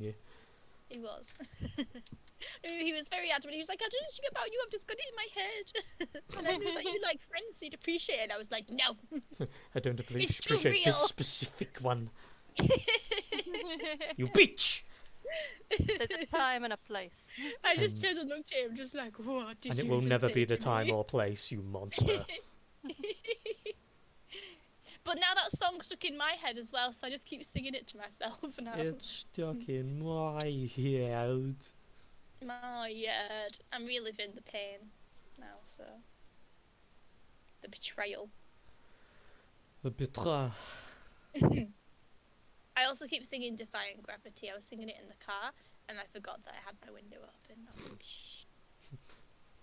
Yeah. He was. He was very adamant. He was like, I don't think about you, I've just got it in my head. And I knew that you like friends, so you'd appreciate it. I was like, no. I don't It's too appreciate this real. specific one. You bitch! There's a time and a place. I just turned and looked at him, just like, what did And you it will just never say be the to time me? or place, you monster. But now that song's stuck in my head as well, so I just keep singing it to myself now. It's stuck in my head. My head. I'm reliving the pain now, so. The betrayal. The betrayal. I also keep singing Defying Gravity. I was singing it in the car, and I forgot that I had my window open. I was like, shh.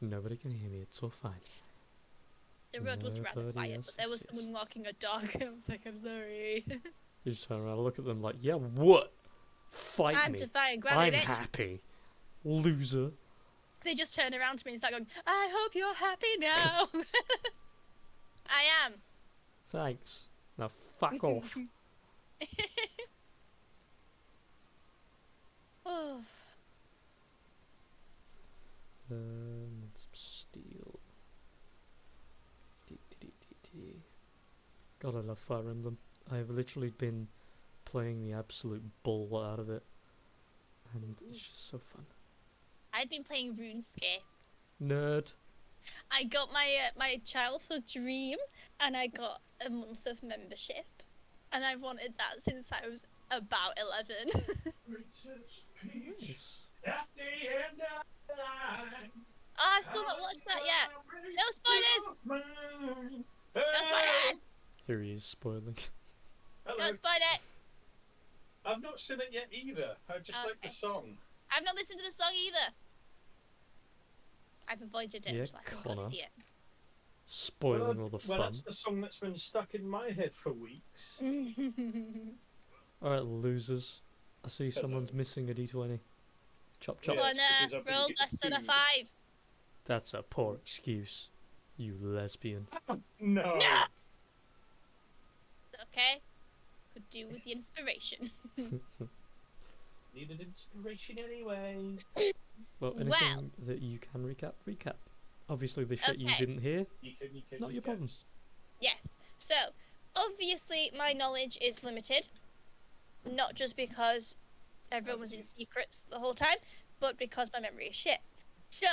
Nobody can hear me, it's all fine. The road was rather Nobody quiet, else but there was exists. someone walking a dog. I was like, I'm sorry. You just turn around and look at them like, yeah, what? Fight I'm me. Defying I'm Gravity. happy. Loser. They just turn around to me and start going, I hope you're happy now. I am. Thanks. Now fuck off. Oh. Some steel. God, I love Fire Emblem. I've literally been playing the absolute bull out of it. And it's just so fun. I've been playing RuneScape. Nerd. I got my childhood dream, and I got a month of membership, and I've wanted that since I was about 11. Nice. At the end of the line. Oh, I've still not watched that yet. No spoilers! No spoilers! Here he is spoiling. Hello. Don't spoil it! I've not seen it yet either. I just like the Okay. song. I've not listened to the song either. I've avoided it Yeah, so I can Connor. go see it. Spoiling all the Well, fun. that's the song that's been stuck in my head for weeks. Alright, losers. I see someone's missing a d20. Chop chop. Yeah, it's because Connor, I've been rolled getting less than a food. 5. That's a poor excuse. You lesbian. No. No! Okay. Could do with the inspiration. Needed inspiration anyway. Well, anything that you can recap. Obviously, the shit you Okay. didn't hear, You can, not your problem. Yes. So, obviously, my knowledge is limited. Not just because everyone was in secrets the whole time, but because my memory is shit. So,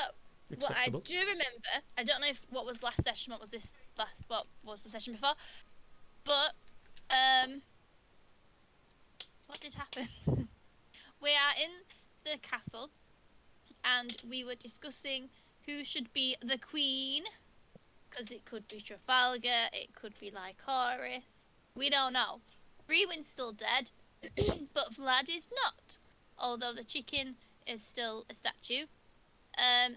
what I Acceptable. do remember, I don't know what was last session, what was the session before, but, what did happen? We are in the castle, and we were discussing who should be the queen, because it could be Trafalgar, it could be Lycoris, we don't know. Brewin's still dead, but Vlad is not, although the chicken is still a statue. And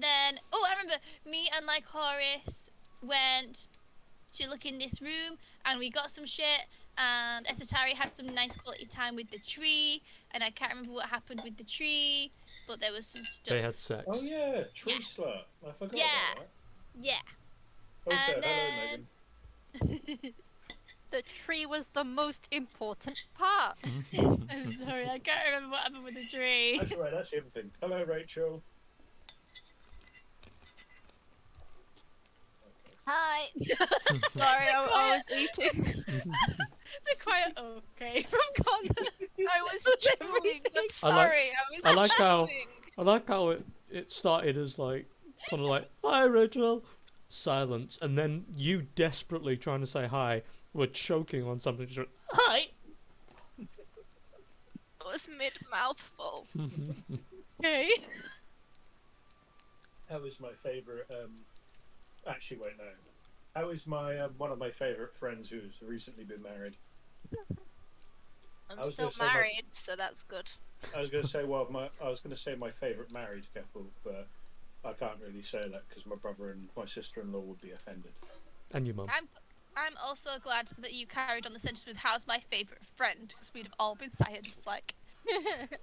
then, oh, I remember, me and Lycoris went to look in this room, and we got some shit, and Esatari had some nice quality time with the tree, and I can't remember what happened with the tree, but there was some stuff. They had sex. Oh yeah, tree Yeah. slut. I forgot Yeah. about that. Yeah. Also, And hello, Megan. The tree was the most important part. I'm sorry, I can't remember what happened with the tree. That's right, that's everything. Hello, Rachel. Hi. Sorry, I was eating. The quiet okay from Connor. I was chewing. I'm sorry. I I was like how- chewing. I like how it started as like, kind of like, hi Rachel, silence, and then you desperately trying to say hi, were choking on something, just went, hi! It was mid-mouthful. Okay. How is my favourite? Actually, wait, no. How is my one of my favourite friends who's recently been married? I'm I was still gonna say my- married, so that's good. I was going to say, I was going to say my favourite married couple, but I can't really say that because my brother and my sister-in-law would be offended. And your mum. I'm also glad that you carried on the sentence with how's my favourite friend, because we'd have all been silent just like,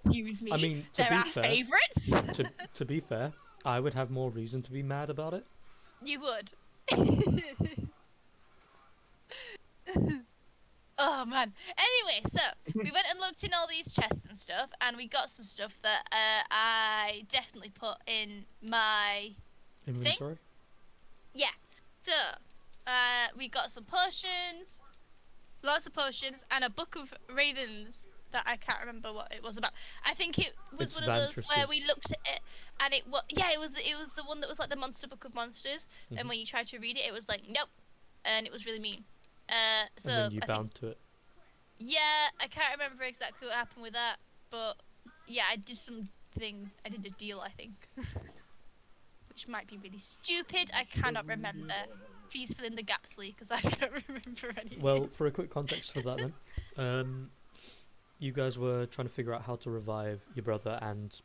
excuse me, I mean, to they're be our fair, favourites? to be fair, I would have more reason to be mad about it. You would. Oh man. Anyway, so we went and looked in all these chests and stuff, and we got some stuff that I definitely put in my Inventory. yeah. So we got some potions, lots of potions, and a book of ravens that I can't remember what it was about. I think it was It's one of those where we Vantress's. looked at it, and it was it was the one that was like the monster book of monsters, and when you tried to read it, it was like nope, and it was really mean. So And then you I think bound to it. yeah, I can't remember exactly what happened with that, but yeah, I did something. I did a deal, I think, which might be really stupid. I cannot remember. Please fill in the gaps, Lee, because I don't remember anything. Well, for a quick context for that then, you guys were trying to figure out how to revive your brother and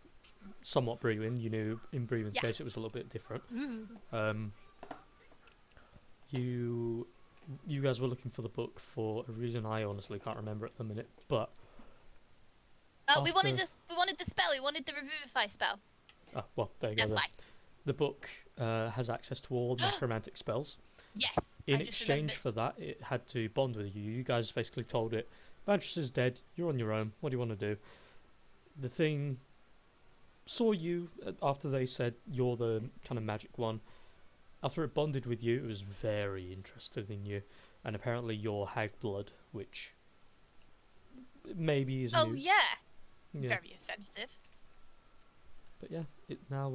somewhat Brewin. You knew in Brewin's Yeah. case it was a little bit different. Ooh. You guys were looking for the book for a reason I honestly can't remember at the minute, but We wanted after- this. We wanted the spell. We wanted the revivify spell. well, there you go That's then. why. The book has access to all necromantic spells. Yes. In I just exchange remembered. for that, it had to bond with you. You guys basically told it, Vantress is dead, you're on your own, what do you want to do? The thing saw you after they said you're the kind of magic one. After it bonded with you, it was very interested in you. And apparently you're hag blood, which maybe is Oh news. yeah. Yeah. Very offensive. But yeah, it now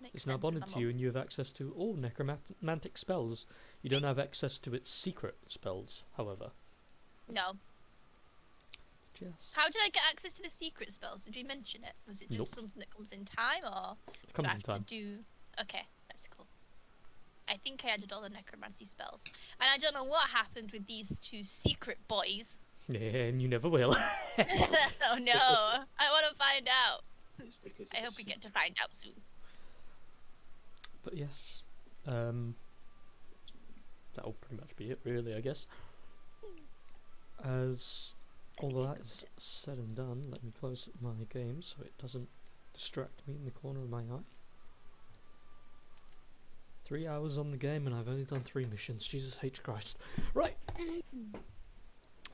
Makes it's now sense bonded with to my you, mum. and you have access to all necromantic spells. You don't have access to its secret spells, however. No. Just How did I get access to the secret spells? Did we mention it? Was it just Nope. something that comes in time, or it comes do I in have time. to do? Okay, that's cool. I think I added all the necromancy spells, and I don't know what happened with these two secret boys. Yeah, and you never will. Oh no! I want to find out. It's because I hope we get to find out soon. But yes, that'll pretty much be it, really, I guess. As all of that is said and done, let me close my game so it doesn't distract me in the corner of my eye. 3 hours on the game and I've only done 3 missions. Jesus H. Christ. Right.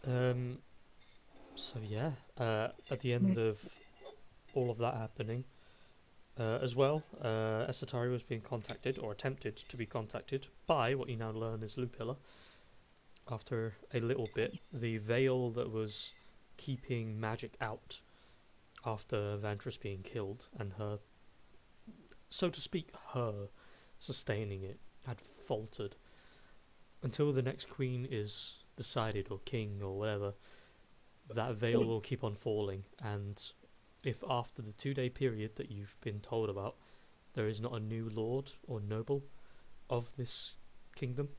So yeah, at the end of all of that happening, as well, Esatari was being contacted, or attempted to be contacted, by what you now learn is Lupilla. After a little bit, the veil that was keeping magic out after Vantress being killed, and her, so to speak, her sustaining it, had faltered. Until the next queen is decided, or king, or whatever, that veil will keep on falling, and if after the 2-day period that you've been told about, there is not a new lord or noble of this kingdom,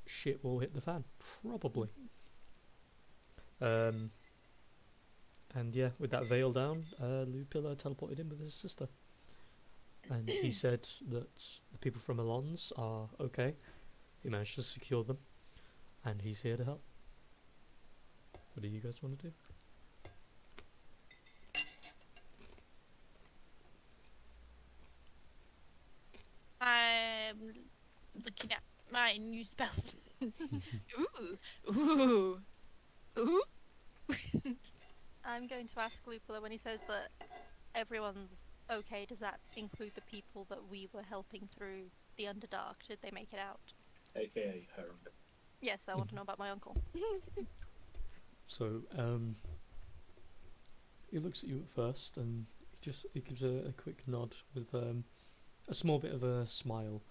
shit will hit the fan, probably. And yeah, with that veil down, Lupilla teleported in with his sister. And he said that the people from Alons are okay. He managed to secure them, and he's here to help. What do you guys want to do? I'm looking at my new spells. Ooh. I'm going to ask Lupula when he says that everyone's okay, does that include the people that we were helping through the Underdark? Did they make it out? AKA Heron. Yes, I want to know about my uncle. So, he looks at you at first, and he gives a quick nod with a small bit of a smile.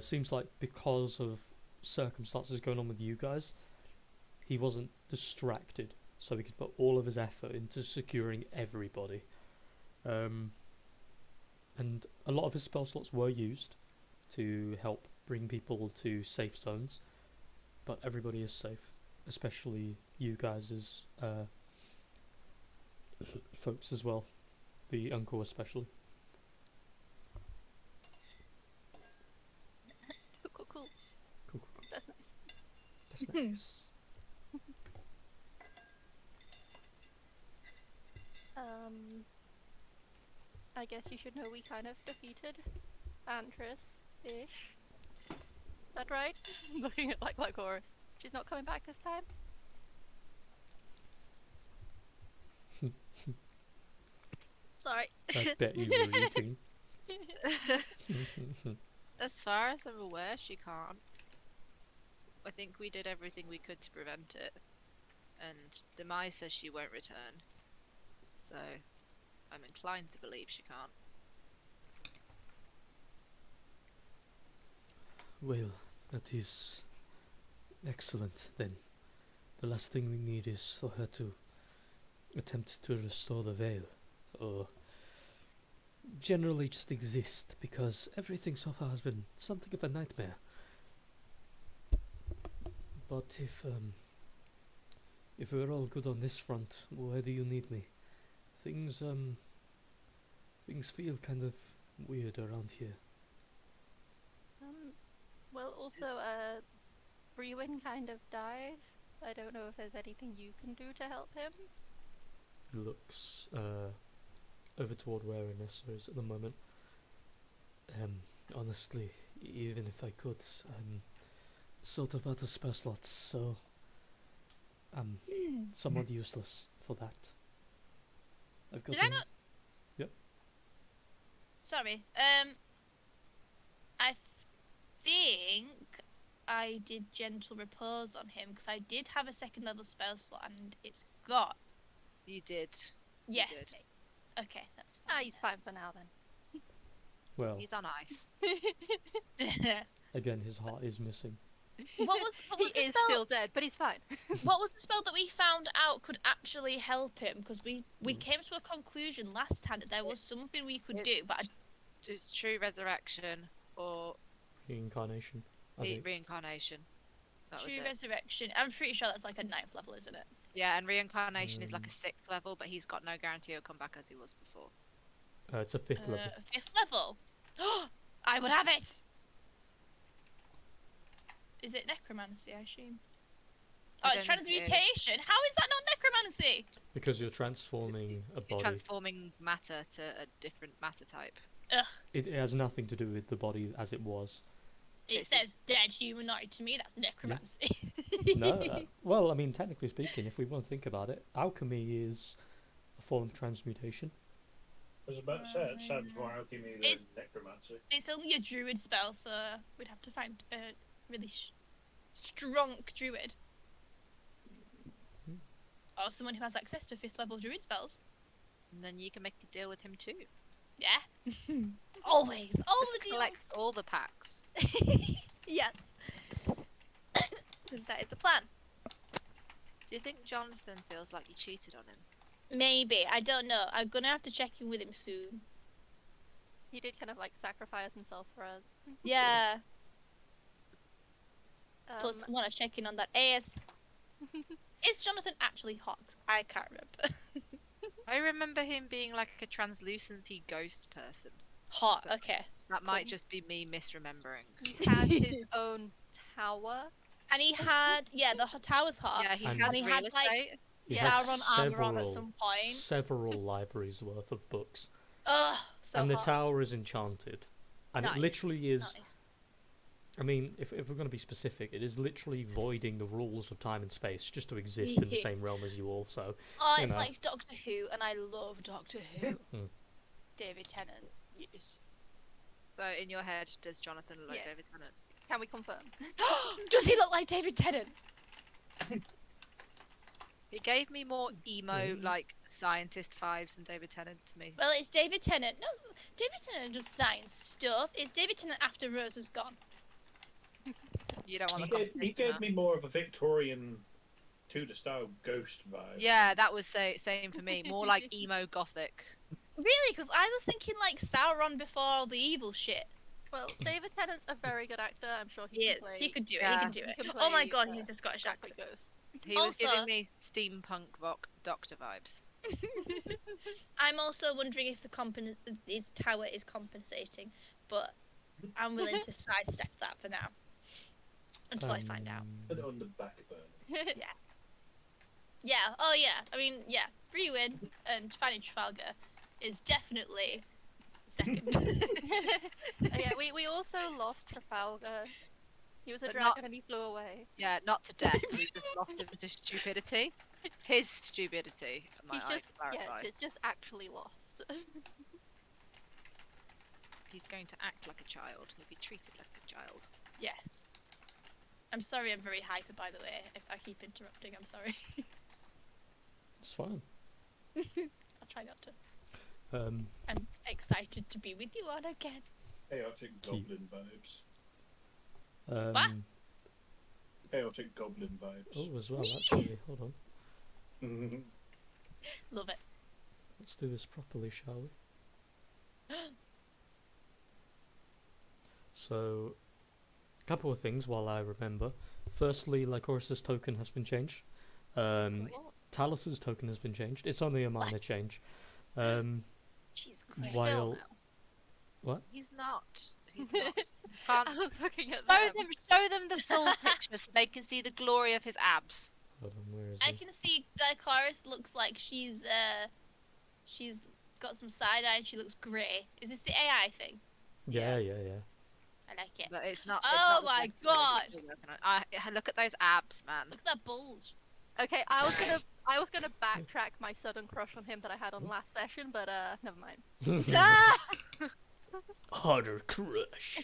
Seems like because of circumstances going on with you guys, he wasn't distracted, so he could put all of his effort into securing everybody. And a lot of his spell slots were used to help bring people to safe zones, but everybody is safe, especially you guys as folks as well, the uncle especially. Cool. Cool, cool, cool. That's nice. That's nice. I guess you should know we kind of defeated Vantress-ish. Is that right? Looking at like Chorus. She's not coming back this time? Sorry. I bet you were eating. As far as I'm aware, she can't. I think we did everything we could to prevent it. And Demise says she won't return. So, I'm inclined to believe she can't. Well, that is excellent then. The last thing we need is for her to attempt to restore the veil, or generally just exist, because everything so far has been something of a nightmare. But if we're all good on this front, where do you need me? Things feel kind of weird around here. Well, also, Brewin kind of died. I don't know if there's anything you can do to help him. He looks over toward where Inessa is at the moment. Honestly, even if I could, I'm sort of out of spell slots, so I'm somewhat useless for that. I've got Did I not? Yep. Sorry. I think I did gentle repose on him because I did have a second level spell slot and it's gone. You did. Yes. did. Okay, that's fine. Ah, he's fine for now then. Well, He's on ice. again, his heart is missing. what was He the is spell? still dead, but he's fine. What was the spell that we found out could actually help him? Because we Mm. came to a conclusion last time that there was something we could do, It's- but It's true resurrection or Reincarnation. I think. reincarnation. That was true it. resurrection. I'm pretty sure that's like a 9th level, isn't it? Yeah, and reincarnation is like a Mm. 6th level, but he's got no guarantee he'll come back as he was before. It's a 5th level. 5th level. I would have it. Is it necromancy? I assume. Oh, I it's don't think it is. transmutation. How is that not necromancy? Because you're transforming a You're body. transforming matter to a different matter type. It has nothing to do with the body as it was. It It's says dead humanoid to me. That's necromancy. No, well, I mean, technically speaking, if we want to think about it, alchemy is a form of transmutation. I was about to say, it sounds more alchemy than It's- necromancy. It's only a druid spell, so we'd have to find a really strong druid. Hmm. Or someone who has access to 5th level druid spells. And then you can make a deal with him too. Yeah. Always. All Just the deals. collect all the packs. Yes. That is the plan. Do you think Jonathan feels like you cheated on him? Maybe. I don't know. I'm gonna have to check in with him soon. He did kind of like sacrifice himself for us. Yeah. Plus, Um, I want to check in on that AS. Is Jonathan actually hot? I can't remember. I remember him being like a translucency ghost person. Hot. But- Okay. That Cool. might just be me misremembering. he has his own tower. And he had the tower's hot. Yeah, he And- has And he real had, like, estate. He Yeah, has Sauron armor on at some point. several libraries worth of books. Ugh. So And the hot. tower is enchanted. And Nice, it literally is, Nice. I mean, if we're going to be specific, it is literally voiding the rules of time and space just to exist in the same realm as you all, so... Oh, you it's know. like Doctor Who, and I love Doctor Who. Hmm. David Tennant. Yes. So in your head, does Jonathan look like Yeah. David Tennant? Can we confirm? Does he look like David Tennant? He gave me more emo, Mm. like scientist vibes than David Tennant to me. Well, it's David Tennant. No, David Tennant does science stuff. It's David Tennant after Rose is gone. You don't want He the gave, competition. he gave huh? me more of a Victorian Tudor style ghost vibe. Yeah, that was same for me. More like emo gothic. Really? Because I was thinking like Sauron before all the evil shit. Well, David Tennant's a very good actor. I'm sure he He can is. play. He could do it. Yeah. He can do he it. can Oh my play, god, uh, he's a Scottish Gothic actor. Ghost. He was Also- giving me steampunk doctor vibes. I'm also wondering if his tower is compensating, but I'm willing to sidestep that for now until I find out. Put it on the back burner. Yeah. Oh yeah. I mean, yeah. Brewin and Fanny Trafalgar is definitely second. Yeah, we also lost Trafalgar He was a But dragon not- and he flew away. Yeah, not to death. We just lost him to stupidity. His stupidity, might He's I just clarify. just actually lost. He's going to act like a child. He'll be treated like a child. Yes. I'm sorry I'm very hyper, by the way. If I keep interrupting, I'm sorry. It's fine. I'll try not to. Um, I'm excited to be with you all again. Chaotic Cute. goblin vibes. Chaotic goblin vibes. Oh, as well, actually. Hold on. Love it. Let's do this properly, shall we? So, a couple of things while I remember. Firstly, Lycoris's token has been changed. Talos's token has been changed. It's only a minor change. She's great. While now. what? He's not. He's not. Can't. I was looking at Show them the full picture so they can see the glory of his abs. Hold on, where is I he? can see Clarice looks like she's got some side eye and she looks grey. Is this the AI thing? Yeah. I like it. But it's not. Oh it's not my the best, but God. it's still working on it. Look at those abs, man. Look at that bulge. Okay, I was gonna backtrack my sudden crush on him that I had on last session, but never mind. Ah! Harder crush.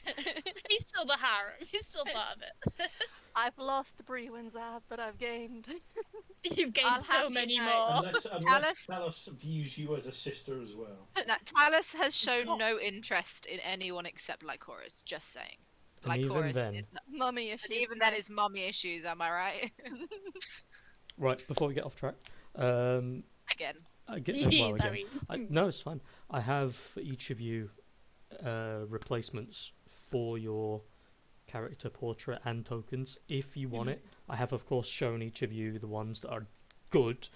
He's still the harem. He's still part of it. I've lost Brewin's ab, but I've gained. You've gained I'll have so you many know- more. Unless Talos views you as a sister as well. Now, Talus has shown no interest in anyone except Lycoris. Just saying. And even Lycoris then- is. Mummy issues. And even then, it's mummy issues. Am I right? Right, before we get off track, Again. I get well again. Sorry. No, it's fine. I have for each of you replacements for your character portrait and tokens if you want it. I have, of course, shown each of you the ones that are good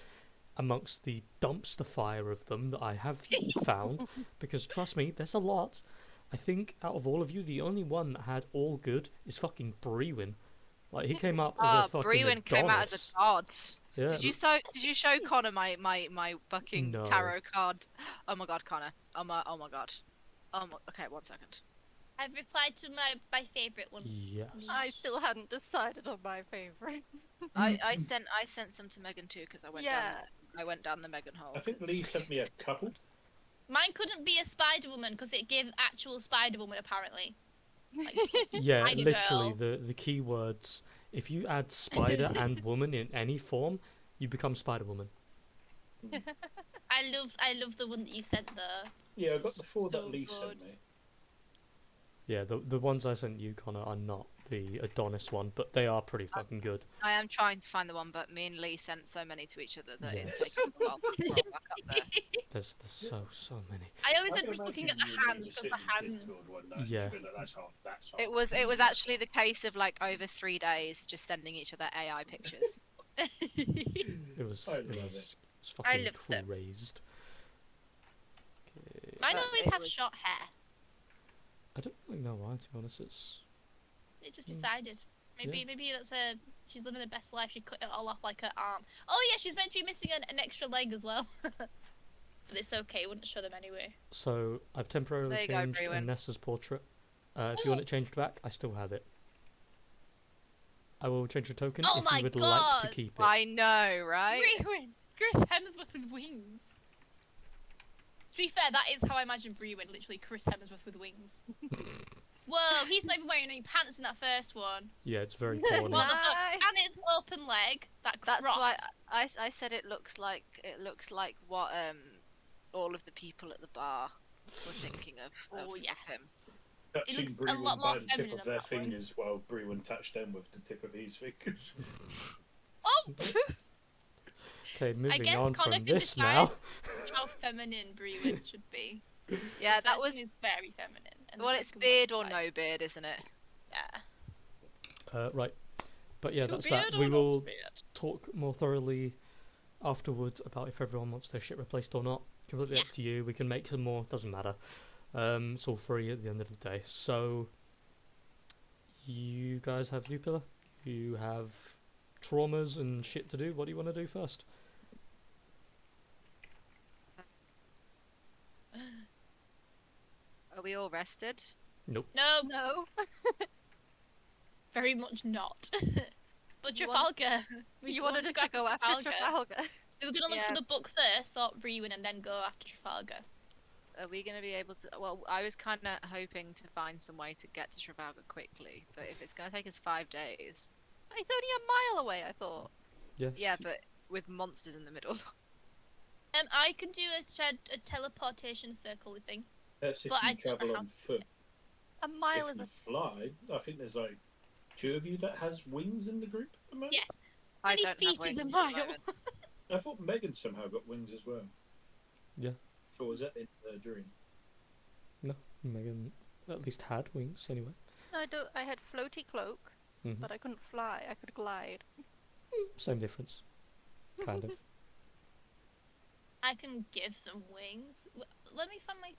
amongst the dumpster fire of them that I have found, because trust me, there's a lot. I think out of all of you, the only one that had all good is fucking Brewin. Like, he came up as a fucking Brewin came out as Adonis. a god. Yeah, Did you show Connor my fucking No. tarot card? Oh my god, Connor. Oh my god. Okay, 1 second. I've replied to my favourite one. yes. I still hadn't decided on my favorite. I sent some to Megan too because I went down the Megan hole. I think 'cause- Lee sent me a couple. Mine couldn't be a Spider Woman because it gave actual Spider Woman apparently. Like, Yeah, Spider literally, Girl. the keywords. If you add spider and woman in any form, you become Spider Woman. I love the one that you sent there. Yeah, I got the four So that Lee good. sent me. Yeah, the ones I sent you, Connor, are not the Adonis one, but they are pretty fucking good. I am trying to find the one, but me and Lee sent so many to each other that it's Yes. taking a while to scroll back up there. There's so many. I always I end can up just looking at imagine the you hands were because the sitting in hands. Discord one night, Yeah. just being like, that's hot, that's hot. It was actually the case of like over 3 days just sending each other AI pictures. It was I it love was, it. fucking love them. crazed. Okay. Mine But always it have was- short hair. I don't really know why, to be honest. It's It just Mm. decided. Maybe that's she's living her best life. She cut it all off like her arm. Oh yeah, she's meant to be missing an extra leg as well. But it's okay. It wouldn't show them anyway. so I've temporarily There you go, changed Brewin. Nessa's portrait. If you want it changed back, I still have it. I will change the token Oh if my you would like to God! keep it. I know, right? Brewin! Chris Hemsworth with wings. To be fair, that is how I imagine Brewin. Literally, Chris Hemsworth with wings. Whoa, he's not even wearing any pants in that first one. Yeah, it's very porny. What the fuck? Nice. And it's open leg. That That's crop. why I said it looks like what all of the people at the bar were thinking of. Oh, of yes. him. It Touching looks a Brewin lot by more the tip feminine of on their that one. fingers while Brewin touched them with the tip of his fingers. Oh! Okay, moving guess on Connor from can this decide. now. How feminine Brewin should be. Yeah, that Person was. is very feminine. And Well, the it's second one beard is or like- no beard, isn't it? Yeah. Right. But yeah, To that's beard that. or We not will beard? talk more thoroughly afterwards about if everyone wants their shit replaced or not. Completely up Yeah. to you. We can make some more, doesn't matter. It's all free at the end of the day. So, you guys have Upila. You have traumas and shit to do. What do you want to do first? Are we all rested? No. No. Very much not. But You want- Trafalgar. We You want wanted us to go after Trafalgar. We were gonna look Yeah. for the book first, sort Riwen, and then go after Trafalgar. Are we going to be able to? Well, I was kind of hoping to find some way to get to Trafalgar quickly, but if it's going to take us 5 days, It's only a mile away, I thought. Yes. yeah, but with monsters in the middle. I can do a teleportation circle thing. That's if But I you don't know travel how on to foot. A mile If is you a. fly, I think there's like 2 of you that has wings in the group at the moment. Yes. I Many don't have feet wings is a at the mile. moment. I thought Megan somehow got wings as well. Yeah. Or was that in her dream? No, Megan at least had wings anyway. No, I don't. I had floaty cloak, Mhm. but I couldn't fly. I could glide. Same difference. Kind of. I can give them wings. Let me find my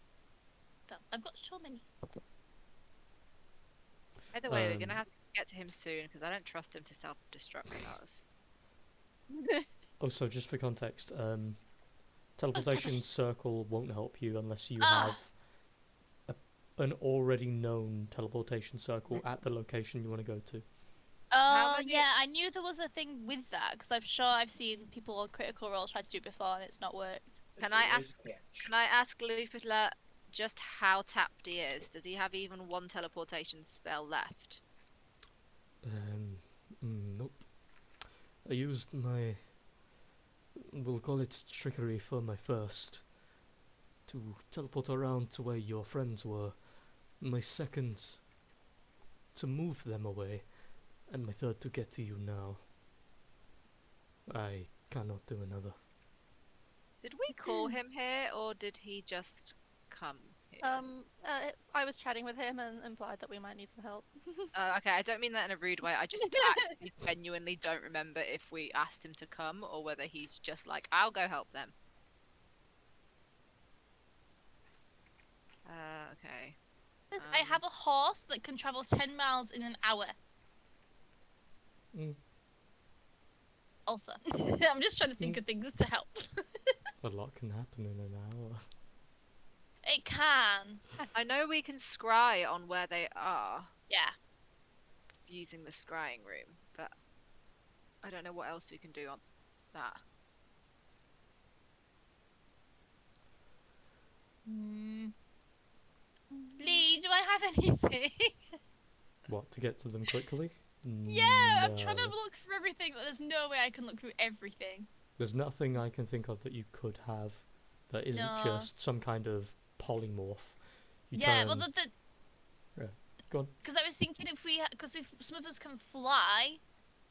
spell. I've got so many. Either way, we're going to Um, have to get to him soon because I don't trust him to self-destruct without us. Also, just for context, teleportation circle won't help you unless you Ah. have an already known teleportation circle at the location you want to go to. Oh, many- yeah, I knew there was a thing with that, because I'm sure I've seen people on Critical Role try to do it before and it's not worked. Can There's I always ask- a catch. Can I ask Lupitler just how tapped he is? Does he have even one teleportation spell left? Nope. I used my, we'll call it trickery for my first, to teleport around to where your friends were. My second, to move them away. And my third, to get to you now. I cannot do another. Did we call him here or did he just come here? I was chatting with him and implied that we might need some help. Okay, I don't mean that in a rude way. I just actually genuinely don't remember if we asked him to come or whether he's just like, I'll go help them. Okay. I have a horse that can travel 10 miles in an hour. Mm. Also, I'm just trying to think of things to help. A lot can happen in an hour. It can. I know we can scry on where they are Yeah. using the scrying room, but I don't know what else we can do on that. Lee, do I have anything? What, to get to them quickly? Yeah, I'm trying to No. look through everything, but there's no way I can look through everything. There's nothing I can think of that you could have that isn't No. just some kind of polymorph. You Yeah, turn... well, Go on. because I was thinking because if some of us can fly,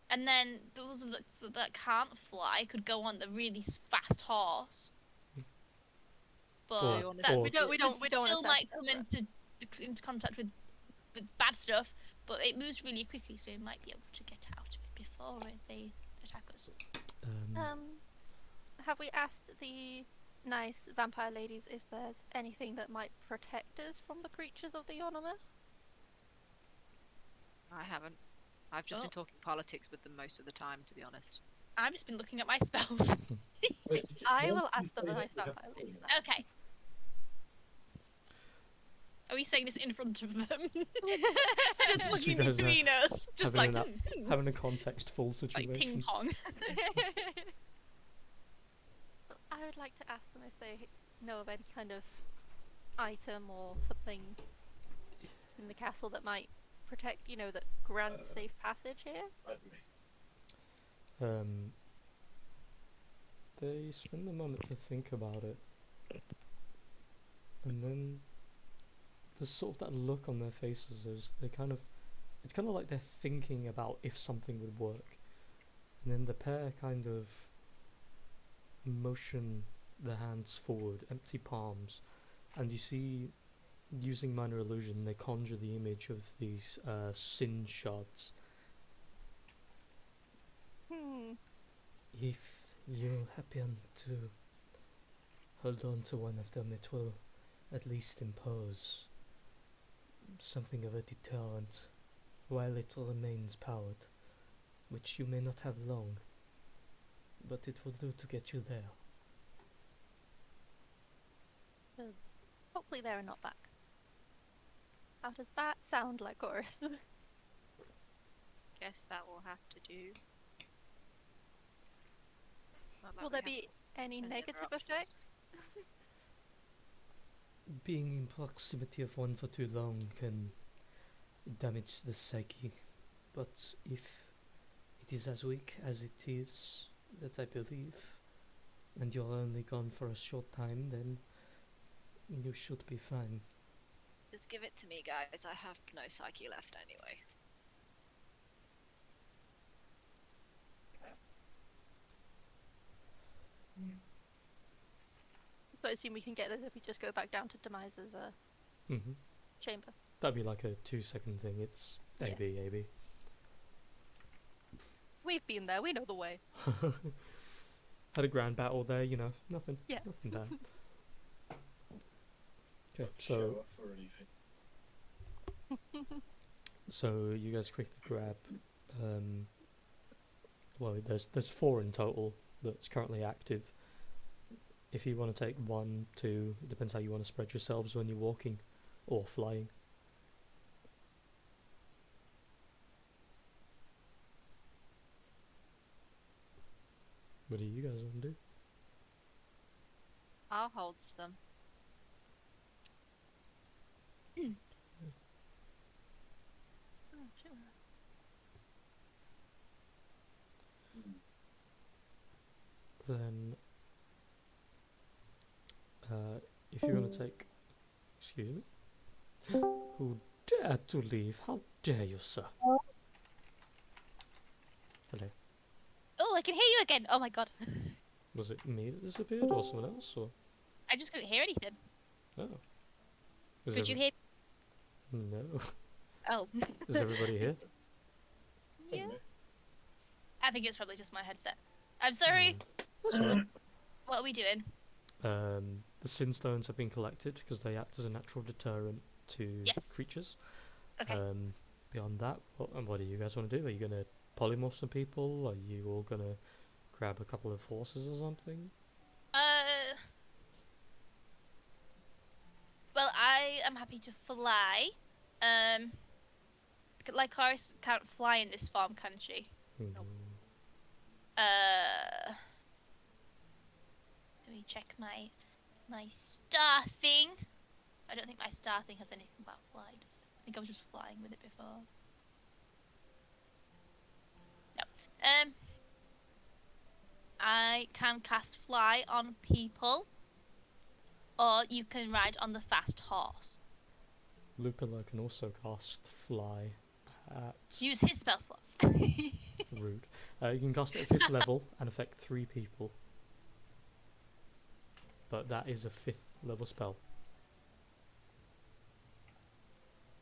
and then those of us that can't fly could go on the really fast horse. But Or- that's or- We don't wanna still might self-separate. come into contact with bad stuff, but it moves really quickly, so it might be able to get out of it before they attack us. Have we asked the nice vampire ladies if there's anything that might protect us from the creatures of the Yonama? I haven't. I've just been Oh. talking politics with them most of the time, to be honest. I've just been looking at my spells. Wait, did you- I why will did you ask the say that nice we have vampire to ladies do that. Okay. Are we saying this in front of them? Just looking You guys are between us, just having like Having a contextful like situation. ping pong. I would like to ask them if they know of any kind of item or something in the castle that might protect, that grant safe passage here. Pardon me. They spend a moment to think about it. And then there's sort of that look on their faces as it's kind of like they're thinking about if something would work. And then the pair kind of motion their hands forward, empty palms, and you see, using minor illusion, they conjure the image of these sin shards. If you happen to hold on to one of them, it will at least impose something of a deterrent while it remains powered, which you may not have long, but it will do to get you there. Hopefully there and not back. How does that sound, Lycoris? Guess that will have to do. Not like Will we there have be any any other negative options. effects? Being in proximity of one for too long can damage the psyche, but if it is as weak as it is, that I believe, and you're only gone for a short time, then you should be fine. Just give it to me, guys. I have no psyche left anyway. So I assume we can get those if we just go back down to Demise's Mm-hmm. chamber. That'd be like a 2-second thing. It's Yeah. AB, AB. We've been there, we know the way. Had a grand battle there, you know, nothing. Yeah. Nothing bad. Okay, Show so off or anything. so you guys quickly grab. Well, there's 4 in total that's currently active. If you want to take 1, 2, it depends how you want to spread yourselves when you're walking or flying. What do you guys want to do? I'll hold them. Oh, sure. Then, if you're going to take, excuse me, who dared to leave? How dare you, sir? Hello. Oh, I can hear you again. Oh my god. Was it me that disappeared, or someone else, or I just couldn't hear anything. oh? Is Could you hear? No. Oh. Is everybody here? Yeah. I think it's probably just my headset. I'm sorry. That's alright. What are we doing? The sin stones have been collected because they act as a natural deterrent to Yes. creatures. Okay. Beyond that, what do you guys want to do? Are you going to polymorph some people? Are you all going to grab a couple of horses or something? Well, I am happy to fly. Lycoris can't fly in this form, can she? Nope. Let me check my star thing. I don't think my star thing has anything about fly, does it? I think I was just flying with it before. No. I can cast fly on people, or you can ride on the fast horse. Lupilla can also cast fly at Use his spell slots. root. You can cast it at 5th level and affect 3 people. But that is a 5th level spell.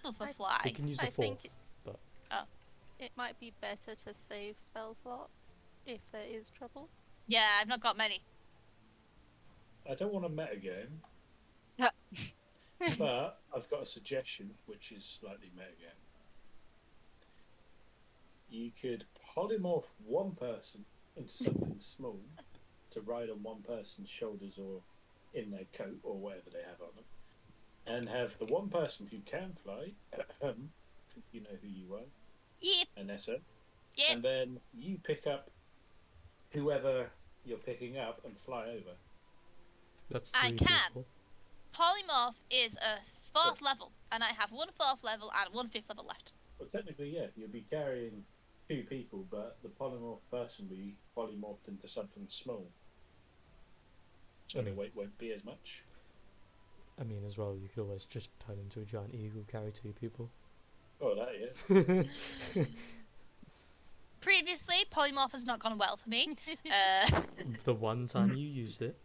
For fly. You can use a I think 4th, but It might be better to save spell slots if there is trouble. Yeah, I've not got many. I don't want a metagame, but I've got a suggestion, which is slightly metagame. You could polymorph one person into something small to ride on one person's shoulders or in their coat or whatever they have on them, and have the one person who can fly, you know who you are, Yep. Anessa, Yep. and then you pick up whoever you're picking up and fly over. that's I 3 can. people. Polymorph is a 4th level, and I have 1 4th level and 1 5th level left. Well, technically, yeah, you'll be carrying 2 people, but the polymorph person will be polymorphed into something small. So the weight won't be as much. I mean, as well, you could always just turn into a giant eagle, carry 2 people. Oh, that, yeah. Previously, polymorph has not gone well for me. The one time you used it.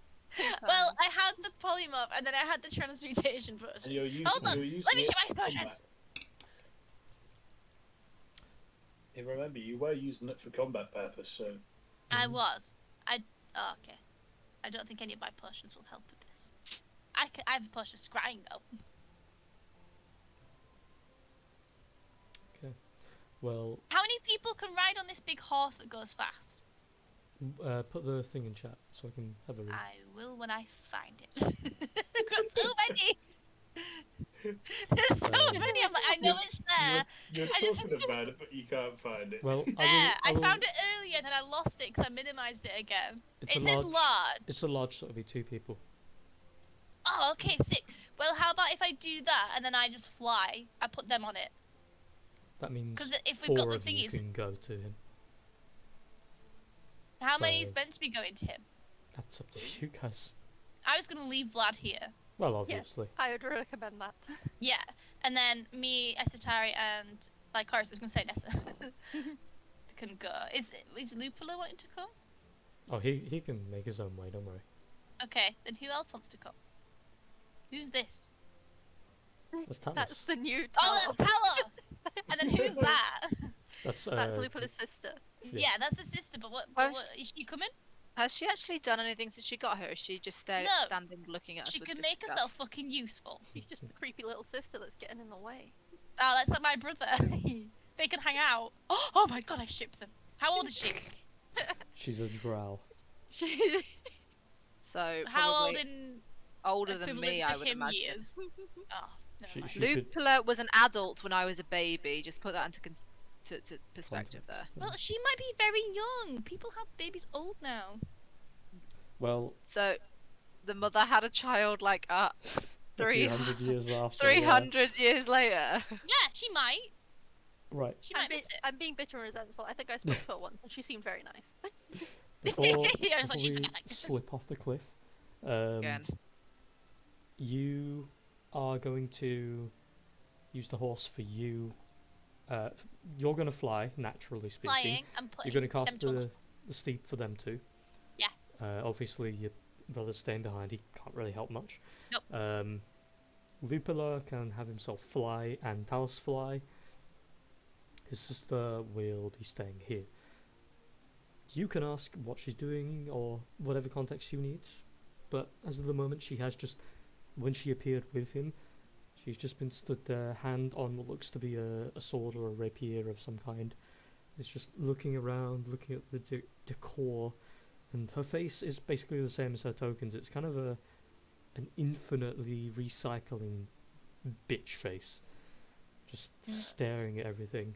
Well, I had the polymorph, and then I had the transmutation And potion. you're using, Hold on, you're using let me it check my for potions. combat. And remember, you were using it for combat purpose, so... I was. Oh, okay. I don't think any of my potions will help with this. I have a potion of scrying, though. Well, How many people can ride on this big horse that goes fast? put the thing in chat so I can have a read. I will when I find it. I've got so many! There's so many, I'm like, I know it's there. You're talking about it, but you can't find it. Well, There, I will, found it earlier and then I lost it because I minimized it again. It's It a says large. large. It's a large, so it'll be 2 people. Oh, okay, sick. Well, how about if I do that and then I just fly? I put them on it. That means 'Cause if we've got 4 the of you thingies- can go to him. How many is So- meant to be going to him? That's up to you guys. I was gonna leave Vlad here. Well, Yes, obviously. I would recommend that. Yeah, and then me, Esatari, and like Horace, I was gonna say Nessa can go. Is Lupula wanting to come? Oh, he can make his own way. Don't worry. Okay, then who else wants to come? Who's this? That's Talos. That's the new Oh, Talos. that's Palos! And then who's that? That's That's Lupula's sister. Yeah, that's the sister, but what is she coming? Has she actually done anything since she got here? Or is she just No. standing looking at us She with can make herself disgust? fucking useful. She's just the creepy little sister that's getting in the way. Oh, that's like my brother. They can hang out. Oh my god, I shipped them. How old is she? She's a drow. So How old probably in older than equivalent me, to I would him imagine. years? Oh, never She- mind. she- could- Lupula was an adult when I was a baby. Just put that into to perspective there. Context, Well, she might be very young. People have babies old now. Well, So the mother had a child like a Three- few hundred years after. 300 years later. Yeah, she might. Right. She might miss it. I'm being bitter and resentful. I think I spoke to her once, and she seemed very nice. Before, Yeah, it's before like she's we like- slip off the cliff, Again. you are going to use the horse for you. You're going to fly, naturally speaking. Flying and putting You're going to cast them to the steep for them too. Yeah. Obviously, your brother's staying behind. He can't really help much. Nope. Lupula can have himself fly and Talos fly. His sister will be staying here. You can ask what she's doing or whatever context you need, but as of the moment, she has just, when she appeared with him, she's just been stood there, hand on what looks to be a sword or a rapier of some kind. It's just looking around, looking at the decor, and her face is basically the same as her tokens. It's kind of an infinitely recycling bitch face, just staring at everything.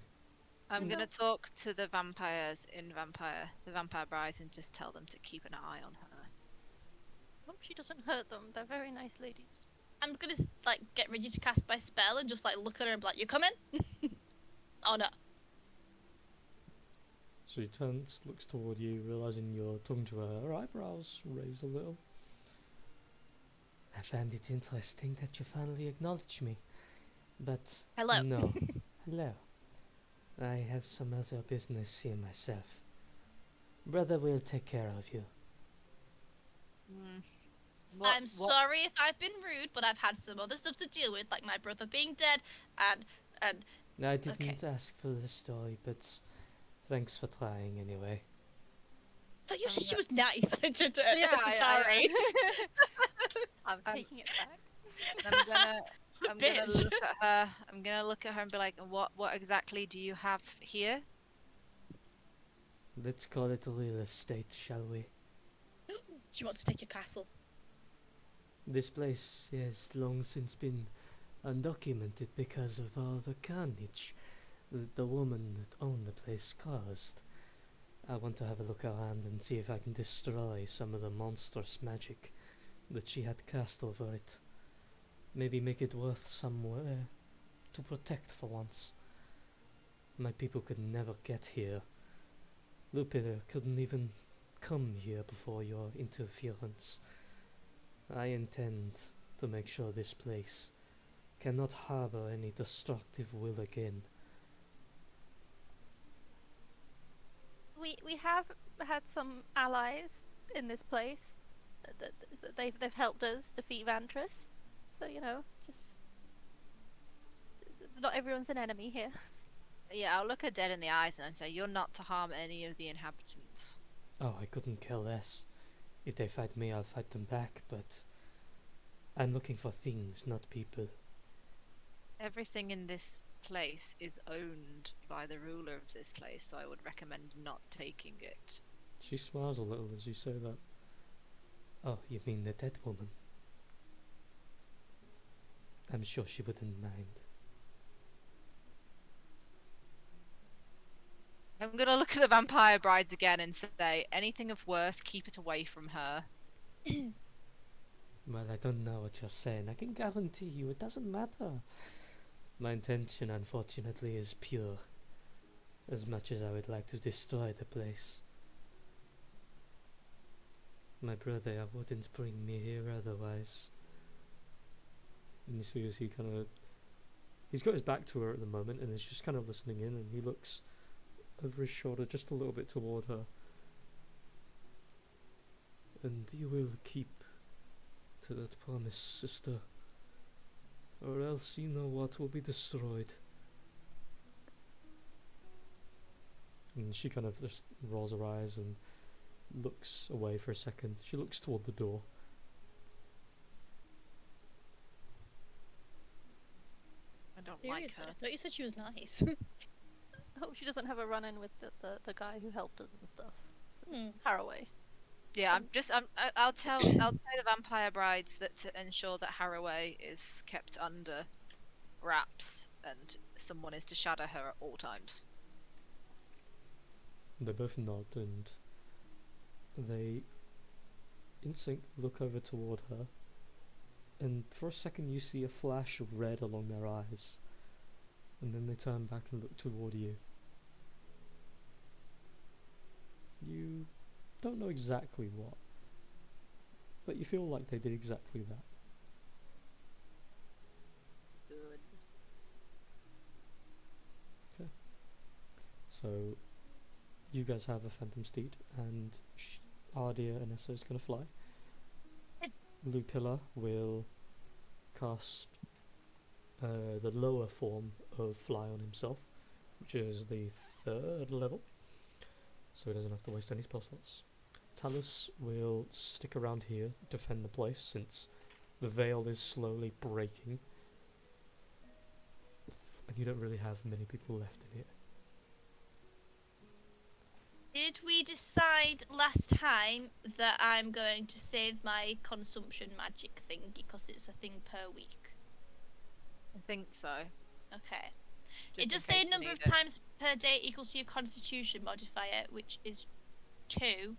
I'm gonna talk to the vampires in the vampire brides, and just tell them to keep an eye on her. Hope she doesn't hurt them. They're very nice ladies. I'm gonna like get ready to cast my spell and just like look at her and be like, "You coming?" Oh no. So he turns, looks toward you, realizing you're talking to her. Her eyebrows raise a little. I find it interesting that you finally acknowledge me, but Hello. no. Hello. I have some other business here myself. Brother will take care of you. I'm sorry if I've been rude, but I've had some other stuff to deal with, like my brother being dead, and I didn't ask for the story, but thanks for trying anyway. so you said she was nice. I- Sorry. I'm taking it back. I'm gonna Bitch. look at her. I'm gonna look at her and be like, "What exactly do you have here?" Let's call it a real estate, shall we? She wants to take your castle. This place has long since been undocumented because of all the carnage that the woman that owned the place caused. I want to have a look around and see if I can destroy some of the monstrous magic that she had cast over it. Maybe make it worth somewhere to protect for once. My people could never get here. Lupita couldn't even come here before your interference. I intend to make sure this place cannot harbor any destructive will again. We have had some allies in this place. They've helped us defeat Vantris. So just not everyone's an enemy here. Yeah, I'll look her dead in the eyes and say, "You're not to harm any of the inhabitants." Oh, I couldn't care less. If they fight me, I'll fight them back, but I'm looking for things, not people. Everything in this place is owned by the ruler of this place, so I would recommend not taking it. She smiles a little as you say that. Oh, you mean the dead woman? I'm sure she wouldn't mind. I'm gonna look at the vampire brides again and say, anything of worth, keep it away from her. Well, I don't know what you're saying. I can guarantee you it doesn't matter. My intention, unfortunately, is pure. As much as I would like to destroy the place. My brother wouldn't bring me here otherwise. And you see as he kind of... He's got his back to her at the moment and is just kind of listening in, and he looks over his shoulder just a little bit toward her. And you will keep to that promise, sister. Or else you know what will be destroyed. And she kind of just rolls her eyes and looks away for a second. She looks toward the door. I don't like Seriously, her. I thought you said she was nice. I hope she doesn't have a run-in with the guy who helped us and stuff. Hmm. Haraway. Yeah, I'll tell the vampire brides that to ensure that Haraway is kept under wraps and someone is to shadow her at all times. They both nod and they instinct look over toward her, and for a second you see a flash of red along their eyes, and then they turn back and look toward you. You don't know exactly what, but you feel like they did exactly that. Good. So you guys have a phantom steed, and Ardia and Essa is going to fly. Lupilla will cast the lower form of fly on himself, which is the 3rd level, so he doesn't have to waste any spell slots. Talus will stick around here, defend the place, since the veil is slowly breaking, and you don't really have many people left in here. Did we decide last time that I'm going to save my consumption magic thing because it's a thing per week? I think so. Okay. Just It in does case say we number need of it. times per day equals to your constitution modifier, which is 2.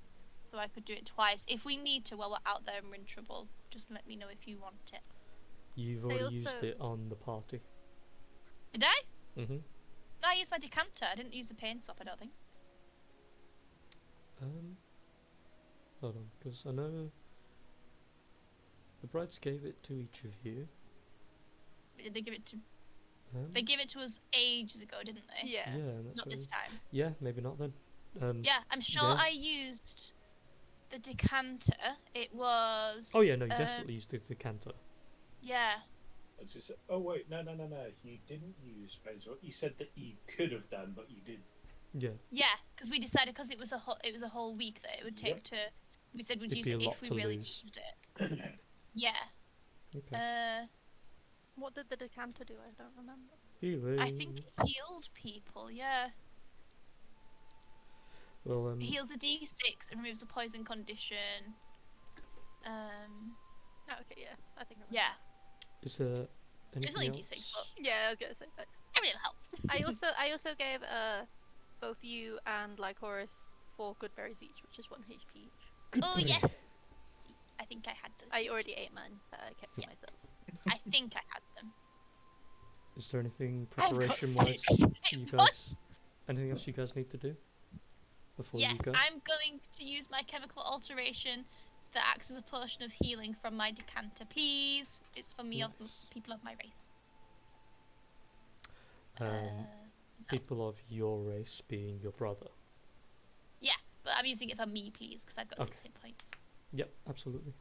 So I could do it twice. If we need to while we're out there and we're in trouble, just let me know if you want it. You've They already used also- it on the party. Did I? Mm-hmm. No, I used my decanter. I didn't use the pain stop, I don't think. Hold on, because I know the brides gave it to each of you. They give it to Um, They gave it to us ages ago, didn't they? Yeah. and that's Not this where- time. Yeah, maybe not then. Yeah, I'm sure yeah. I used the decanter. It was. Oh yeah, no, you definitely used the decanter. Yeah. I was just, oh wait, no. You didn't use Basil. You said that you could have done, but you didn't. Yeah, Yeah, because we decided because it was a whole week that it would take Yep. to. We said we'd It'd use be a it lot if we to really lose. used it. Yeah. Okay. What did the decanter do? I don't remember. Healing. I think it healed people. Yeah. Well, It heals a D6 and removes a poison condition. Oh, okay, yeah. I think I remember. Yeah. is there anything only else? D6, but- Yeah, I was gonna say thanks. Everything will help. I also gave both you and Lycoris 4 good berries each, which is 1 HP each. Good Oh boy. yes. I think I had those. I already ate mine, but I kept Yeah. myself. I think I had them. Is there anything I've got preparation-wise you What? guys? Anything else you guys need to do before Yes, you go? I'm going to use my chemical alteration that acts as a potion of healing from my decanter, please. It's for me, of Nice. people of my race. Um, Is that- people of your race being your brother. Yeah, but I'm using it for me, please, because I've got Okay. 6 hit points. Yep, absolutely.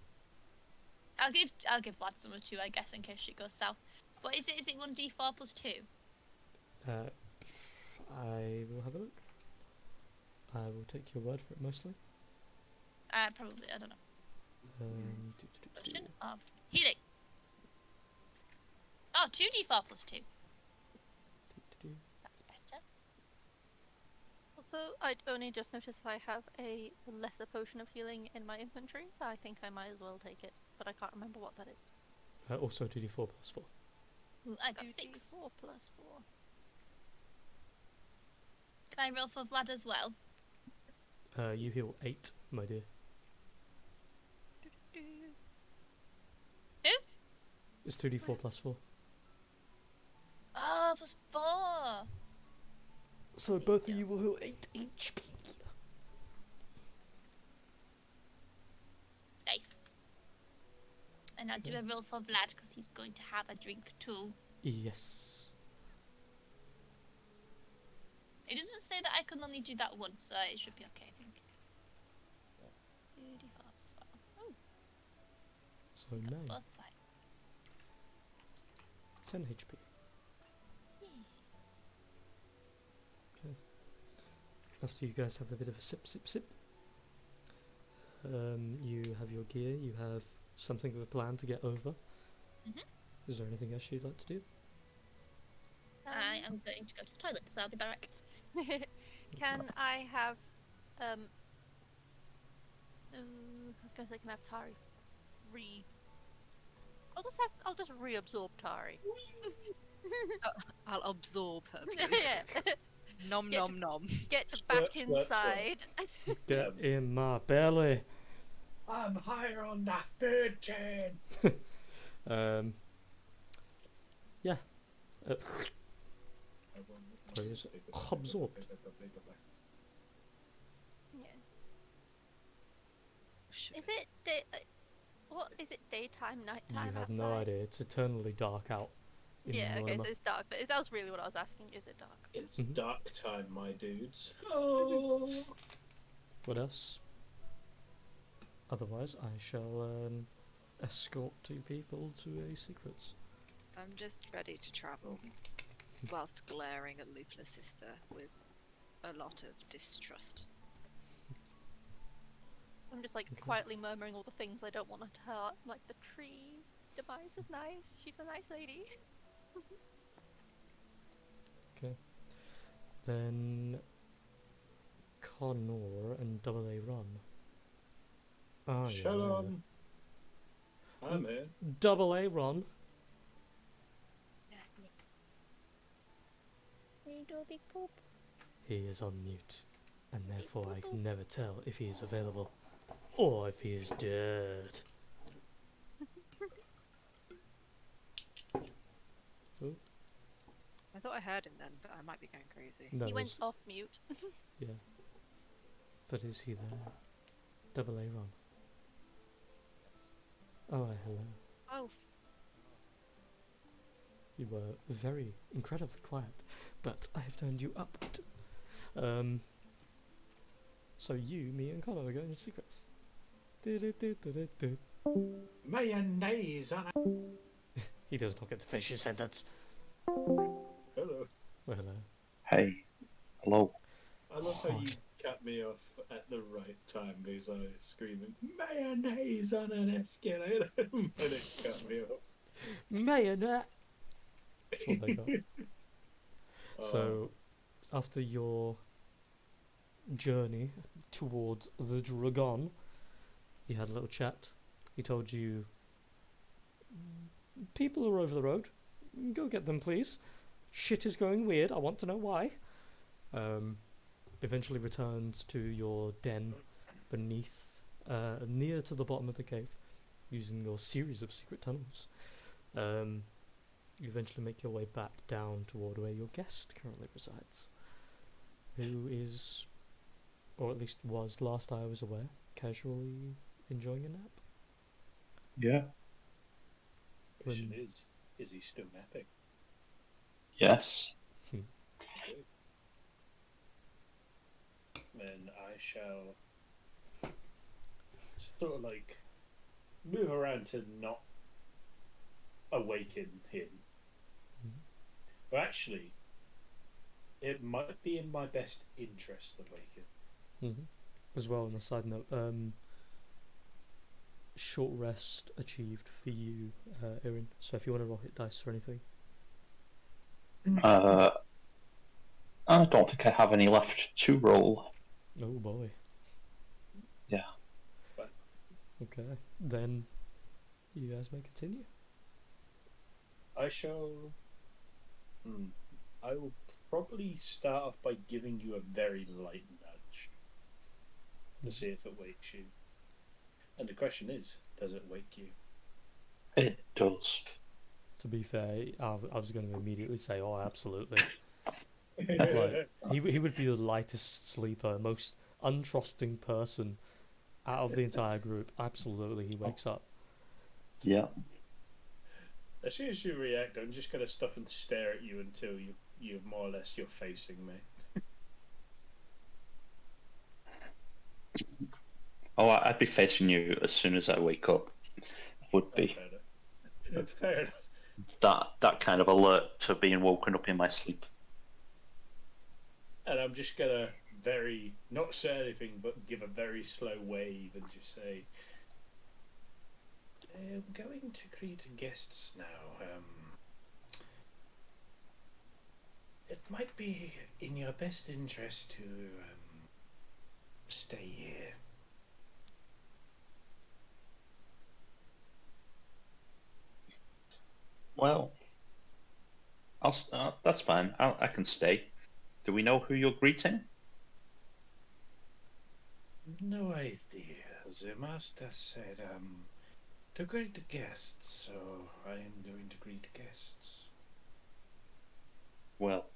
I'll give Vlad some of 2, I guess, in case shit goes south. But is it 1d4 plus 2? I will have a look. I will take your word for it mostly. Probably, I don't know. Do. Potion of healing. Oh, 2d4 plus 2. That's better. Also, I'd only just noticed I have a lesser potion of healing in my inventory. I think I might as well take it, but I can't remember what that is. Also 2d4 plus 4. Ooh, I got 6. 2d4 plus 4. Can I roll for Vlad as well? You heal 8, my dear. Who? It's 2d4 plus 4. Oh, +4. So both of you will heal 8 HP. Nice. And I'll do a roll for Vlad because he's going to have a drink too. Yes. It doesn't say that I can only do that once, so it should be okay, I think. 2d4 plus 1. Oh, So got 9. both sides. 10 HP. Yeah. After you guys have a bit of a sip. You have your gear, you have something of a plan to get over. Mhm. Is there anything else you'd like to do? I am going to go to the toilet, so I'll be back. Can I have I was gonna say can I have Tari I'll just reabsorb Tari. I'll absorb her, please. Yeah. Nom Get nom nom. Get Slurp, back slurp, slurp. inside. Get in my belly. I'm higher on the food chain. Yeah. Where is it? Absorbed. Yeah. Sugar. Is it what is it? Daytime, nighttime? You have outside? no idea. It's eternally dark out. In Yeah. Okay. Mortimer. So it's dark. But that was really what I was asking. Is it dark? It's Mhm. dark time, my dudes. Oh. What else? Otherwise, I shall escort 2 people to a secrets. I'm just ready to travel, whilst glaring at Lupula's sister with a lot of distrust. I'm just like Okay. quietly murmuring all the things I don't want her to hurt. Like the tree. Demise is nice. She's a nice lady. Then Connor and Double A Run. Oh, Shalom. I'm here. yeah. Double A Run. He is on mute, and therefore I can never tell if he is available or if he is dead. I thought I heard him then, but I might be going crazy. No, He went is- off mute. yeah. But is he there? Double A Run. Oh, hello. Oh, You were very incredibly quiet, but I have turned you upward. So you, me, and Connor are going to secrets. Du-du-du-du-du-du. Mayonnaise on it. He does not get to finish his sentence. Hello. Well, hello. Hey, hello. I love how you cut me off at the right time because I was screaming mayonnaise on an escalator and it cut me off. Mayonnaise! That's what they got. Oh, So, after your journey towards the dragon, you had a little chat. He told you, people are over the road. Go get them, please. Shit is going weird. I want to know why. Eventually returns to your den beneath, near to the bottom of the cave, using your series of secret tunnels. You eventually make your way back down toward where your guest currently resides, who is, or at least was last I was aware, casually enjoying a nap. Yeah. question is he still napping? Yes. Then I shall sort of like move around to not awaken him. Mhm. But actually, it might be in my best interest to wake him. As well, on a side note, short rest achieved for you, Erin. So if you want to roll hit dice or anything. I don't think I have any left to roll. Oh boy. Yeah. But Okay, then you guys may continue. I shall. I will probably start off by giving you a very light nudge to see if it wakes you. And the question is, does it wake you? It does. To be fair, I was going to immediately say, oh, absolutely. Like, he would be the lightest sleeper, most untrusting person out of the entire group. Absolutely, he wakes up. Yeah. As soon as you react, I'm just going to stop and stare at you until you're more or less you're facing me. Oh, I'd be facing you as soon as I wake up. Would be Fair enough. that kind of alert to being woken up in my sleep. And I'm just gonna not say anything, but give a very slow wave and just say, "I'm going to greet guests now. It might be in your best interest to stay here." Well, that's fine. I can stay. Do we know who you're greeting? No idea. The master said, to greet the guests, so I am going to greet guests. Well,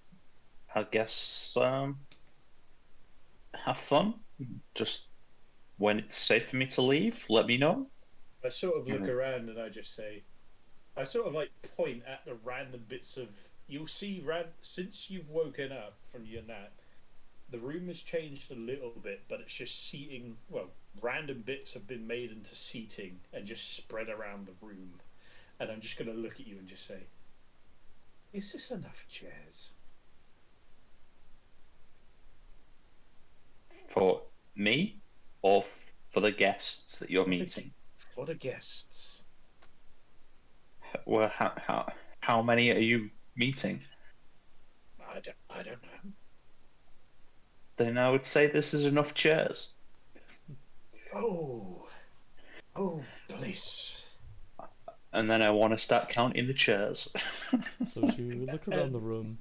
I guess have fun. Just when it's safe for me to leave, let me know. I sort of look around and I just say, I sort of like point at the random bits of. You'll see, since you've woken up from your nap, the room has changed a little bit, but it's just seating. Well, random bits have been made into seating and just spread around the room. And I'm just going to look at you and just say, "Is this enough chairs?" For me, or for the guests that you're meeting? For the guests. Well, how many are you meeting? I don't know. Then I would say this is enough chairs. Oh, bliss. And then I want to start counting the chairs. So as you look around the room,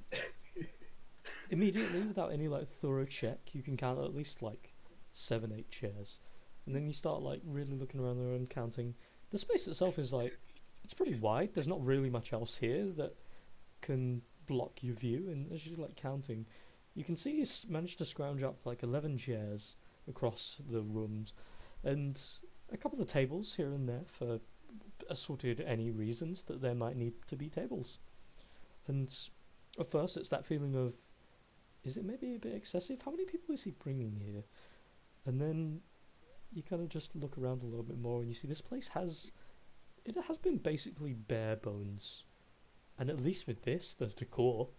immediately, without any like thorough check, you can count at least like 7, 8 chairs, and then you start like really looking around the room, counting. The space itself is like, it's pretty wide. There's not really much else here that can block your view, and as you're like counting, you can see he's managed to scrounge up like 11 chairs across the rooms, and a couple of tables here and there for assorted any reasons that there might need to be tables. And at first it's that feeling of, is it maybe a bit excessive? How many people is he bringing here? And then you kind of just look around a little bit more and you see this place has been basically bare bones. And at least with this, there's decor.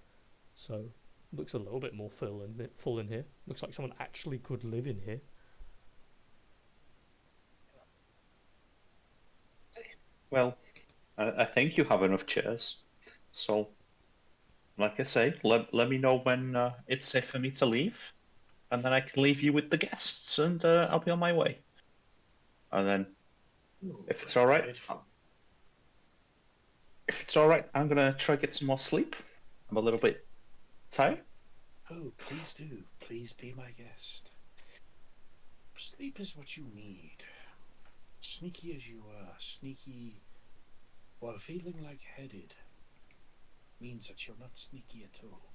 So, looks a little bit more full in here. Looks like someone actually could live in here. Well, I think you have enough chairs. So, like I say, let me know when it's safe for me to leave. And then I can leave you with the guests and I'll be on my way. And then, if it's alright, I'm gonna try to get some more sleep. I'm a little bit tired. Oh, please do. Please be my guest. Sleep is what you need. Sneaky as you are, sneaky while feeling lightheaded means that you're not sneaky at all.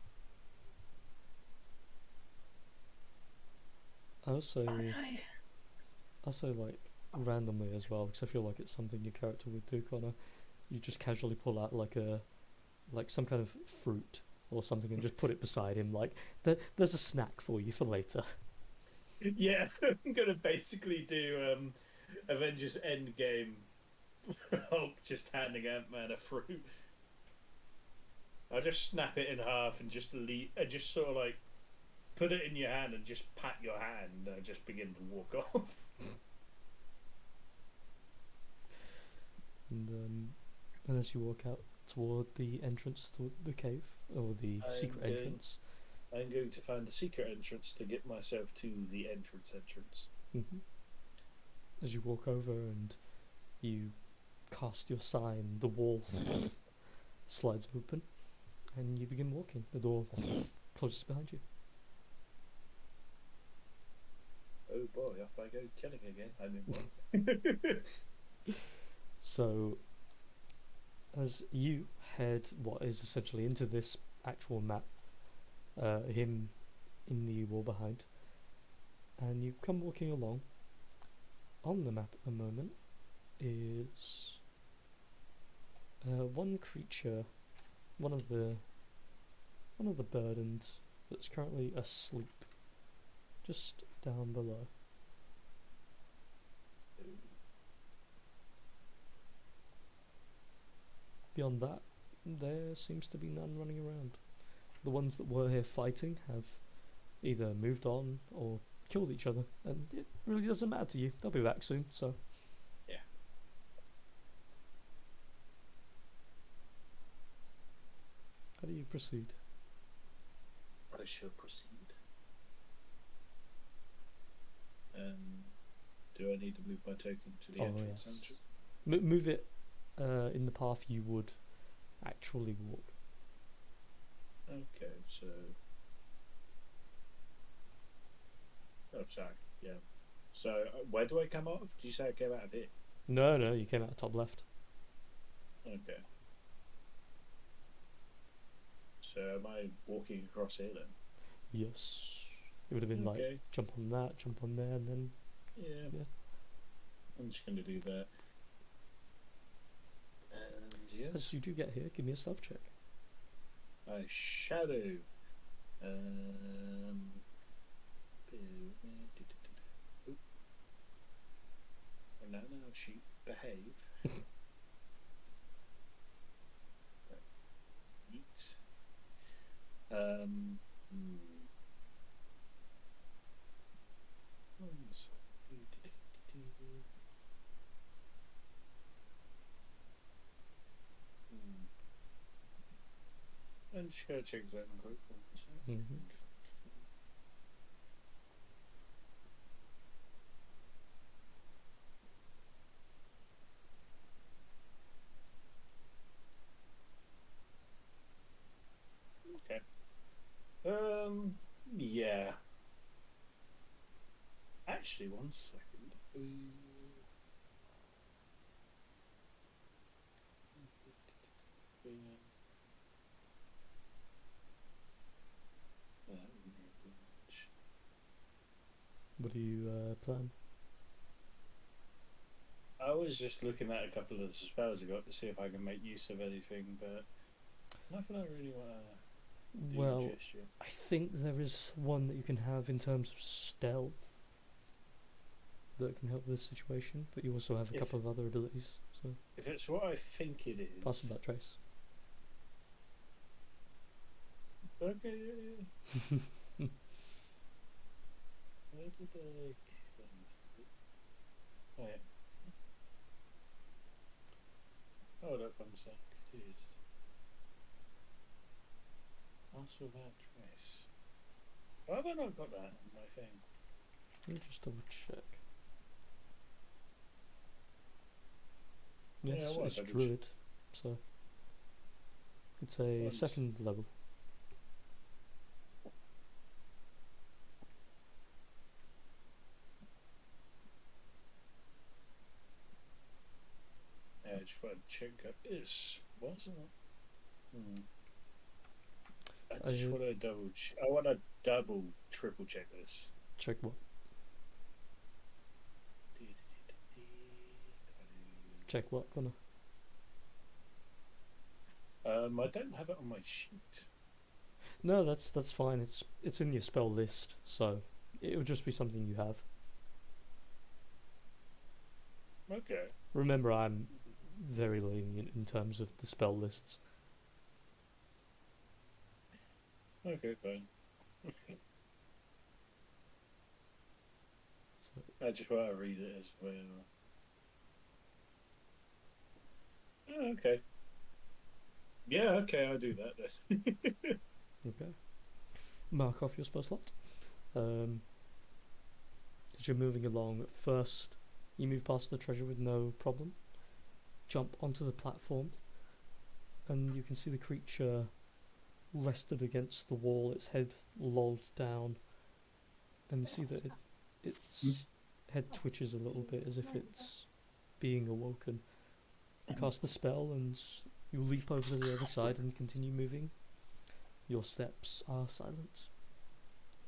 I'll say like randomly as well, because I feel like it's something your character would do, Connor. You just casually pull out like some kind of fruit or something and just put it beside him, like there's a snack for you for later. Yeah, I'm gonna basically do Avengers Endgame. Hulk just handing Ant-Man a fruit. I'll just snap it in half and just sort of like put it in your hand and just pat your hand and just begin to walk off. And as you walk out toward the entrance to the cave, or the secret entrance. I'm going to find the secret entrance to get myself to the entrance. Mm-hmm. As you walk over and you cast your sign, the wall slides open and you begin walking. The door closest behind you. Oh boy, off I go killing again. I mean, what? So, as you head what is essentially into this actual map, him in the wall behind, and you come walking along. On the map at the moment is one creature, one of the burdens that's currently asleep, just down below. Beyond that, there seems to be none running around. The ones that were here fighting have either moved on or killed each other, and it really doesn't matter to you. They'll be back soon, so. Yeah. How do you proceed? I shall proceed. Do I need to move my token to the entrance? Yes. Move it in the path you would actually walk. Okay, so. Oh, sorry. Yeah. So, where do I come out of? Did you say I came out of here? No, you came out top left. Okay. So, am I walking across here then? Yes. It would have been like jump on that, jump on there, and then. Yeah. I'm just going to do that. And yes. As you do get here, give me a stealth check. I shadow. No, she behave. Eat. I'm just gonna check that one quick. Okay. Yeah. Actually, one second. What do you plan? I was just looking at a couple of the spells I got to see if I can make use of anything, but nothing I really want to do Well, just yet. I think there is one that you can have in terms of stealth that can help this situation, but you also have a couple of other abilities. So if it's what I think it is, pass on that trace. Okay. Where did I? Oh yeah. Hold up one sec. Jeez. Also that trace. Why have I not got that on my thing? Let me just double check. Yeah, Yes, well, it's double druid, so it's a Once. second level. Yeah, I just want to check up. It's wasn't it? I just want to double. I want to double, triple check this. Check what? Check what, Connor? I don't have it on my sheet. No, that's fine. It's in your spell list, so it would just be something you have. Okay. Remember, I'm very lenient in terms of the spell lists. Okay, fine. So, I just want to read it as well. Oh, okay. Yeah, okay, I'll do that then. okay. Mark off your spell slot. As you're moving along, at first you move past the treasure with no problem. Jump onto the platform, and you can see the creature rested against the wall, its head lolled down, and you see that its head twitches a little bit as if it's being awoken. You cast the spell and you leap over to the other side and continue moving. Your steps are silent,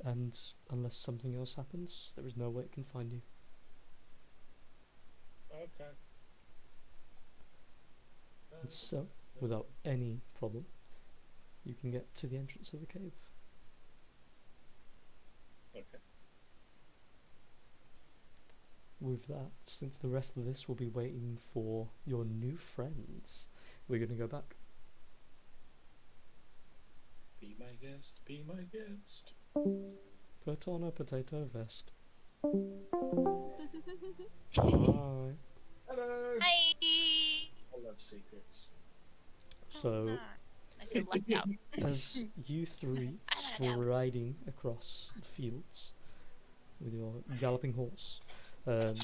and unless something else happens, there is no way it can find you. Okay. And so, without any problem, you can get to the entrance of the cave. Okay. With that, since the rest of this will be waiting for your new friends, we're going to go back. Be my guest, be my guest. Put on a potato vest. Bye. Hello! Hi. I love secrets. So, I feel left out. as you three striding across the fields with your galloping horse, and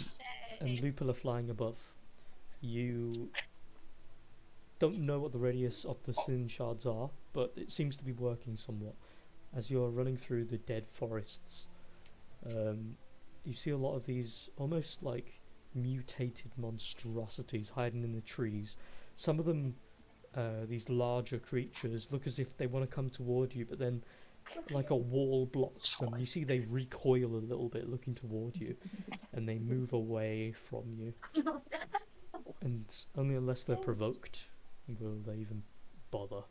Lupilla flying above, you don't know what the radius of the sin shards are, but it seems to be working somewhat. As you're running through the dead forests, you see a lot of these almost like mutated monstrosities hiding in the trees. Some of them, these larger creatures, look as if they want to come toward you, but then like a wall blocks them. You see they recoil a little bit looking toward you, and they move away from you. And only unless they're provoked will they even bother.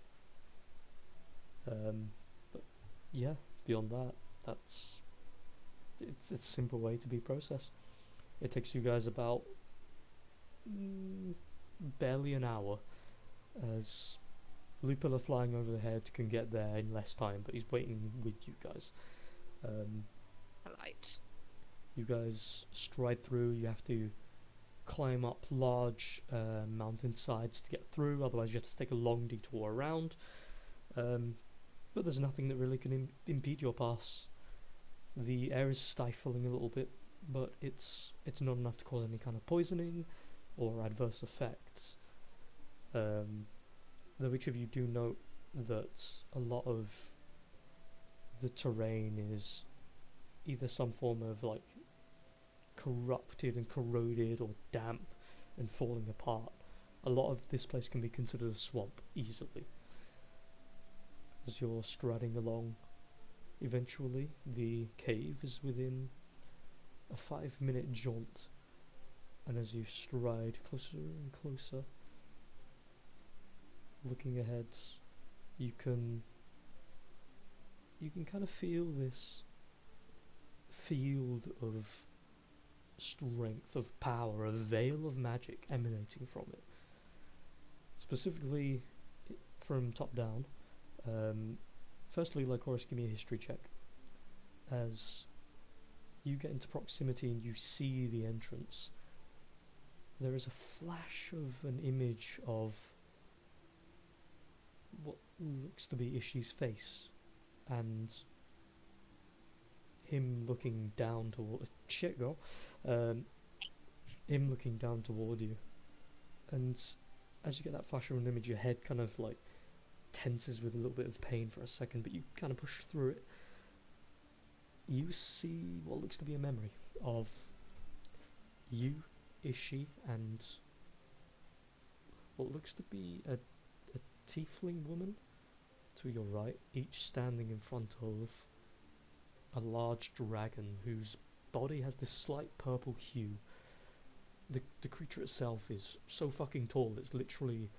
But yeah, beyond that, it's a simple way to be processed. It takes you guys about barely an hour, as Lupilla flying over the head can get there in less time, but he's waiting with you guys. Polite. You guys stride through. You have to climb up large mountain sides to get through, otherwise you have to take a long detour around. But there's nothing that really can impede your pass. The air is stifling a little bit, but it's not enough to cause any kind of poisoning or adverse effects. Though each of you do note that a lot of the terrain is either some form of like corrupted and corroded or damp and falling apart. A lot of this place can be considered a swamp easily. As you're striding along, eventually the cave is within a 5-minute jaunt, and as you stride closer and closer, looking ahead, you can kind of feel this field of strength, of power, a veil of magic emanating from it. Specifically from top down. Firstly, Lycoris, give me a history check. As you get into proximity and you see the entrance, there is a flash of an image of what looks to be Ishi's face, and him looking down toward him looking down toward you. And as you get that flash of an image, your head kind of like tenses with a little bit of pain for a second, but you kind of push through it. You see what looks to be a memory of you, Ishi, and what looks to be a tiefling woman to your right, each standing in front of a large dragon whose body has this slight purple hue. The creature itself is so fucking tall, it's literally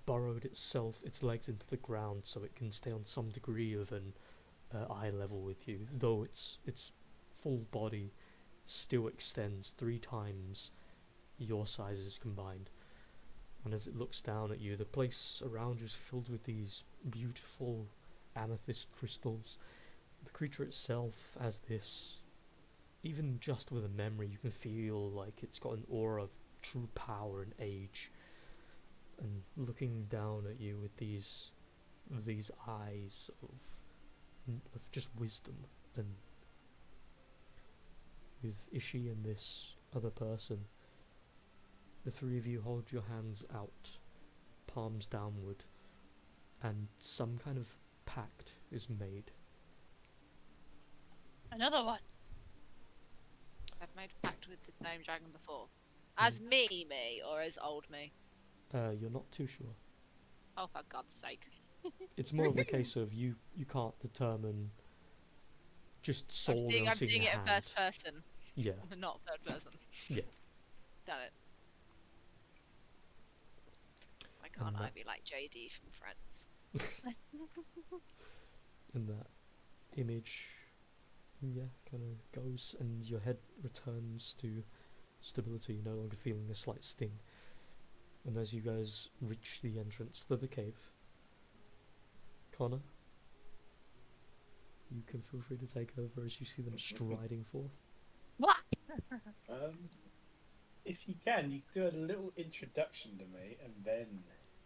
burrowed its legs into the ground so it can stay on some degree of an eye level with you, though its full body still extends 3 times your sizes combined. And as it looks down at you, the place around you is filled with these beautiful amethyst crystals. The creature itself has this, even just with a memory, you can feel like it's got an aura of true power and age. And looking down at you with these eyes of just wisdom, and with Ishi and this other person, the 3 of you hold your hands out, palms downward, and some kind of pact is made. Another one. I've made a pact with this gnome dragon before. As me, or as old me? You're not too sure. Oh, for God's sake. It's more of a case of you can't determine just I'm solely seeing, on I'm seeing seeing a it in hand. first person, Yeah. not third person. Yeah. Damn it. Why can't And I that- be like JD from Friends? And that image, yeah, kind of goes, and your head returns to stability, no longer feeling a slight sting. And as you guys reach the entrance to the cave, Connor, you can feel free to take over as you see them striding forth. What? If you can, you can do a little introduction to me, and then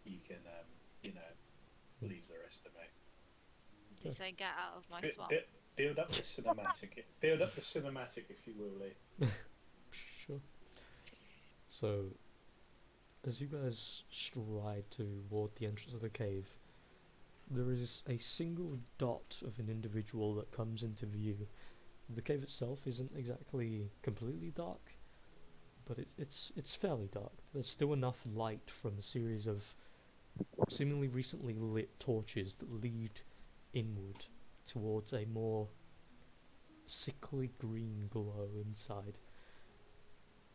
you can, leave the rest of me. Did you say get out of my Bi- swamp? bi- build up the cinematic. Build up the cinematic, if you will, Lee. Sure. So, as you guys stride toward the entrance of the cave, there is a single dot of an individual that comes into view. The cave itself isn't exactly completely dark, but it's fairly dark. There's still enough light from a series of seemingly recently lit torches that lead inward towards a more sickly green glow inside.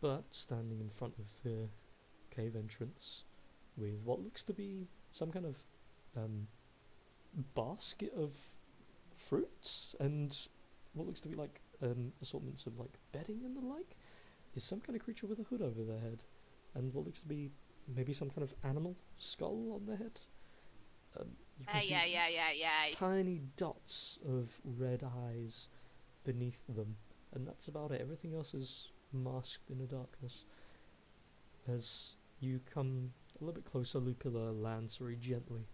But standing in front of the cave entrance with what looks to be some kind of basket of fruits and what looks to be like assortments of like bedding and the like is some kind of creature with a hood over their head and what looks to be maybe some kind of animal skull on their head. You can see Yeah. tiny dots of red eyes beneath them, and that's about it. Everything else is masked in the darkness. As you come a little bit closer, Lupilla lands very gently.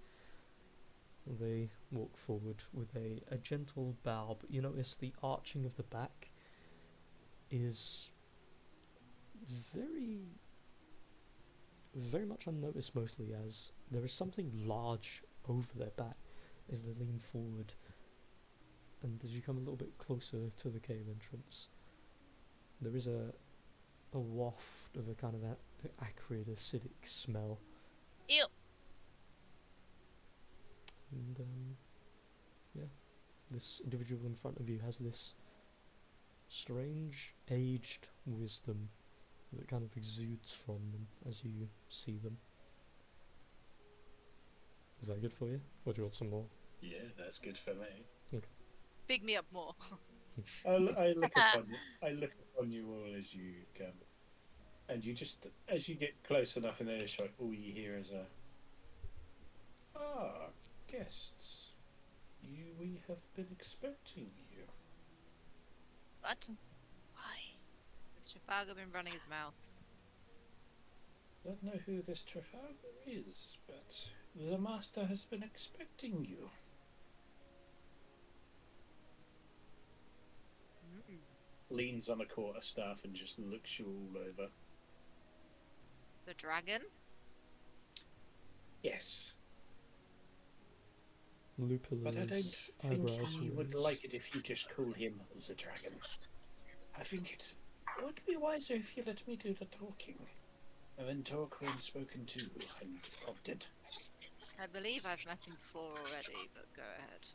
They walk forward with a gentle bow, but you notice the arching of the back is very, very much unnoticed, mostly as there is something large over their back as they lean forward. And as you come a little bit closer to the cave entrance, there is a waft of a kind of acrid, acidic smell. Ew. And yeah, this individual in front of you has this strange, aged wisdom that kind of exudes from them as you see them. Is that good for you? Or do you want some more? Yeah, that's good for me. Big me up more. I look upon you. I look upon you all as you come, and you just as you get close enough in earshot, all you hear is guests. We have been expecting you." What? Why? Has Trafalgar been running his mouth? I don't know who this Trafalgar is, but the master has been expecting you. Leans on a quarterstaff and just looks you all over. The dragon? Yes, Lupilla's but I don't think eyebrows he would raise. like it if you just call him the dragon. I think it would be wiser if you let me do the talking, and then talk when spoken to and prompted. I believe I've met him before already, but go ahead.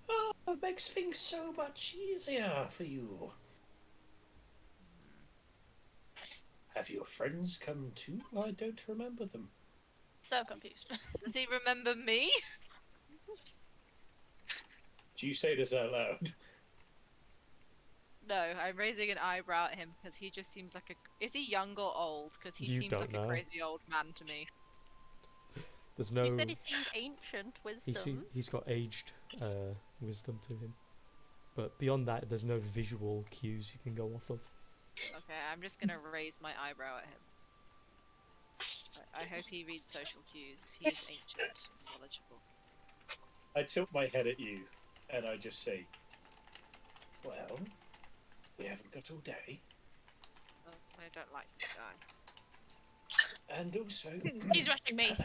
Oh, it makes things so much easier for you. Have your friends come too? I don't remember them. So confused. Does he remember me? Do you say this out loud? No, I'm raising an eyebrow at him because he just seems like a... Is he young or old? Because he You seems don't like know. a crazy old man to me. There's no. You said he seemed ancient wisdom. He's got aged wisdom to him, but beyond that, there's no visual cues you can go off of. Okay, I'm just gonna raise my eyebrow at him. I hope he reads social cues. He is ancient and knowledgeable. I tilt my head at you, and I just say, "Well, we haven't got all day, Oh, I don't like this guy. and also, He's rushing me.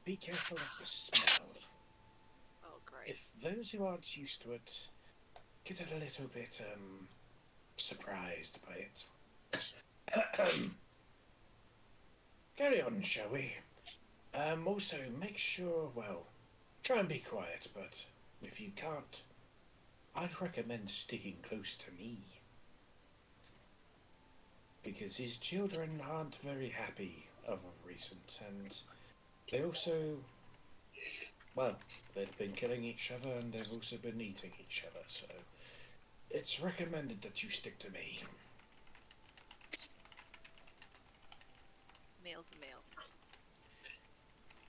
be careful of the smell. Oh, great. If those who aren't used to it get a little bit surprised by it. Carry on, shall we? Also, make sure, well, try and be quiet, but if you can't, I'd recommend sticking close to me. Because his children aren't very happy of recent, and they also, well, they've been killing each other and they've also been eating each other, so it's recommended that you stick to me. Meal's a meal.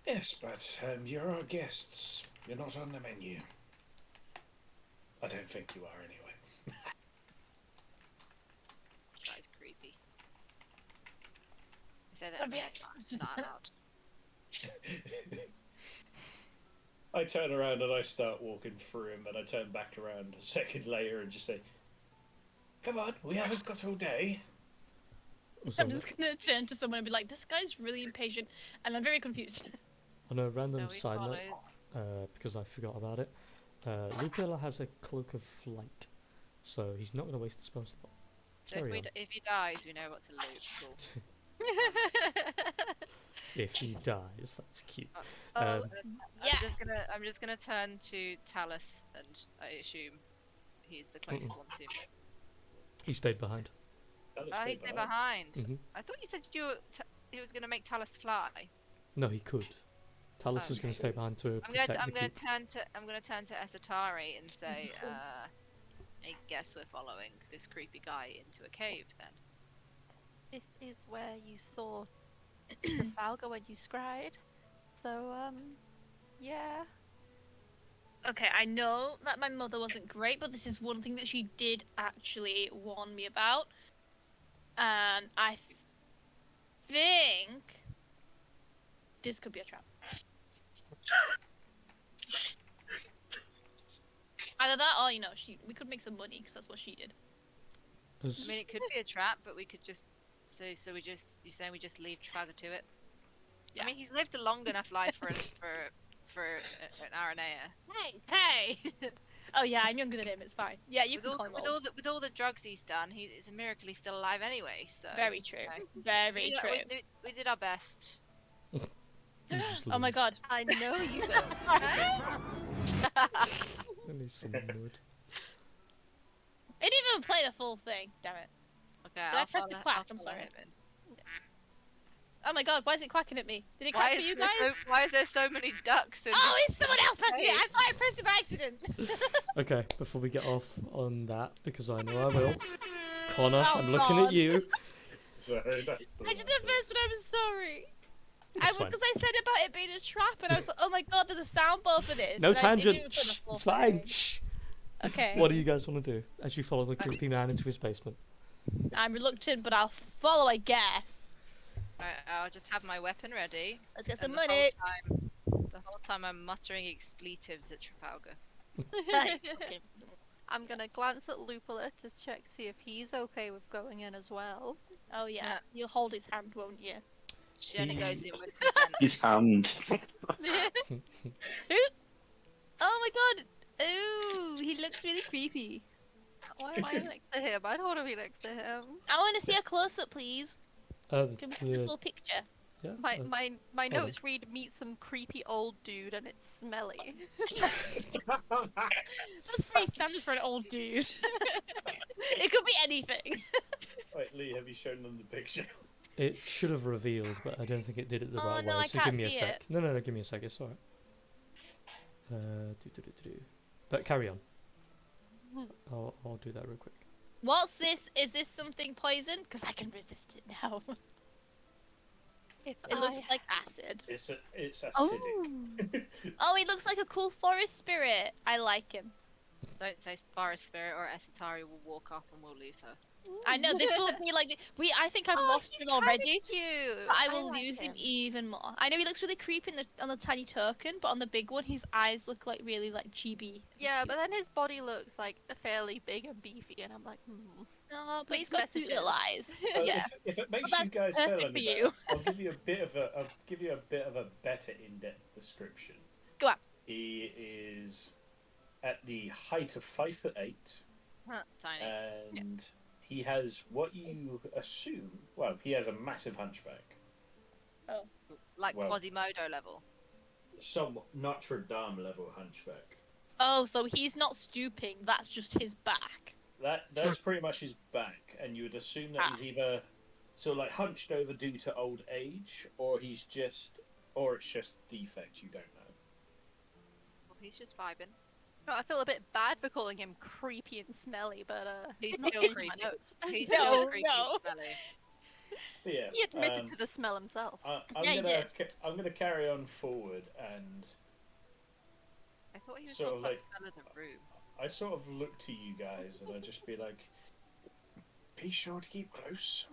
Yes, but you're our guests. You're not on the menu. I don't think you are anyway. This guy's creepy. I say that not out loud. I turn around and I start walking through him, and I turn back around a second later and just say, "Come on, we haven't got all day." Also, I'm just gonna turn to someone and be like, this guy's really impatient, and I'm very confused. on a random No, we side note, followed. because I forgot about it, Lupilla has a cloak of flight, so he's not going to waste the spell slot. So Carry on. if he dies, we know what to loot. Cool. If he dies, that's cute. Oh, Um, Yeah. I'm just gonna turn to Talus, and I assume he's the closest one to me. He stayed behind. He stayed behind. Mhm. I thought you said he was gonna make Talus fly. No, he could. Talus is going Okay. to stay behind to I'm protect gonna the keep. turn to Esatari and say, I guess we're following this creepy guy into a cave then. This is where you saw Trafalgar when you scryed. So, yeah. Okay, I know that my mother wasn't great, but this is one thing that she did actually warn me about. And I think this could be a trap. Either that or, we could make some money, because that's what she did. As- I mean, it could be a trap, but we could just you're saying we just leave Trafalgar to it? Yeah. I mean, he's lived a long enough life for an Aranea. Hey! Oh yeah, I'm younger than him, it's fine. Yeah, you can call him old. With all the drugs he's done, it's a miracle he's still alive anyway. So Very true. Okay. Very true. We did our best. you just Oh my leave. god. I know you will. I need some wood. I didn't even play the full thing, damn it. Okay, I press the quack? I'm sorry. Oh my god, why is it quacking at me? Did it quack for you guys? Why is there so many ducks in Oh, this it's someone else pressing it! cave? I thought I pressed it by accident! Okay, before we get off on that, because I know I will, Connor, Oh, I'm looking at God. you. Sorry, that's the I did it first, but I'm sorry. It's fine. Because I said about it being a trap, and I was like, oh my god, there's a soundboard for this. No and I didn't tangent. even put the Shh, full it's fine. thing. Shh. Okay. What do you guys want to do as you follow the creepy man into his basement? I'm reluctant, but I'll follow, I guess. I'll just have my weapon ready. Let's get some and money. The whole time I'm muttering expletives at Trafalgar. Right, okay. I'm gonna glance at Lupula to check, see if he's okay with going in as well. Oh yeah. Yeah. You'll hold his hand, won't you? She only goes in with consent. His hand. Oh my god! Ooh, he looks really creepy. Why am I next to him? I don't want to be next to him. I want to see a close-up, please. Can we see the full picture? Yeah. My hold on. notes read meet some creepy old dude and it's smelly. That's pretty standard for an old dude. It could be anything. Wait, Lee, have you shown them the picture? It should have revealed, but I don't think it did it the Oh, right no, way. I So can't give me a see sec. it. No, give me a sec. It's alright. But carry on. I'll do that real quick. What's this? Is this something poison? Because I can resist it now. If It looks like acid. It's acidic. Oh. Oh, he looks like a cool forest spirit. I like him. Don't say Forest Spirit or Esatari will walk off and we'll lose her. I know this will be like I think I've lost him already. Cute. But I will like lose him even more. I know he looks really creepy on the tiny token, but on the big one, his eyes look like really like chibi. Yeah, but then his body looks like fairly big and beefy, and I'm like, Oh, but he's Mixed got messages. Twitter lies. Well, Yeah. if it makes Well, you that's guys feel perfect any for better, you. I'll give you a bit of a better in-depth description. Go on. He is at the height of 5'8", Tiny. and he has what you assume. Well, he has a massive hunchback. Like well- Quasimodo level. Some Notre Dame level hunchback. Oh, so he's not stooping. That's just his back. That's pretty much his back, and you would assume that he's either sort of like hunched over due to old age, or it's just defect. You don't know. Well, he's just vibing. Oh, I feel a bit bad for calling him creepy and smelly, but He's I'm not still changing my creepy. notes. He's No, still creepy no. and smelly. But yeah, He admitted to the smell himself. I'm Yeah, he I'm gonna carry on forward, and I thought he was Sort talking of about like- the smell of the room. I sort of look to you guys, and I just be like, "Be sure to keep close."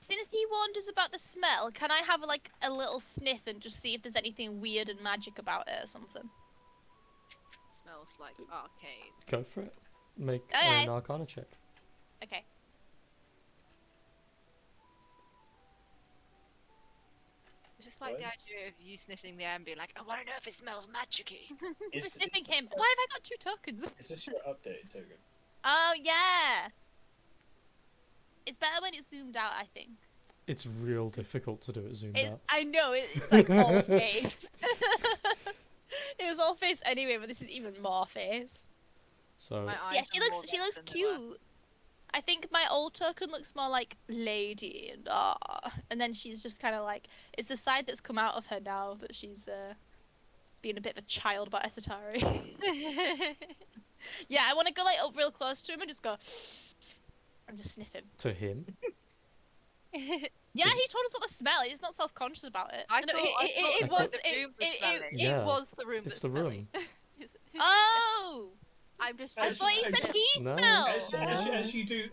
Since he wonders about the smell, can I have like a little sniff and just see if there's anything weird and magic about it or something? Smells like arcane. Go for it. Make Okay. an Arcana check. Okay. It's just like the Right. idea of you sniffing the air and being like, I want to know if it smells magicy. I'm Is, sniffing him. Why have I got 2 tokens? is this your updated token? Oh yeah. It's better when it's zoomed out, I think. It's real difficult to do it zoomed out. I know it's like all face. It was all face anyway, but this is even more face. So My eyes Yeah, she are more looks she red looks than they were. cute. I think my old token looks more like lady and then she's just kind of like it's the side that's come out of her now that she's being a bit of a child about Esatari. Yeah, I want to go like up real close to him and just go and just sniff him. to him, Yeah, he told us about the smell. He's not self-conscious about it. I No, thought, it I was thought- the room was smelly. Yeah, it was the room it's that's the smelly. room. Oh, I'm just I As- thought he as- said he No. smelled. As you do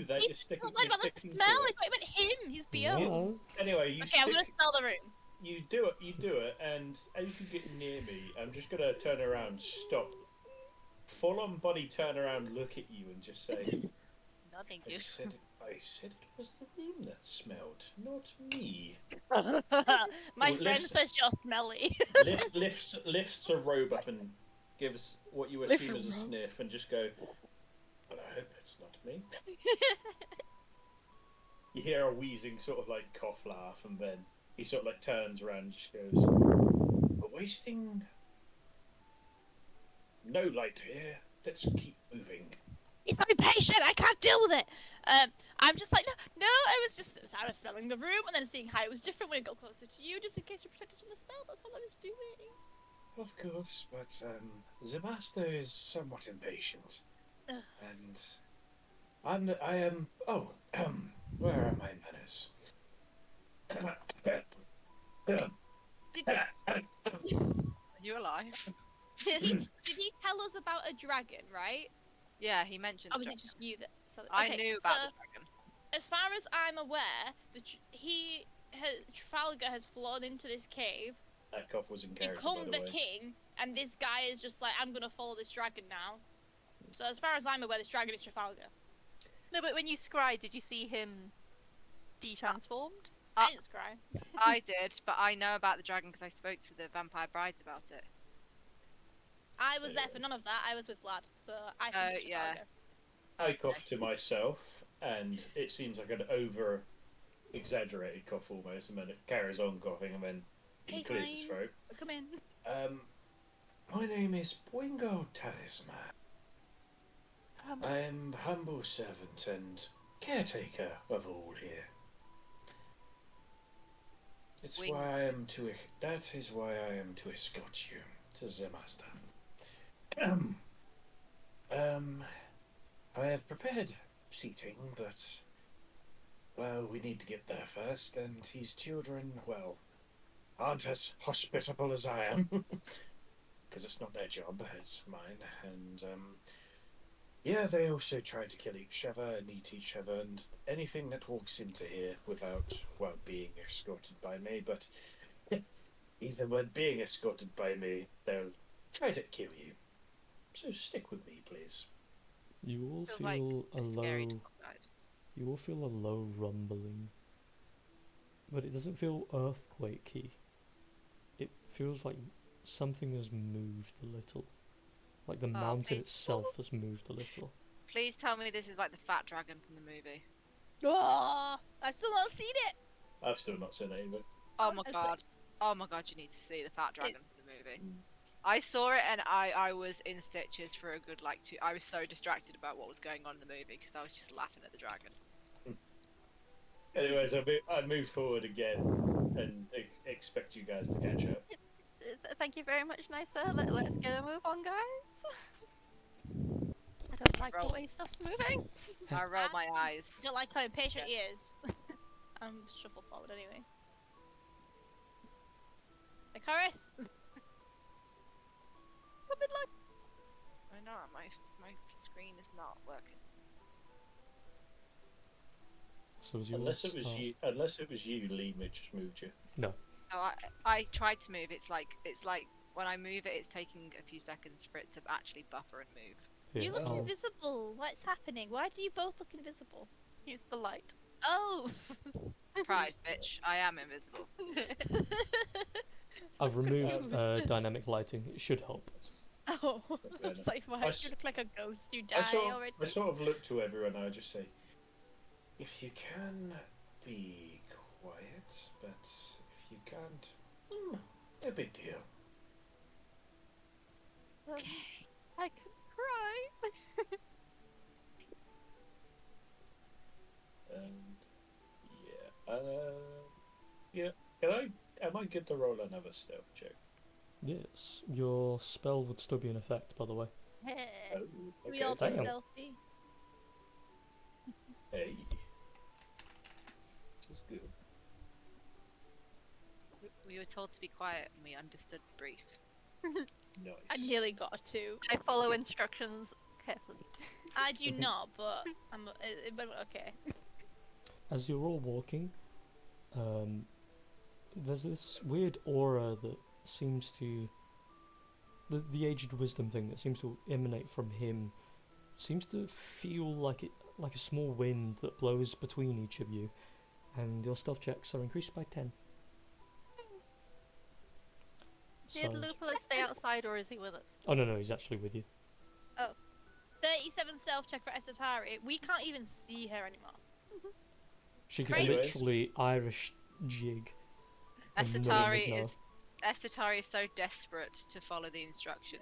that, He you're sticking. lied You're about the sticking smell. to I it. thought it meant him. He's BO. No. Anyway, you Okay, I'm gonna stick, smell the room. you do it, and as you get near me, I'm just gonna turn around, stop, full on body turn around, look at you, and just say, No, thank I you. said it was the room that smelled, not me. My Well, friend let's- says you're smelly. Lifts a robe up and gives what you Lifts assume a is a robe. sniff, and just go, well, I hope it's not me. You hear a wheezing sort of like cough laugh, and then he sort of like turns around and just goes, we're wasting no light here. Let's keep moving. He's not impatient. I can't deal with it. I'm just like, no. I was smelling the room and then seeing how it was different when it got closer to you, just in case you protected from the smell. That's all I was doing. Of course, but the master is somewhat impatient, Ugh. and I am. Oh, where are my manners? Are you alive? Did he tell us about a dragon, right? Yeah, he mentioned Or the was it dragon. just you that? So, I okay, knew about so, the dragon. as far as I'm aware, Trafalgar has flown into this cave, That cough was in character, become by the the way. king, and this guy is just like, I'm gonna follow this dragon now. So as far as I'm aware, this dragon is Trafalgar. No, but when you scry, did you see him de-transformed? I didn't scry. I did, but I know about the dragon because I spoke to the vampire brides about it. I was there for none of that. I was with Vlad, so I think Oh, it's yeah. Trafalgar. I cough to myself, and it seems like an over-exaggerated cough almost, and then it carries on coughing, and then he Hey, clears his fine. throat. Come in. My name is Boingo Talisman. I am humble servant and caretaker of all here. It's Wing. why I am to. That is why I am to escort you to the master. I have prepared seating, but well, we need to get there first, and his children, well, aren't as hospitable as I am, because it's not their job, it's mine, and yeah, they also try to kill each other and eat each other and anything that walks into here without, well, being escorted by me, but even when being escorted by me, they'll try to kill you. So stick with me, please. You all Feels like feel a it's scary to low. look at. You all feel a low rumbling, but it doesn't feel earthquakey. It feels like something has moved a little, like the mountain please. itself has moved a little. Please tell me this is like the fat dragon from the movie. Oh, I still not seen it. I've still not seen it either. Oh my It's god. Oh my god, you need to see the fat dragon from the movie. Mm. I saw it and I was in stitches for a good like 2. I was so distracted about what was going on in the movie because I was just laughing at the dragon. Anyways, I move forward again and expect you guys to catch up. Thank you very much, Nysa. Let's get a move on, guys. I don't like Roll. the way stuff's moving. I roll my eyes. Don't like how impatient he is. I'm shuffle forward anyway. Icarus. Come in, look. I know my screen is not working. So as you Unless all it was start- you, unless it was you, Liam, it just moved you. No, I tried to move. It's like when I move it, it's taking a few seconds for it to actually buffer and move. Here, You look I'll- invisible. What's happening? Why do you both look invisible? Use the light. Oh. Surprise, bitch! I am invisible. I've removed dynamic lighting. It should help. Oh. That's better. Like, why I you s- look like a ghost? You I die already. sort of look to everyone and I just say, if you can, be quiet, but if you can't, no big deal. I could cry. And yeah, am I good to roll another stealth check? Yes, your spell would still be in effect, by the way. Oh, We okay. all be Damn. stealthy. Hey, this is good. We were told to be quiet, and we understood brief. Nice. I nearly got a 2. I follow instructions carefully. I do not, but but okay. As you're all walking, there's this weird aura that seems to the aged wisdom thing that seems to emanate from him seems to feel like a small wind that blows between each of you, and your stealth checks are increased by 10. Did Lupula stay outside or is he with us? Oh no, he's actually with you. 37 stealth check for Esatari. We can't even see her anymore. She could Crazy. literally Irish jig. and no one would Esatari know. is so desperate to follow the instructions.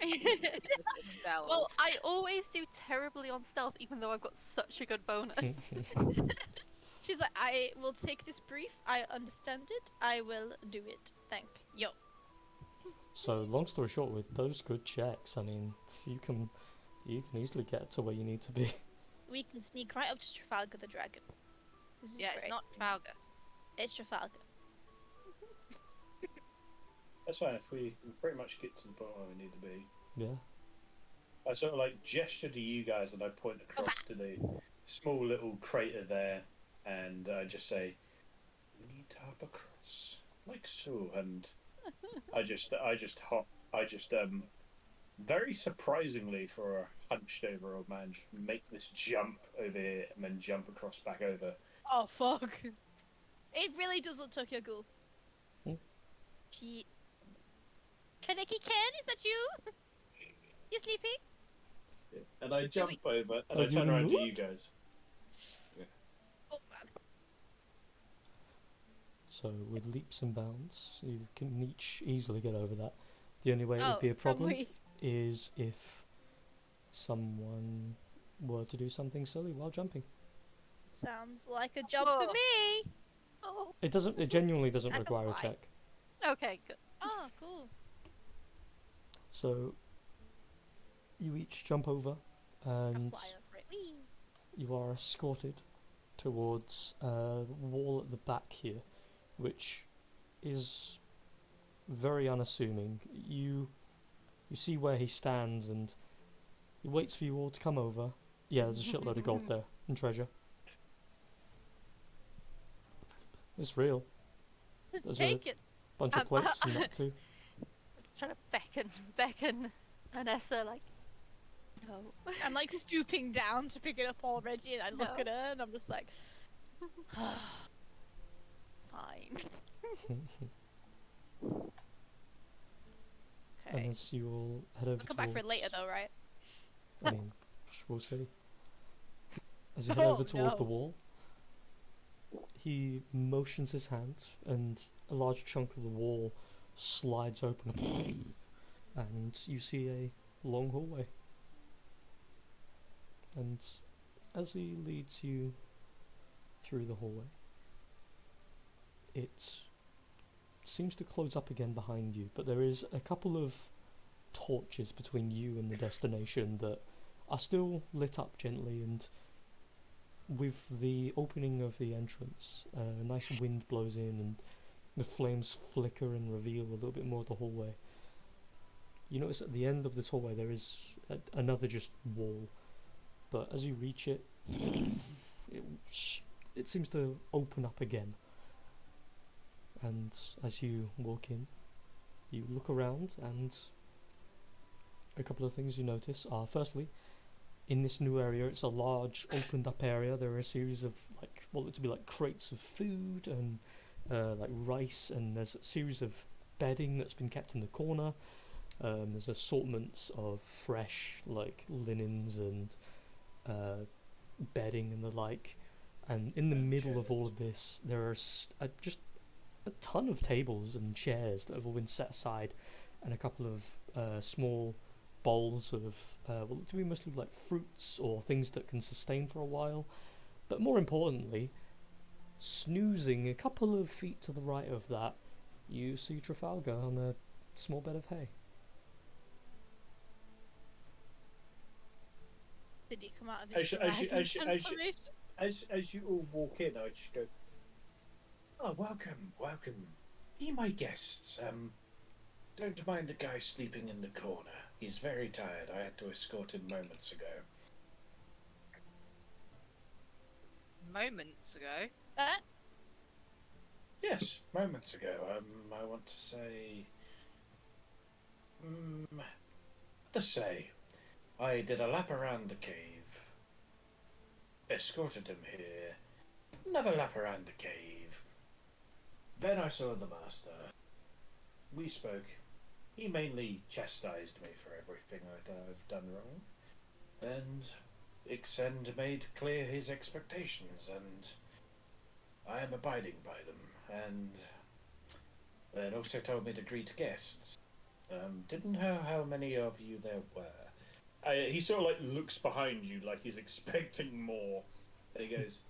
Well, I always do terribly on stealth, even though I've got such a good bonus. She's like, I will take this brief. I understand it. I will do it. Thank you. So long story short, with those good checks, I mean, you can easily get to where you need to be. We can sneak right up to Trafalgar the Dragon. This is Yeah, it's great. not Trafalgar. It's Trafalgar. That's fine. If we can pretty much get to the point where we need to be, Yeah. I sort of like gesture to you guys and I point across to the small little crater there, and I just say, "We need to hop across, like so." And I just very surprisingly for a hunched over old man, just make this jump over here and then jump across back over. Oh fuck! It really does look Tokyo Ghoul. Hmm. She. Kaneki Ken, is that you? You sleeping? And I jump over and Oh, I turn you around to what? you guys. Oh man. So with leaps and bounds, you can each easily get over that. The only way it would be a can problem we? is if someone were to do something silly while jumping. Sounds like a job Oh. for me. Oh, It doesn't. It genuinely doesn't I can require a fly. check. okay, good. Oh, cool. So you each jump over, I and fly over it. Whee! you are escorted towards the wall at the back here, which is very unassuming. You see where he stands, and he waits for you all to come over. Yeah, there's a shitload of gold there and treasure. It's real. Just There's take it. Bunch of plates and that too. Trying to beckon Anessa, like, No. I'm like stooping down to pick it up already, and I look No. at her, and I'm just like, fine. And Okay. as you all head over I'll come back for it later, towards- though, right? I mean, we'll see. As you head over toward the no. wall, he motions his hand, and a large chunk of the wall slides open, and you see a long hallway. And as he leads you through the hallway, it seems to close up again behind you, but there is a couple of torches between you and the destination that are still lit up gently, and with the opening of the entrance, a nice wind blows in and the flames flicker and reveal a little bit more of the hallway. You notice at the end of this hallway there is another just wall, but as you reach it, it seems to open up again. And as you walk in, you look around, and a couple of things you notice are, firstly, in this new area, it's a large opened up area. There are a series of what look to be like crates of food and like rice, and there's a series of bedding that's been kept in the corner. There's assortments of fresh like linens and bedding and the like. And in the middle of all of this, there are just a ton of tables and chairs that have all been set aside, and a couple of small bowls of what look to be mostly like fruits or things that can sustain for a while. But more importantly, snoozing a couple of feet to the right of that, you see Trafalgar on a small bed of hay. Did he come out of his dragon transformation? As you all walk in, I just go, "Oh, welcome, welcome. Be my guests. Don't mind the guy sleeping in the corner. He's very tired. I had to escort him moments ago." Moments ago. Yes, moments ago. I want to say... I did a lap around the cave, escorted him here, another lap around the cave. Then I saw the master. We spoke. He mainly chastised me for everything I've done wrong, and made clear his expectations, and I am abiding by them, and also told me to greet guests. Didn't know how many of you there were. He sort of like looks behind you like he's expecting more, and he goes,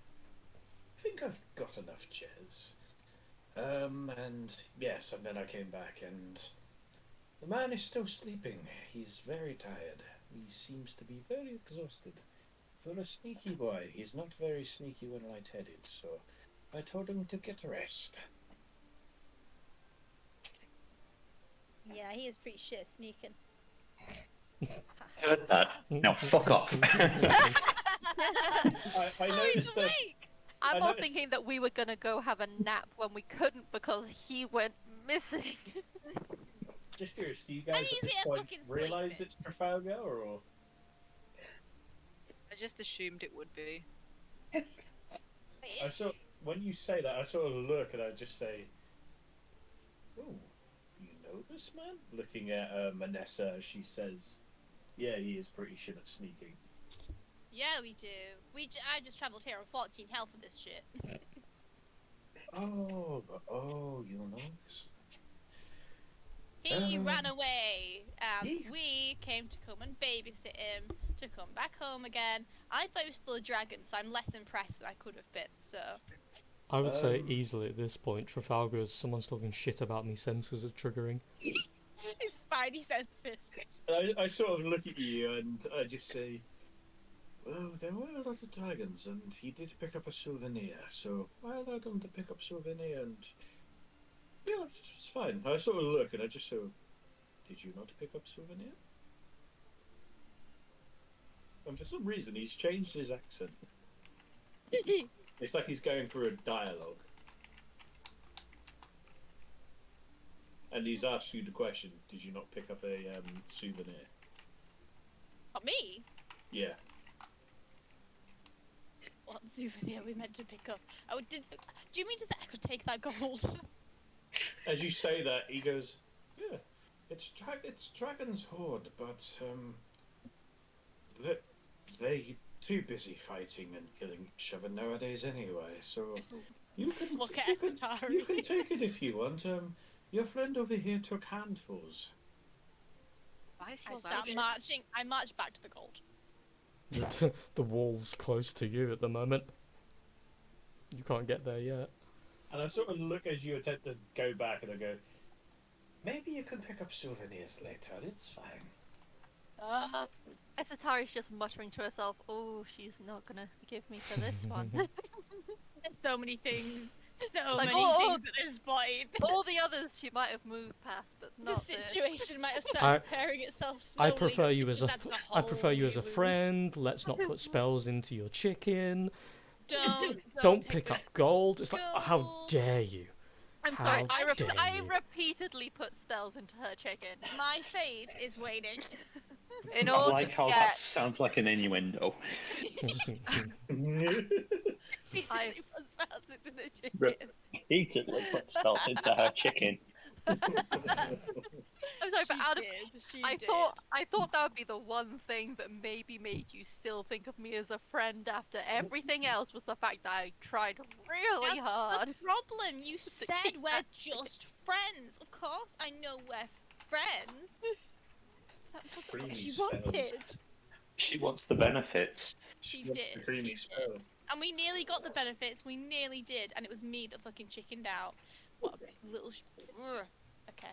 "I think I've got enough chairs." And yes, and then I came back, and the man is still sleeping. He's very tired. He seems to be very exhausted. For a sneaky boy, he's not very sneaky when lightheaded, so I told him to get rest. Yeah, he is pretty shit at sneaking. Heard that. Now fuck off. I noticed that. I'm I all noticed- thinking that we were gonna go have a nap when we couldn't because he went missing. Just curious, do you guys he's at this here point fucking realise sleeping. it's Trafalgar, or? I just assumed it would be. I sort when you say that, I sort of look and I just say, "Oh, you know this man?" Looking at Manessa as she says, "Yeah, he is pretty shit at sneaking." Yeah, we do. I just travelled here on 14 health for this shit. Oh, you know. He ran away, and he- we came to come and babysit him to come back home again. I thought he was still a dragon, so I'm less impressed than I could have been. So I would say easily at this point, Trafalgar, someone's talking shit about me, senses are triggering. his spidey senses. I sort of look at you and I just say, "Well, there were a lot of dragons, and he did pick up a souvenir, so I allowed him to pick up souvenir, and yeah, it's fine." I sort of look and I just so, "Did you not pick up souvenir?" And for some reason, he's changed his accent. It's like he's going through a dialogue. And he's asked you the question, "Did you not pick up a souvenir?" Not me. Yeah. What souvenir we meant to pick up? Oh, do you mean to say I could take that gold? As you say that, he goes, "Yeah, it's Dragon's Horde, but they too busy fighting and killing each other nowadays anyway. So Just you can look at you can, Esatari. you can take it if you want. Your friend over here took handfuls." Why is he I start loaded? marching. I march back to the gold. The wall's close to you at the moment. You can't get there yet. And I sort of look as you attempt to go back, and I go, "Maybe you can pick up souvenirs later. It's fine." Esatari's just muttering to herself, "Oh, she's not gonna forgive me for this one." There's so many things. So Like, many oh, things at this point. All the others she might have moved past, but The not this. situation might have started preparing itself I slowly. prefer you This as just adds I prefer you as a whole new friend. Let's not put spells into your chicken. Don't Pick take up gold. It's like, how gold. dare you? I'm How sorry, dare I you. repeatedly put spells into her chicken. My faith is waning. In I order like how to that get sounds like an innuendo. I- Put spells into the chicken. Repeatedly put spells into her chicken. I'm sorry, but out of I thought that would be the one thing that maybe made you still think of me as a friend after everything else was the fact that I tried really hard. The problem, you said keep we're that just friends. Of course, I know we're friends. That wasn't what Creamy she spells. wanted. She wants the benefits. She wants did, the creamy she spell. And we nearly got the benefits. We nearly did, and it was me that fucking chickened out. What a little. Ugh. Okay.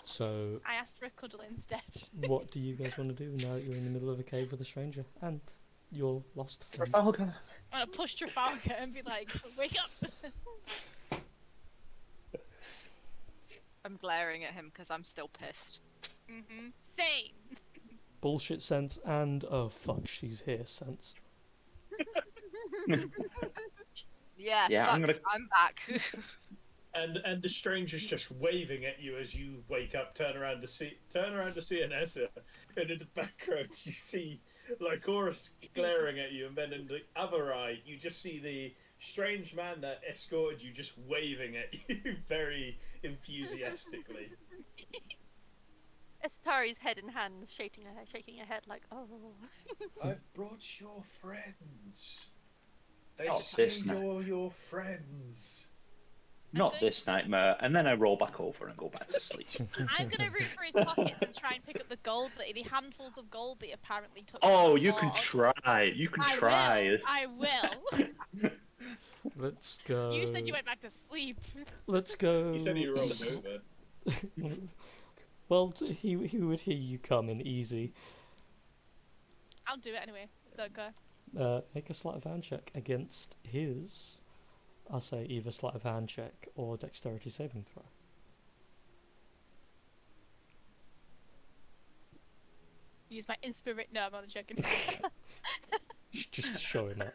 So, I asked for a cuddle instead. what do you guys want to do now that you're in the middle of a cave with a stranger and your lost friend? Trafalgar. I'm gonna push Trafalgar and be like, "Wake up!" I'm glaring at him because I'm still pissed. Same. Bullshit sense and oh fuck, she's here sense. Yeah, Yeah, fuck, I'm I'm back. And the stranger's just waving at you as you wake up, turn around to see Anessa, and in the background you see Lycoris glaring at you, and then in the other eye you just see the strange man that escorted you just waving at you very enthusiastically. Esatari's head in hands, shaking her head like, "Oh." I've brought your friends. They Not say this night. you're your friends. Not this nightmare. And then I roll back over and go back to sleep. I'm gonna root for his pockets and try and pick up the gold, the handfuls of gold that he apparently took. Oh, from the you can board. try. You can try. I will. Let's go. You said you went back to sleep. Let's go. He said he rolled over. Well, he would hear you coming easy. I'll do it anyway. Don't go. Make a sleight of hand check against his. I'll say either sleight of hand check or dexterity saving throw. Use my inspiration. No, I'm not checking. Just showing up.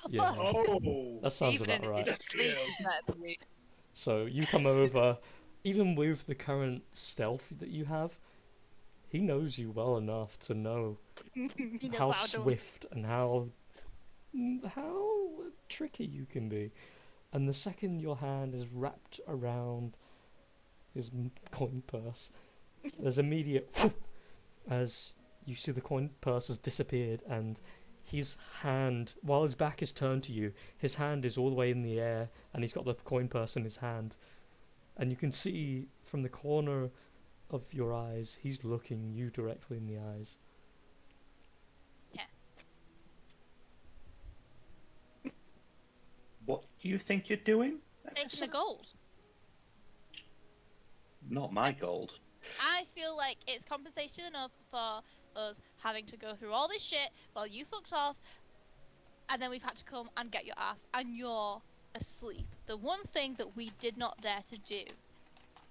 Yeah, Oh, that sounds Even about in right. his sleep, he's better than me. So you come over, even with the current stealth that you have, he knows you well enough to know You know how what I'll do. swift and how tricky you can be. And the second your hand is wrapped around his coin purse, there's immediate as you see the coin purse has disappeared, and his hand, while his back is turned to you, his hand is all the way in the air, and he's got the coin purse in his hand. And you can see from the corner of your eyes, he's looking you directly in the eyes. What do you think you're doing? Taking the gold. Not my gold. I feel like it's compensation enough for us having to go through all this shit while you fucked off, and then we've had to come and get your ass, and you're asleep. The one thing that we did not dare to do.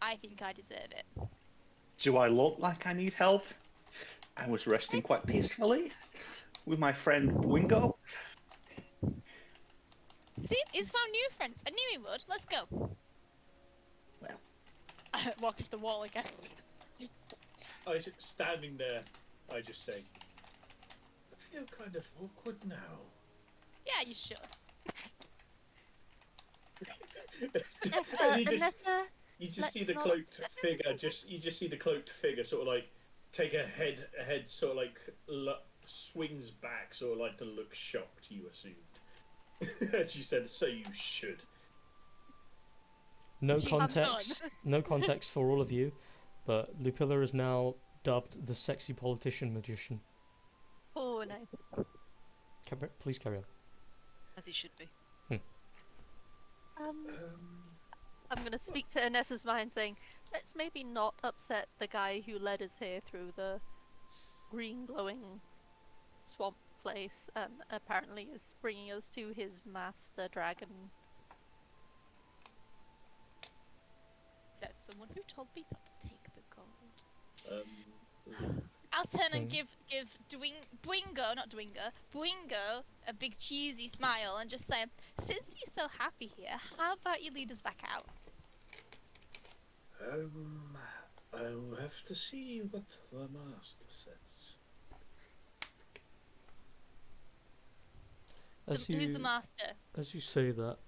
I think I deserve it. Do I look like I need help? I was resting quite peacefully with my friend Wingo. See, he's found new friends. I knew he would. Let's go. Well. Walk into the wall again. I was standing there I just say, I feel kind of awkward now. Yeah, you should. And Anessa, you just let's see the not- cloaked figure. You just see the cloaked figure sort of like take a head sort of like swings back, sort of like to look shocked. You assumed, as you said. So you should. No Gee, I'm context. No context for all of you, but Lupilla is now dubbed the sexy politician magician. Oh, nice. Please carry on. As he should be. I'm gonna speak to Anessa's mind, saying, let's maybe not upset the guy who led us here through the green glowing swamp place, and apparently is bringing us to his master dragon. That's the one who told me not to take the gold. Um, I'll turn and give Bwingo a big cheesy smile and just say, since he's so happy here, how about you lead us back out? I'll have to see what the master says. Who's the master? As you say that,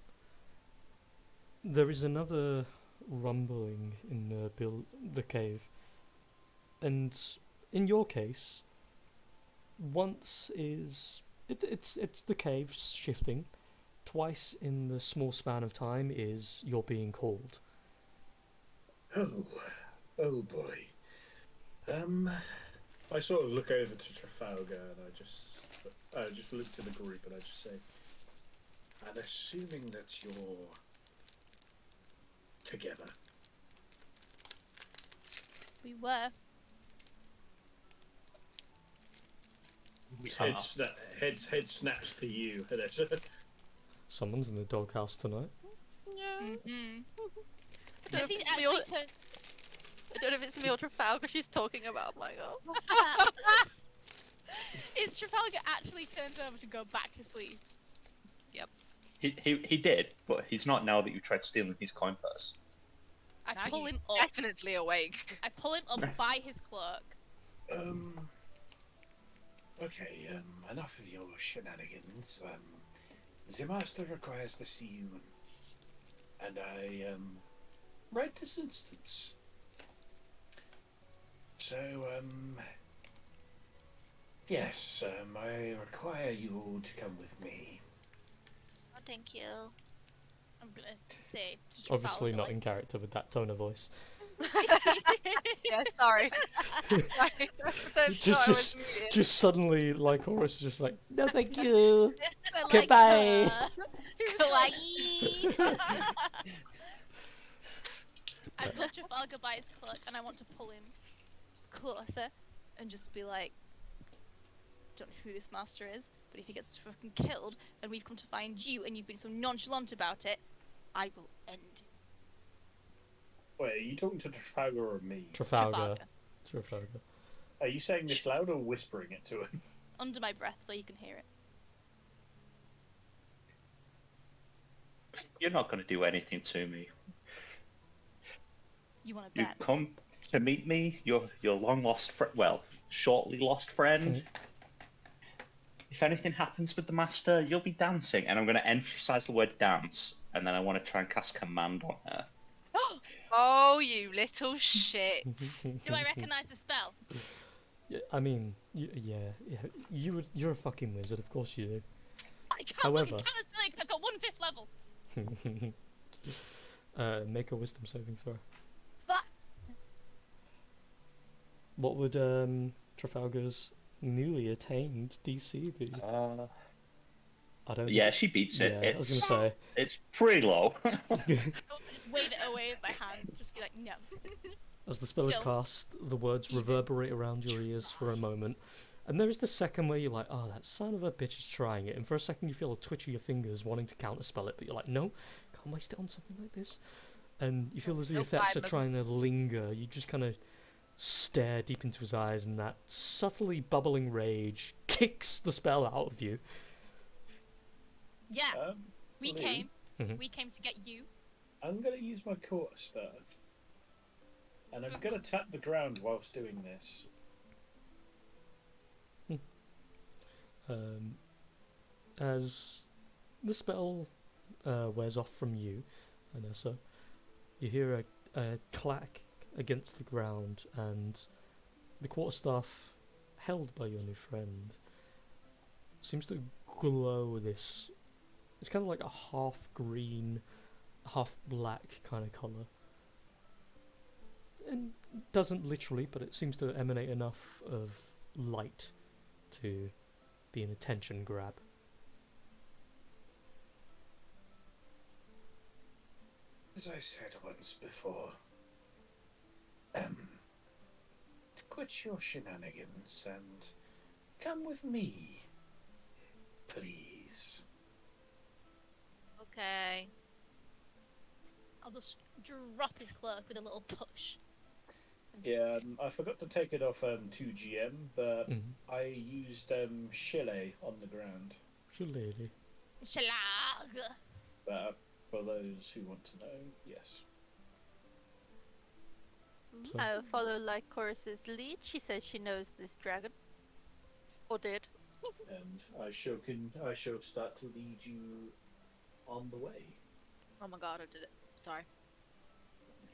there is another rumbling in the cave, and in your case, once it's the cave shifting. Twice in the small span of time is you're being called. Oh boy. I sort of look over to Trafalgar and I just look to the group and I just say, I'm assuming that you're together. We were. Head snaps to you, Anessa. Someone's in the doghouse tonight. Mm-hmm. I don't know if it's me or- I don't know if it's me or Trafalgar she's talking about. I'm like, oh. Is Trafalgar actually turned over to go back to sleep? He did, but he's not now that you tried stealing his coin purse. I Now pull he's him up. definitely awake. I pull him up by his cloak. Okay, enough of your shenanigans. The master requires to see you, and I, right this instance. So, yes, I require you all to come with me. Oh, thank you. I'm gonna say to Obviously Trafalgar, not like, in character with that tone of voice. Yeah, sorry. Just suddenly, like Horus is just like, no, thank you. but Goodbye. Kawaii. I pull Trafalgar by his cloak and I want to pull him closer and just be like, don't know who this master is, but if he gets fucking killed and we've come to find you and you've been so nonchalant about it, I will end it. Wait, are you talking to Trafalgar or me? Trafalgar. Are you saying this loud or whispering it to him? Under my breath so you can hear it. You're not going to do anything to me. You want to You bet? come to meet me, your long lost shortly lost friend. If anything happens with the master, you'll be dancing, and I'm going to emphasize the word dance, and then I want to try and cast command on her. Oh, you little shit. Do I recognise the spell? Yeah, I mean, yeah. You're a fucking wizard, of course you do. I can't However- look, I've got 1/5 level. Make a wisdom saving throw. Fuck. What would Trafalgar's newly attained DC be? I don't. Yeah, she beats it. Yeah, I was gonna say. It's pretty low. Just wave it away with my hand. Just be like, no. As the spell is Don't. cast, the words reverberate around your ears for a moment, and there is the second where you're like, "Oh, that son of a bitch is trying it," and for a second you feel a twitch of your fingers wanting to counterspell it, but you're like, "No, can't waste it on something like this." And you feel as the No effects are violence. trying to linger. You just kind of stare deep into his eyes, and that subtly bubbling rage kicks the spell out of you. Yeah, we Lou, came. Mhm. We came to get you. I'm going to use my quarterstaff, and I'm going to tap the ground whilst doing this. As the spell wears off from you, Anessa, you hear a clack against the ground, and the quarterstaff held by your new friend seems to glow this. It's kind of like a half green, half black kind of colour. And doesn't literally, but it seems to emanate enough of light to be an attention grab. As I said once before, quit your shenanigans and come with me, please. Okay. I'll just drop his cloak with a little push. Yeah, I forgot to take it off 2GM, but I used Chile on the ground. Shillelagh. Shalag! But for those who want to know, yes. So- I will follow Lycoris's lead. She says she knows this dragon. Or did. And I shall start to lead you on the way. Oh my god, I did it. Sorry.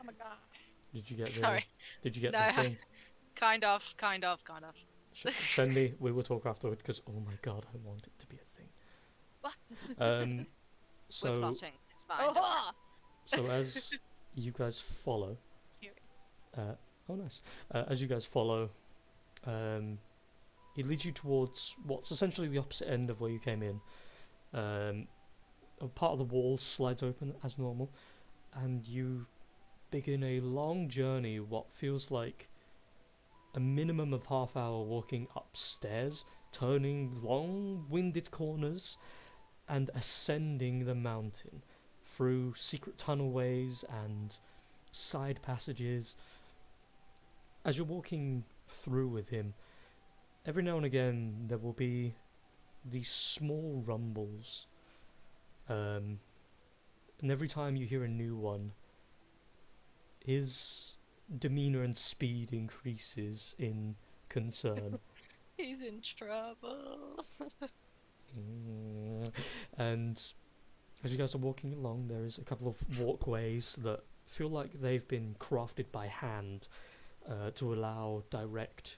Oh my god. Did you get the? Sorry. Did you get No, the thing? Kind of. Send me. We will talk afterward because oh my god, I want it to be a thing. What? We're So plotting. It's fine. don't worry. Oh! so as you guys follow, Here oh nice. As you guys follow, it leads you towards what's essentially the opposite end of where you came in. A part of the wall slides open as normal, and you begin a long journey. What feels like a minimum of half hour walking upstairs, turning long-winded corners, and ascending the mountain through secret tunnelways and side passages. As you're walking through with him, every now and again there will be these small rumbles, and every time you hear a new one, his demeanour and speed increases in concern. He's in trouble. And as you guys are walking along, there is a couple of walkways that feel like they've been crafted by hand to allow direct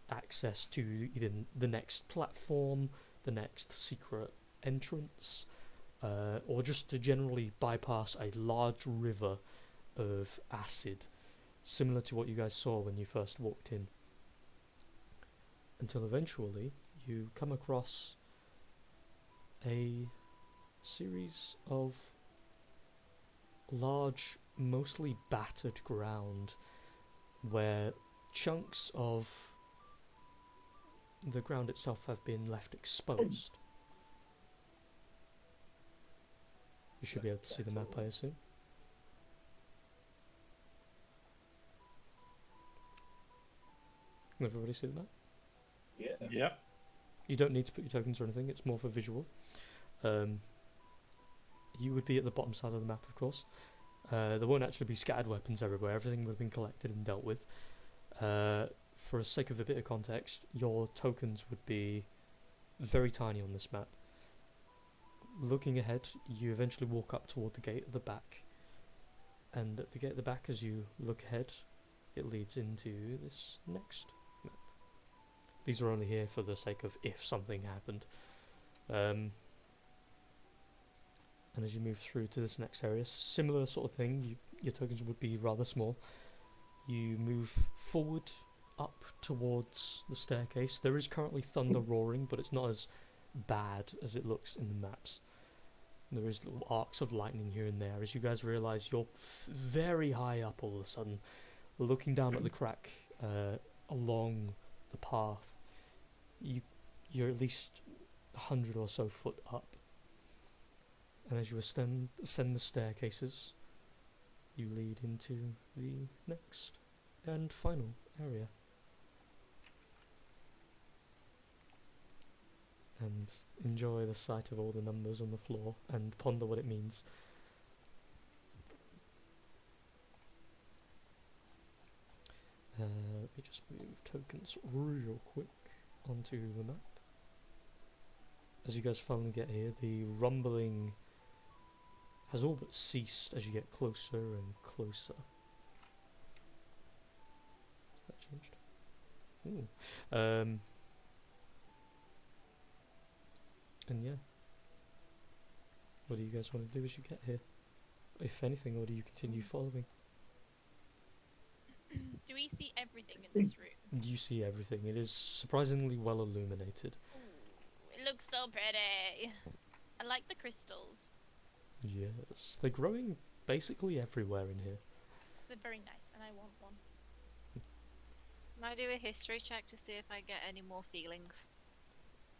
access to either the next platform, the next secret entrance, or just to generally bypass a large river of acid, similar to what you guys saw when you first walked in. Until eventually you come across a series of large, mostly battered ground where chunks of the ground itself have been left exposed. You should be able to see the map, I assume. Can everybody see the map? Yeah. Yeah. You don't need to put your tokens or anything, it's more for visual. You would be at the bottom side of the map, of course. There won't actually be scattered weapons everywhere, everything would have been collected and dealt with. For the sake of a bit of context, your tokens would be very tiny on this map. Looking ahead, you eventually walk up toward the gate at the back. And at the gate at the back, as you look ahead, it leads into this next map. These are only here for the sake of if something happened. And as you move through to this next area, similar sort of thing, your tokens would be rather small. You move forward up towards the staircase. There is currently thunder roaring, but it's not as bad as it looks in the maps. There is little arcs of lightning here and there as you guys realise you're very high up all of a sudden, looking down at the crack along the path. You're at least 100 or so foot up. And as you ascend the staircases, you lead into the next and final area. And enjoy the sight of all the numbers on the floor and ponder what it means. Let me just move tokens real quick onto the map. As you guys finally get here, the rumbling has all but ceased as you get closer and closer. Has that changed? Ooh. And yeah. What do you guys want to do as you get here? If anything, or do you continue following? Do we see everything in this room? You see everything. It is surprisingly well illuminated. It looks so pretty. I like the crystals. Yes. They're growing basically everywhere in here. They're very nice, and I want one. Can I do a history check to see if I get any more feelings?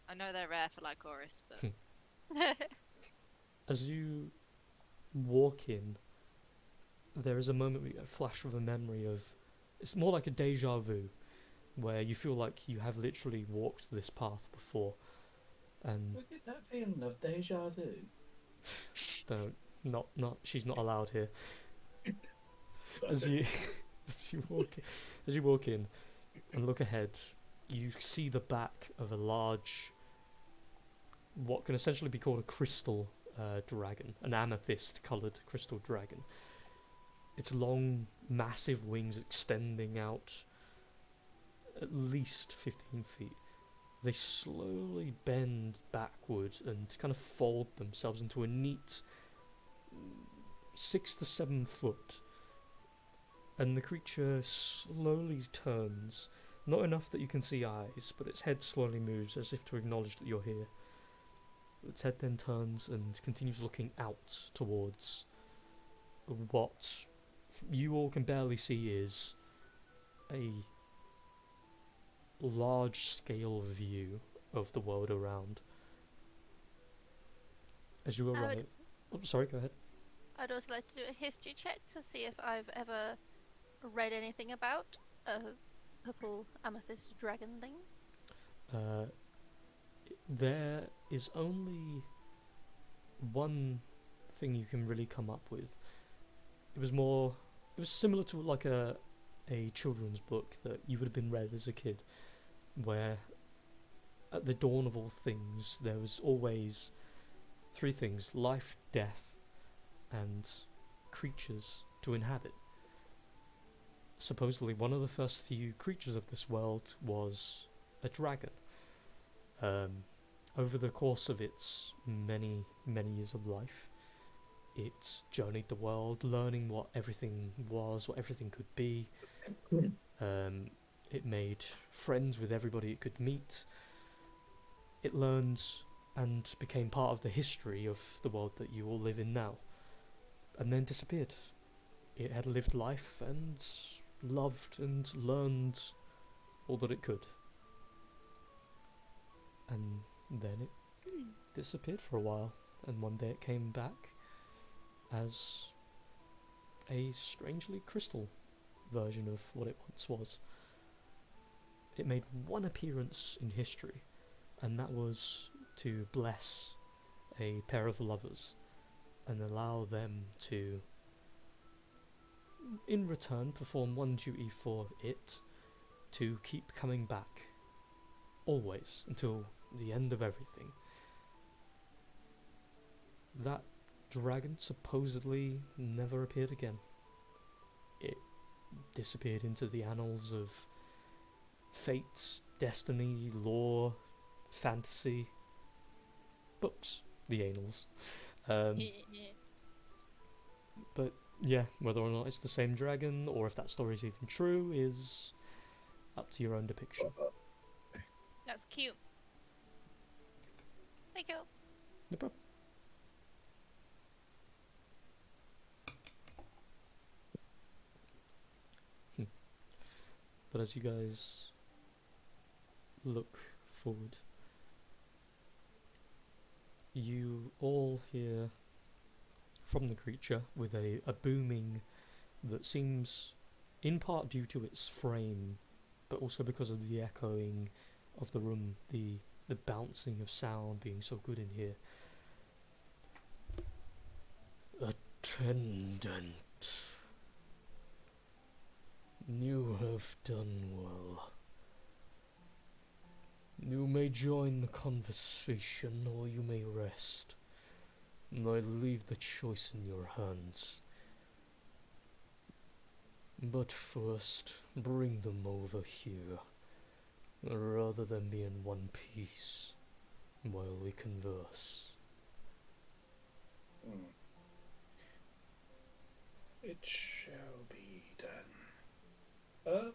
I know they're rare for Lycoris, but As you walk in, there is a moment where you get a flash of a memory of... It's more like a deja vu, where you feel like you have literally walked this path before. And Look at that feeling of deja vu. she's not allowed here. Sorry. As you as you walk in and look ahead, you see the back of a large, what can essentially be called a crystal dragon, an amethyst-coloured crystal dragon. Its long, massive wings extending out at least 15 feet. They slowly bend backwards and kind of fold themselves into a neat 6 to 7 foot. And the creature slowly turns, not enough that you can see eyes, but its head slowly moves as if to acknowledge that you're here. Its head then turns and continues looking out towards what you all can barely see is a large-scale view of the world around. As you arrive... Oh, sorry, go ahead. I'd also like to do a history check to see if I've ever read anything about a purple amethyst dragon thing. There is only one thing you can really come up with. It was similar to like a children's book that you would have been read as a kid, where at the dawn of all things there was always 3 things: life, death, and creatures to inhabit. Supposedly one of the first few creatures of this world was a dragon. Over the course of its many years of life, it journeyed the world, learning what everything was, what everything could be. It made friends with everybody it could meet. It learned and became part of the history of the world that you all live in now, and then disappeared. It had lived life and loved and learned all that it could. And then it disappeared for a while, and one day it came back as a strangely crystal version of what it once was. It made one appearance in history, and that was to bless a pair of lovers and allow them to, in return, perform one duty for it, to keep coming back always until the end of everything. That dragon supposedly never appeared again. It disappeared into the annals of fate, destiny, lore, fantasy, books, the annals. But yeah, whether or not it's the same dragon or if that story is even true is up to your own depiction. That's cute. Thank you. No problem. But as you guys look forward, you all hear from the creature with a booming that seems in part due to its frame, but also because of the echoing of the room, the bouncing of sound being so good in here. Attendant, you have done well. You may join the conversation, or you may rest. I leave the choice in your hands. But first, bring them over here, rather than be in one piece, while we converse. It shall be done.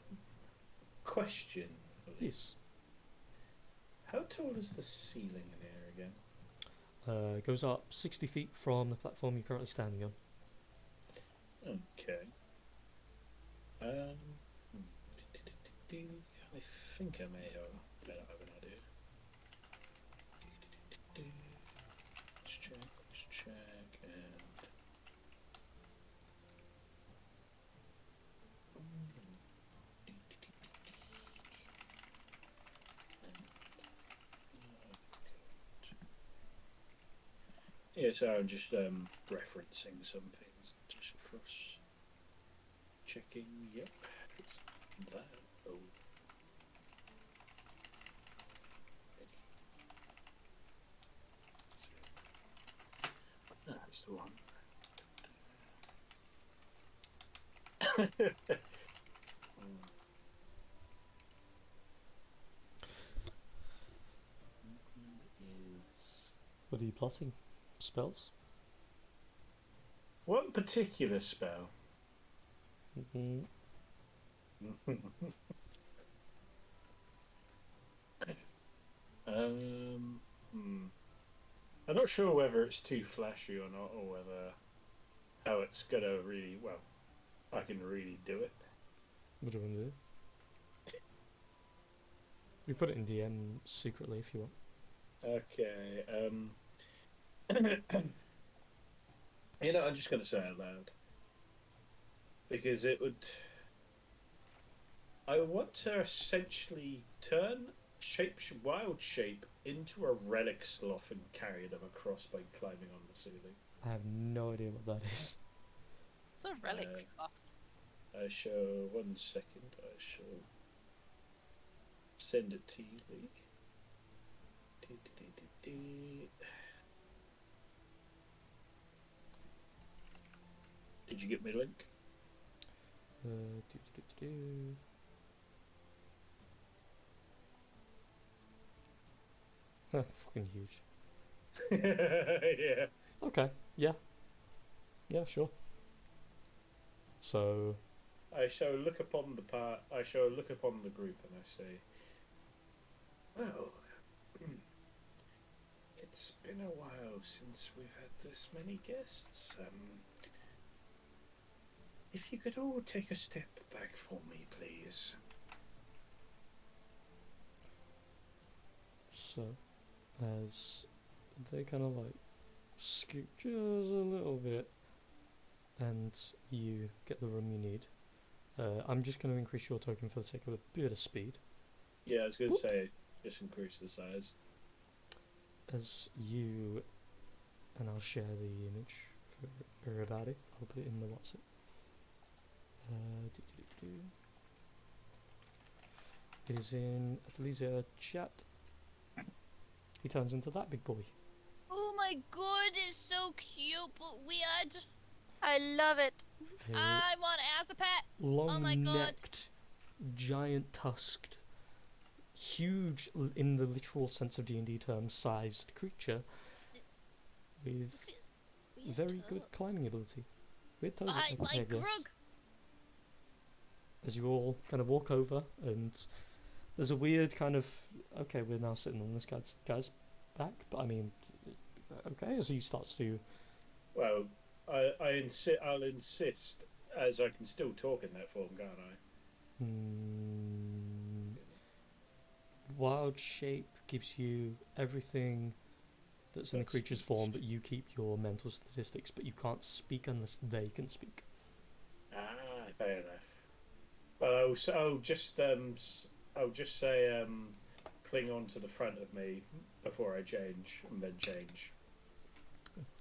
Question. Yes. How tall is the ceiling in here again? It goes up 60 feet from the platform you're currently standing on. Okay. I think I may have. I don't have an idea. Let's check, and. Yeah, so I'm just referencing some things, just cross checking. Yep, it's that. Oh. That's the one. What are you plotting? Spells? One particular spell. Mm-hmm. I'm not sure whether it's too flashy or not, or whether how it's gonna really well. I can really do it. What do you want to do? You put it in DM secretly if you want. Okay. I'm just gonna say it out loud because it would. I want to essentially turn wild shape into a relic sloth and carry them across by climbing on the ceiling. I have no idea what that is. It's a relic sloth. I shall 1 second. I shall send it to you, Lee. Did you get me a link? Fucking huge. Yeah. Okay, yeah. Yeah, sure. So... I shall look upon the group and I say, well, it's been a while since we've had this many guests. If you could all take a step back for me, please. So, as they kind of like scoot just a little bit and you get the room you need, I'm just going to increase your token for the sake of a bit of speed. Yeah, I was going to say, just increase the size. As you, and I'll share the image for everybody. I'll put it in the WhatsApp. It is in Atlesia chat. He turns into that big boy. Oh my god, it's so cute but weird. I love it. I want it as a pet. Long-necked, giant-tusked, huge, in the literal sense of D&D terms, sized creature with very good climbing ability. Weird toes. Eyes like Grug. As you all kind of walk over, and there's a weird kind of, okay, we're now sitting on this guy's back, but I mean, okay, as he starts to... Well, I'll insist, as I can still talk in that form, can't I? Wild shape gives you everything that's in the creature's form, but you keep your mental statistics, but you can't speak unless they can speak. Ah, fair enough. But I'll just say cling on to the front of me before I change, and then change.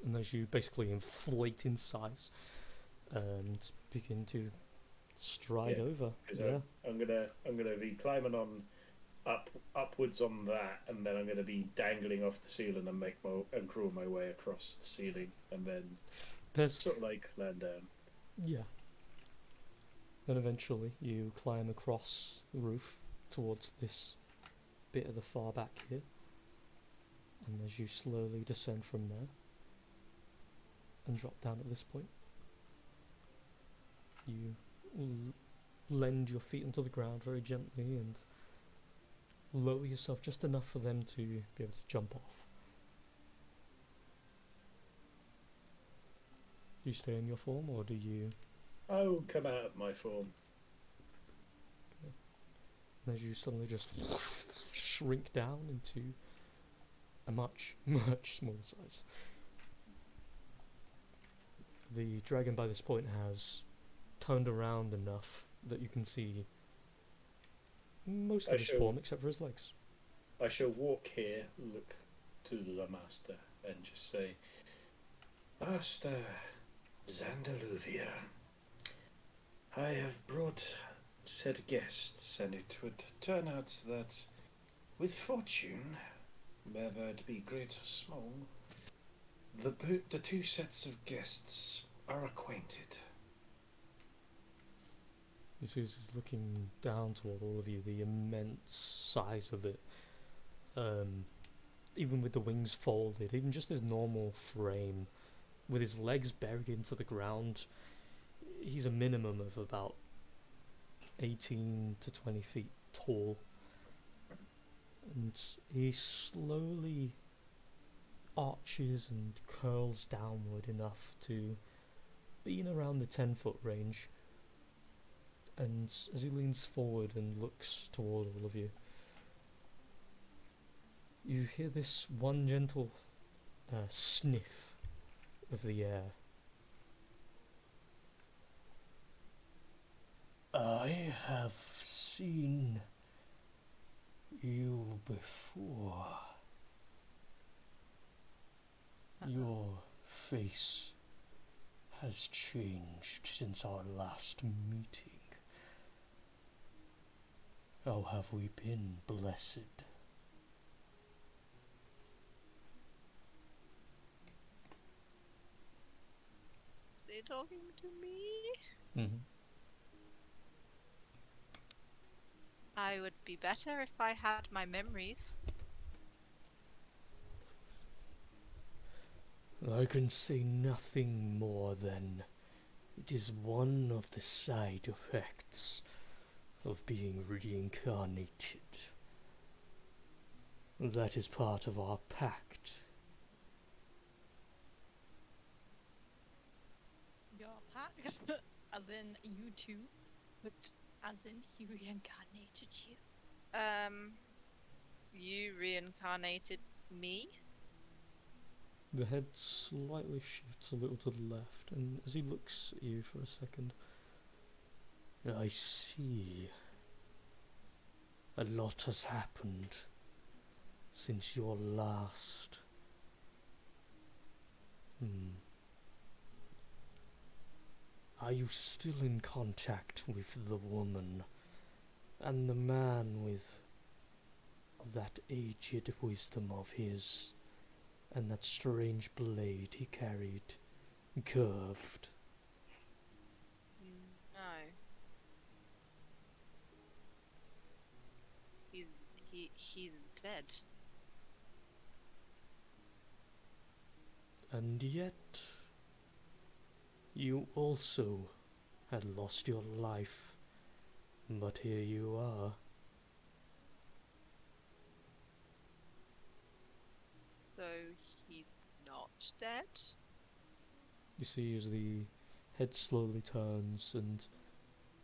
And as you basically inflate in size and begin to stride over. Yeah. I'm gonna be climbing on upwards on that, and then I'm going to be dangling off the ceiling and crawl my way across the ceiling, and then sort of like land down. Yeah. Then eventually you climb across the roof towards this bit at the far back here, and as you slowly descend from there and drop down at this point, you lend your feet onto the ground very gently and lower yourself just enough for them to be able to jump off. Do you stay in your form, or do you... I will come out of my form. And as you suddenly just shrink down into a much, much smaller size. The dragon by this point has turned around enough that you can see most of his form except for his legs. I shall walk here, look to the master, and just say, Master Zandaluvia, I have brought said guests, and it would turn out that, with fortune, whether it be great or small, the two sets of guests are acquainted. This is looking down toward all of you, the immense size of it. Even with the wings folded, even just his normal frame, with his legs buried into the ground, he's a minimum of about 18 to 20 feet tall. And he slowly arches and curls downward enough to be in around the 10-foot range. And as he leans forward and looks toward all of you, you hear this one gentle sniff of the air. I have seen you before. Your face has changed since our last meeting. How have we been, blessed? They talking to me? Mm-hmm. I would be better if I had my memories. I can say nothing more than it is one of the side effects of being reincarnated. That is part of our pact. Your pact? As in you two? But as in he reincarnated you? You reincarnated me? The head slightly shifts a little to the left, and as he looks at you for a second, I see. A lot has happened since your last. Are you still in contact with the woman and the man with that aged wisdom of his and that strange blade he carried, curved? No. He's dead. And yet, you also had lost your life, but here you are. So he's not dead? You see as the head slowly turns, and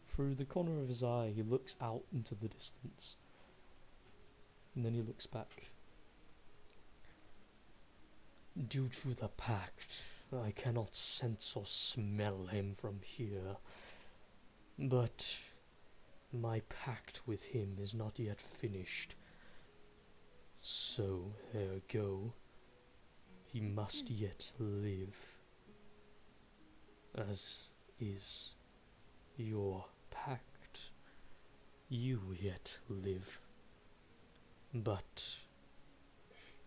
through the corner of his eye he looks out into the distance. And then he looks back. Due to the pact, I cannot sense or smell him from here. But my pact with him is not yet finished. So, ergo, he must yet live. As is your pact. You yet live. But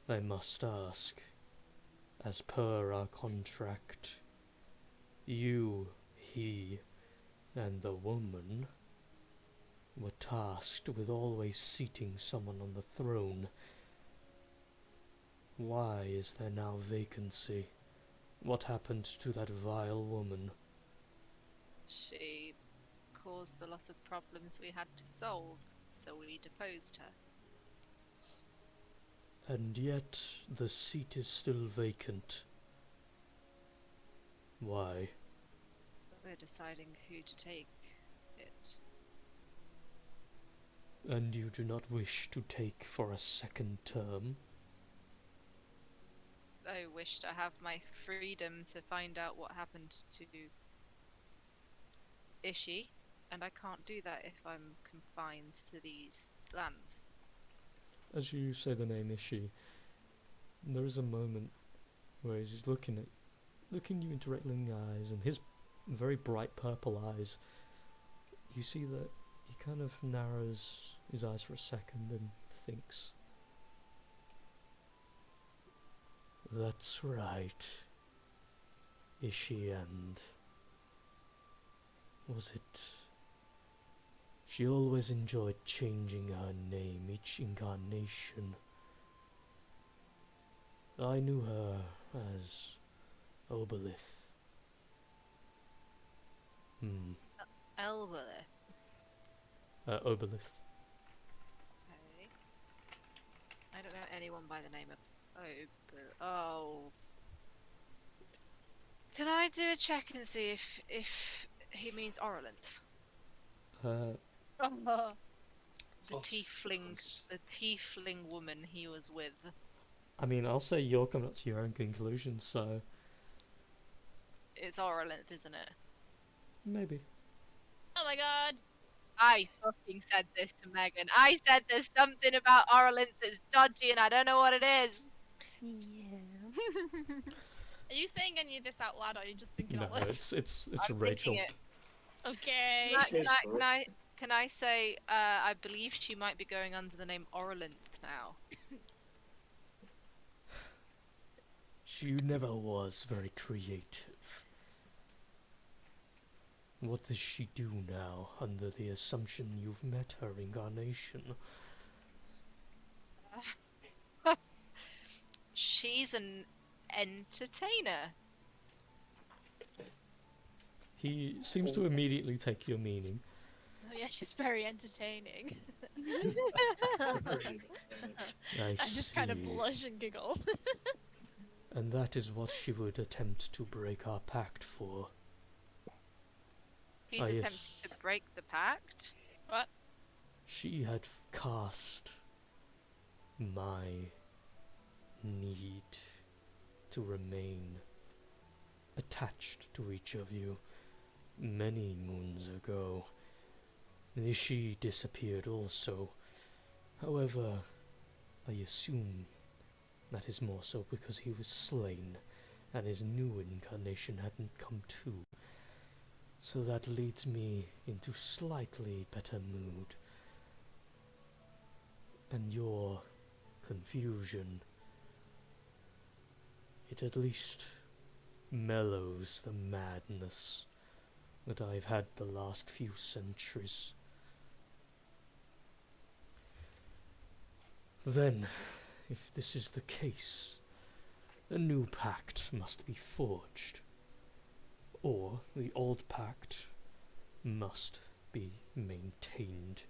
I must ask, as per our contract, you, he, and the woman were tasked with always seating someone on the throne. Why is there now vacancy? What happened to that vile woman? She caused a lot of problems we had to solve, so we deposed her. And yet the seat is still vacant. Why? We're deciding who to take it. And you do not wish to take for a second term? I wish to have my freedom to find out what happened to Ishi, and I can't do that if I'm confined to these lands. As you say the name Ishi, there is a moment where he's looking you in directly in the eyes, and his very bright purple eyes, you see that he kind of narrows his eyes for a second and thinks. That's right. Ishi, and was it? She always enjoyed changing her name each incarnation. I knew her as Obelith. Elwilith. Obelith. Okay. I don't know anyone by the name of Oh. Can I do a check and see if he means Orlanth? The tiefling woman he was with. I mean, I'll say you're coming up to your own conclusion, so It's Orlanth, isn't it? maybe. Oh my god. I fucking said this to Megan. I said there's something about Orlanth that's dodgy and I don't know what it is. Yeah. Are you saying any of this out loud, or are you just thinking No, out loud? it's I'm Rachel. thinking it. Okay. Can I say I believe she might be going under the name Orlanth now? She never was very creative. What does she do now, under the assumption you've met her incarnation? She's an entertainer. He seems to immediately take your meaning. Oh yeah, she's very entertaining. I just kind of see. blush and giggle. And that is what she would attempt to break our pact for. He's Ah, attempting yes. to break the pact. What? She had cast my need to remain attached to each of you many moons ago. Nishi disappeared also. However, I assume that is more so because he was slain and his new incarnation hadn't come to. So that leads me into slightly better mood. And your confusion, it at least mellows the madness that I've had the last few centuries. Then, if this is the case, a new pact must be forged, or the old pact must be maintained.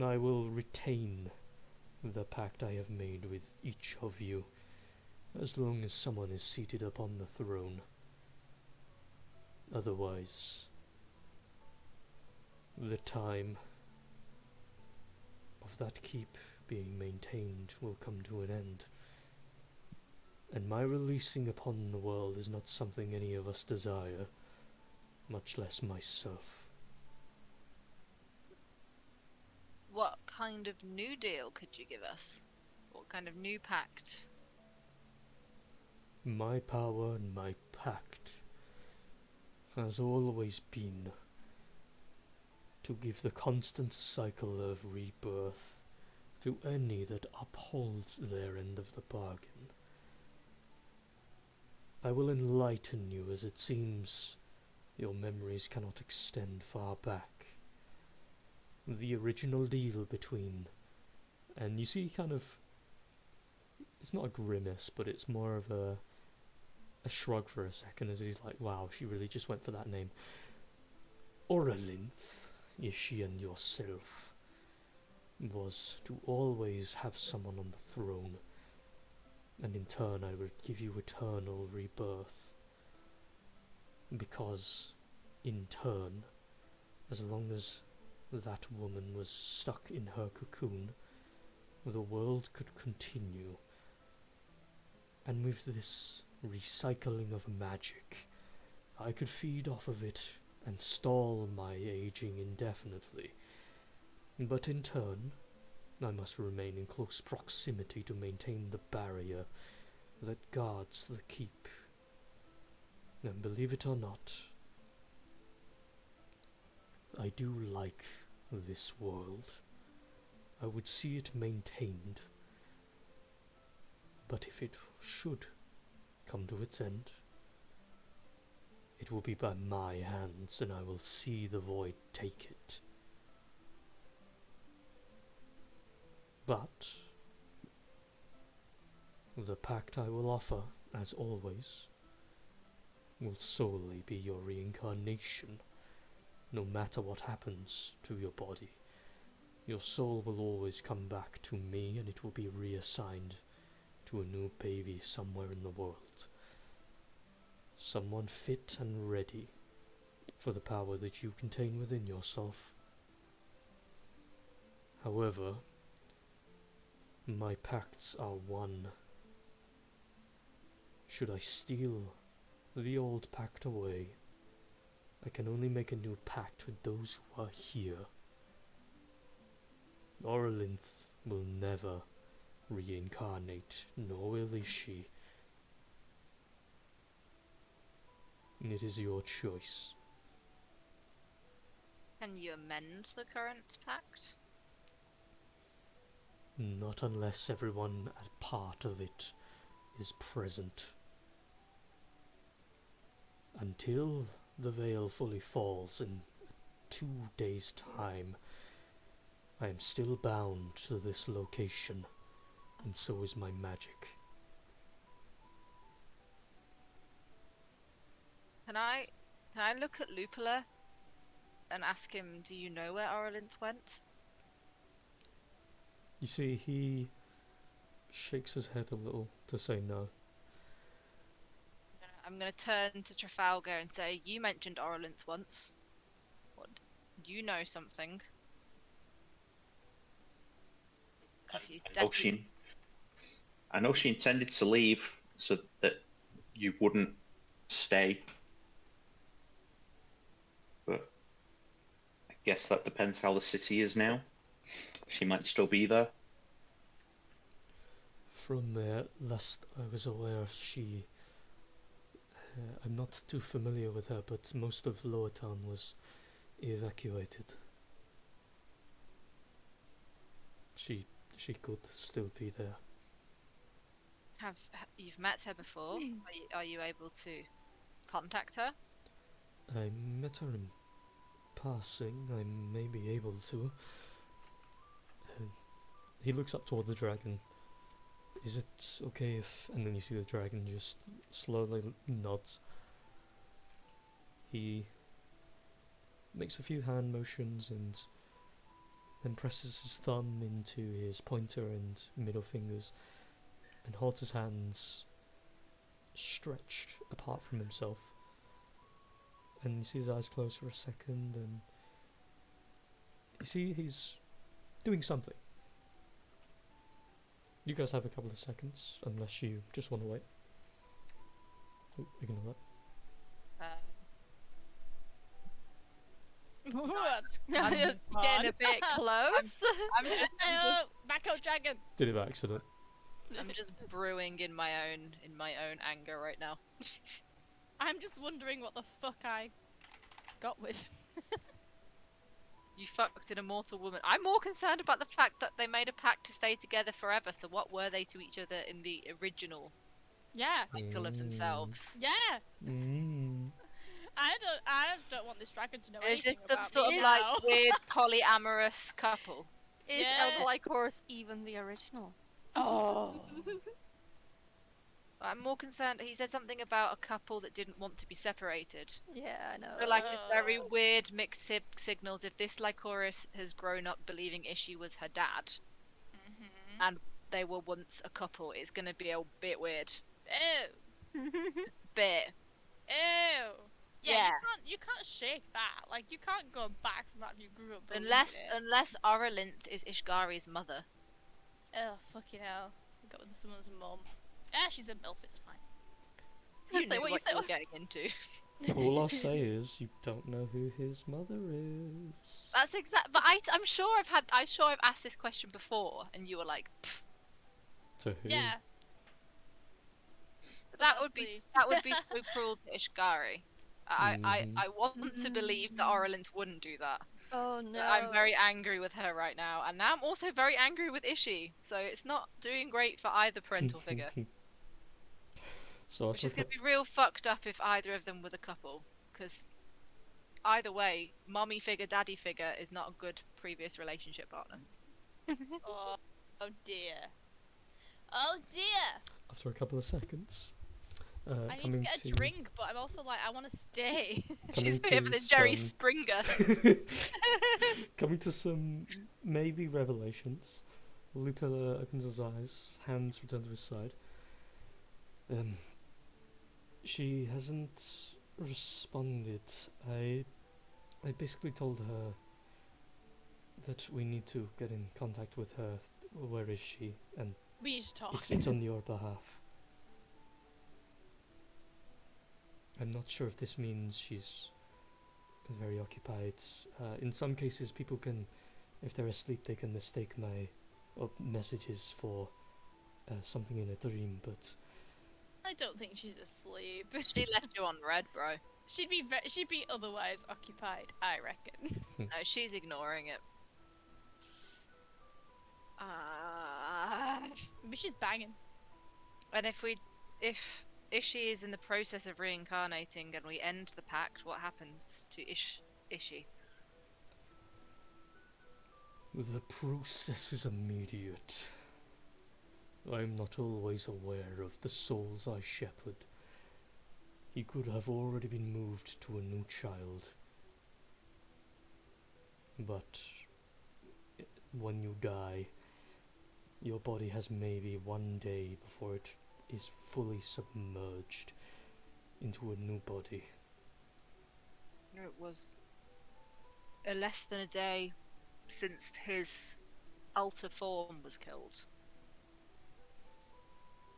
I will retain the pact I have made with each of you, as long as someone is seated upon the throne. Otherwise, the time of that keep being maintained will come to an end. And my releasing upon the world is not something any of us desire, much less myself. What kind of new deal could you give us? What kind of new pact? My power and my pact has always been to give the constant cycle of rebirth to any that uphold their end of the bargain. I will enlighten you, as it seems your memories cannot extend far back. The original deal between... And you see kind of... It's not a grimace, but it's more of a shrug for a second as he's like, wow, she really just went for that name. Oralinth, she and yourself, was to always have someone on the throne, and in turn I would give you eternal rebirth. Because, in turn, as long as that woman was stuck in her cocoon, the world could continue. And with this recycling of magic, I could feed off of it and stall my aging indefinitely. But in turn, I must remain in close proximity to maintain the barrier that guards the keep. And believe it or not, I do like this world. I would see it maintained. But if it should come to its end, it will be by my hands, and I will see the void take it. But the pact I will offer, as always, will solely be your reincarnation. No matter what happens to your body, your soul will always come back to me, and it will be reassigned to a new baby somewhere in the world. Someone fit and ready for the power that you contain within yourself. However, my pacts are one. Should I steal the old pact away, I can only make a new pact with those who are here. Oralinth will never reincarnate, nor will she. It is your choice. Can you amend the current pact? Not unless everyone as part of it is present. Until the veil fully falls in 2 days' time, I am still bound to this location, and so is my magic. Can I look at Lupula and ask him, do you know where Oralinth went? You see, he shakes his head a little to say no. I'm gonna turn to Trafalgar and say, you mentioned Oralinth once. What? Do you know something? Because he's definitely... I know she intended to leave so that you wouldn't stay. But I guess that depends how the city is now. She might still be there. From last I was aware, she... I'm not too familiar with her, but most of Lower Town was evacuated. She could still be there. You've met her before? Are you able to contact her? I met her in passing. I may be able to. He looks up toward the dragon. Is it okay if... And then you see the dragon just slowly nods. He makes a few hand motions and then presses his thumb into his pointer and middle fingers and holds his hands stretched apart from himself. And you see his eyes close for a second, and you see he's doing something. You guys have a couple of seconds, unless you just want to wait. Oh, ignore that. It's getting a bit close. I'm just backup dragon. Did it by accident. I'm just brewing in my own anger right now. I'm just wondering what the fuck I got with. fucked an immortal woman. I'm more concerned about the fact that they made a pact to stay together forever. So what were they to each other in the original Yeah. cycle of themselves? Yeah. Mm. I don't want this dragon to know Is this anything some about sort me of now. like weird polyamorous couple? Is Yeah. Elder Lycoris even the original? Oh. I'm more concerned. He said something about a couple that didn't want to be separated. Yeah, I know. So, like, it's very weird mixed signals. If this Lycoris has grown up believing Ishi was her dad, and they were once a couple, it's gonna be a bit weird. Ew. Bit. Ew. Yeah, Yeah. you can't shake that. Like, you can't go back from that if you grew up believing Unless Auralinth is Ishgari's mother. Oh, fucking hell. Go with someone's mum. Yeah, she's a MILF, it's fine. You Say know what what you you're say. getting into. All I'll say is you don't know who his mother is. That's exact. But I'm sure I've asked this question before, and you were like, "Pfft." To who? Yeah. that that's would be so cruel to Ishgari. I want to believe that Auralinth wouldn't do that. Oh no. But I'm very angry with her right now, and now I'm also very angry with Ishi. So it's not doing great for either parental figure. So Which is going to be real fucked up if either of them were the couple, because either way, mommy figure, daddy figure is not a good previous relationship partner. Oh, oh dear. Oh dear. after a couple of seconds. I need to get a drink, but I'm also like, I want to stay. She's to been a Jerry some- Springer. Coming to some maybe revelations. Lupilla opens his eyes, hands return to his side. She hasn't responded. I basically told her that we need to get in contact with her. Where is she? And We need to talk. it's on your behalf. I'm not sure if this means she's very occupied. In some cases, people can, if they're asleep, they can mistake my messages for something in a dream, but I don't think she's asleep. She left you on red, bro. She'd be otherwise occupied, I reckon. No, she's ignoring it. Maybe she's banging. And if Ishi is in the process of reincarnating and we end the pact, what happens to Ishi? the process is immediate. I'm not always aware of the souls I shepherd. He could have already been moved to a new child. But when you die, your body has maybe one day before it is fully submerged into a new body. It was less than a day since his alter form was killed.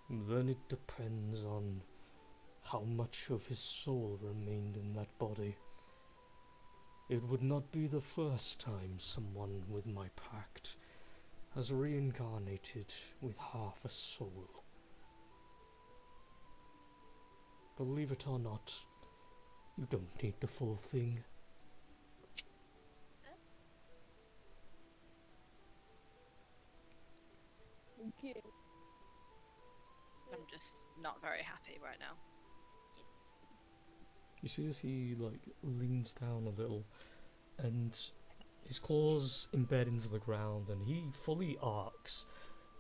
Then it depends on how much of his soul remained in that body. It would not be the first time someone with my pact has reincarnated with half a soul. Believe it or not, you don't need the full thing. Okay. I'm just not very happy right now. You see as he leans down a little and his claws embed into the ground and he fully arcs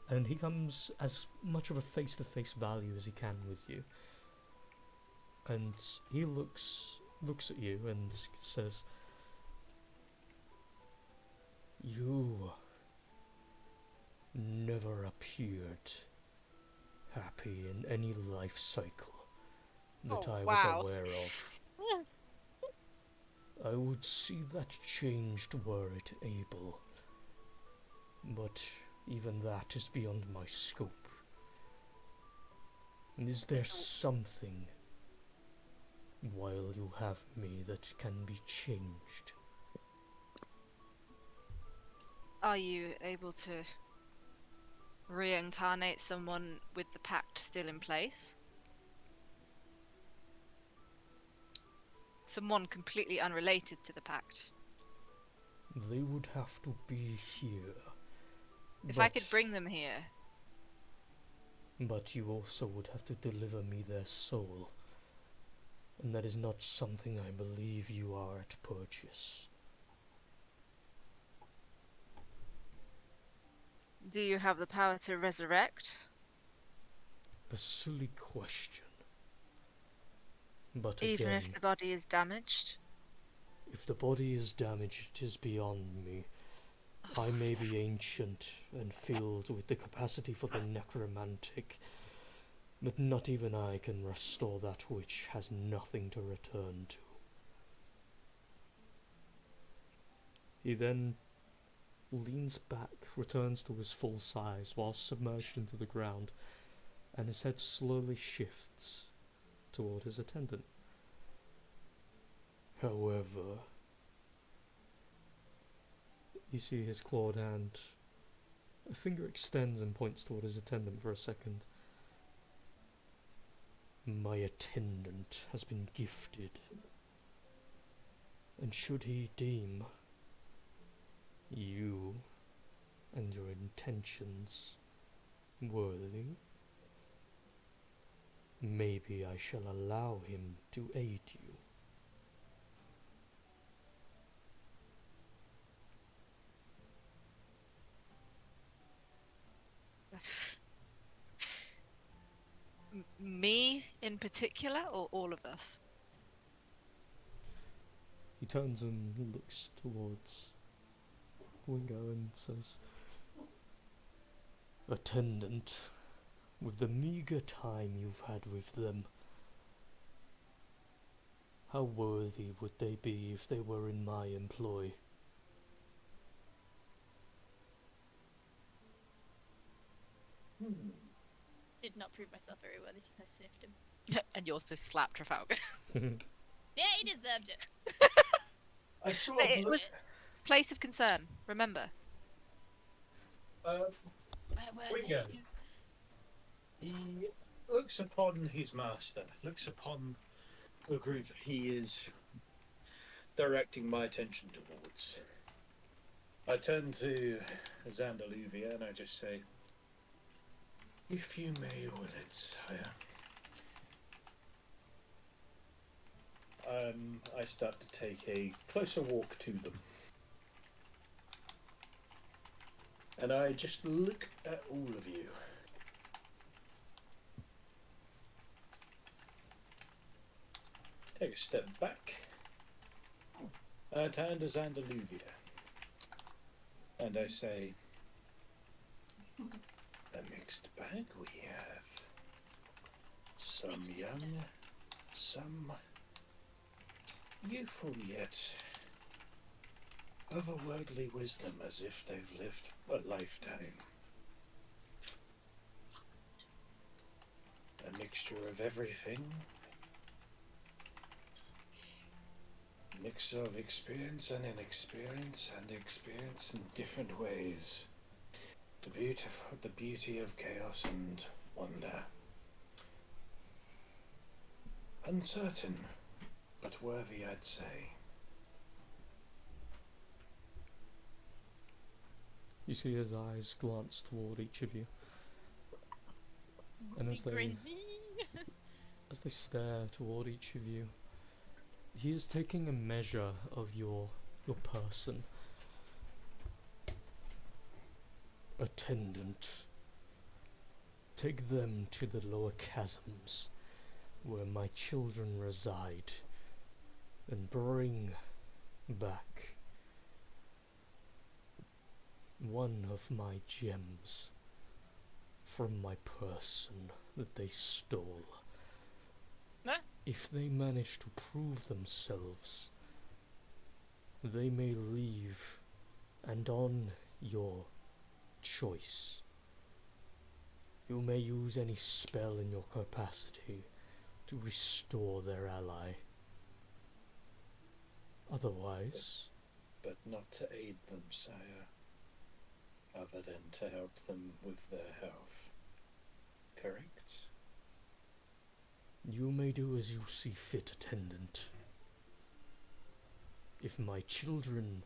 and he comes as much of a face-to-face value as he can with you. And he looks at you and says, "You never appeared happy in any life cycle that Oh, I wow. was aware of. I would see that changed were it able, but even that is beyond my scope. Is there something, while you have me, that can be changed?" Are you able to reincarnate someone with the pact still in place? Someone completely unrelated to the pact. They would have to be here. If I could bring them here. But you also would have to deliver me their soul. And that is not something I believe you are at purchase. Do you have the power to resurrect? A silly question. But Even again, if the body is damaged? if the body is damaged, it is beyond me. I may be ancient and filled with the capacity for the necromantic, but not even I can restore that which has nothing to return to. He then leans back, returns to his full size while submerged into the ground, and his head slowly shifts toward his attendant. However, you see his clawed hand. A finger extends and points toward his attendant for a second. My attendant has been gifted, and should he deem you and your intentions worthy, maybe I shall allow him to aid you. Me in particular, or all of us? He turns and looks towards Wingo and says, Attendant, with the meagre time you've had with them, how worthy would they be if they were in my employ? Did not prove myself very worthy since I sniffed him. And you also slapped Trafalgar. Yeah, he deserved it. I sort It of was place of concern, remember. Wingo. He looks upon his master, looks upon the group he is directing my attention towards. I turn to Xandaluvia and I just say, if you may will it, sire. I start to take a closer walk to them. And I just look at all of you. Take a step back. And I turn to Xandaluvia. And I say, a mixed bag we have. Some young, some youthful yet otherworldly wisdom as if they've lived a lifetime. A mixture of everything. Mix of experience and inexperience and experience in different ways. The beauty of chaos and wonder. Uncertain, but worthy, I'd say. You see his eyes glance toward each of you, and as they stare toward each of you, he is taking a measure of your person. Attendant, take them to the lower chasms where my children reside, and bring back one of my gems from my person that they stole. Huh? If they manage to prove themselves, they may leave, and on your choice, you may use any spell in your capacity to restore their ally. Otherwise, But not to aid them, sire, other than to help them with their health. Correct? you may do as you see fit, attendant. If my children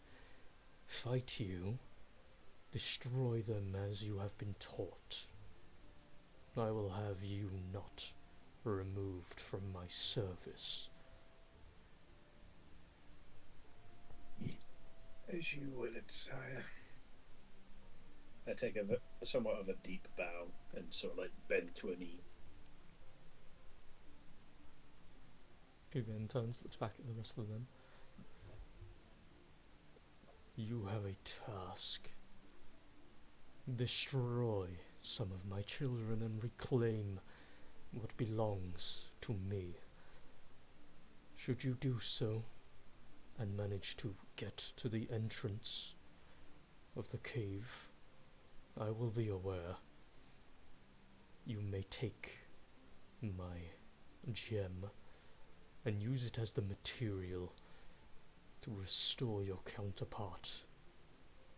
fight you, destroy them as you have been taught. I will have you not removed from my service. As you will it, sire. I take somewhat of a deep bow and sort of like bend to a knee. He then turns, looks back at the rest of them. You have a task. Destroy some of my children and reclaim what belongs to me. Should you do so, and manage to get to the entrance of the cave, I will be aware. You may take my gem and use it as the material to restore your counterpart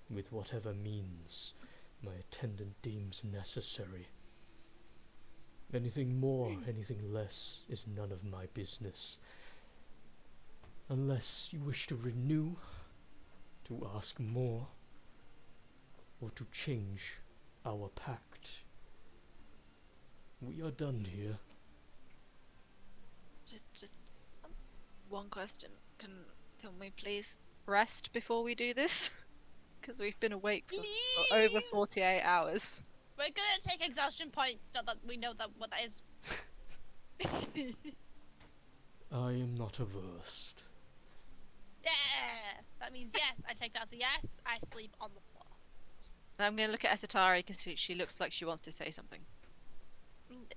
with whatever means my attendant deems necessary. Anything more, anything less is none of my business. Unless you wish to renew, to ask more, or to change our pact. We are done here. Just one question. Can we please rest before we do this? Because we've been awake for over 48 hours. We're gonna take exhaustion points, not that we know what that is. I am not averse. Yeah! That means yes. I take that as a yes. I sleep on the floor. I'm going to look at Esatari because she looks like she wants to say something.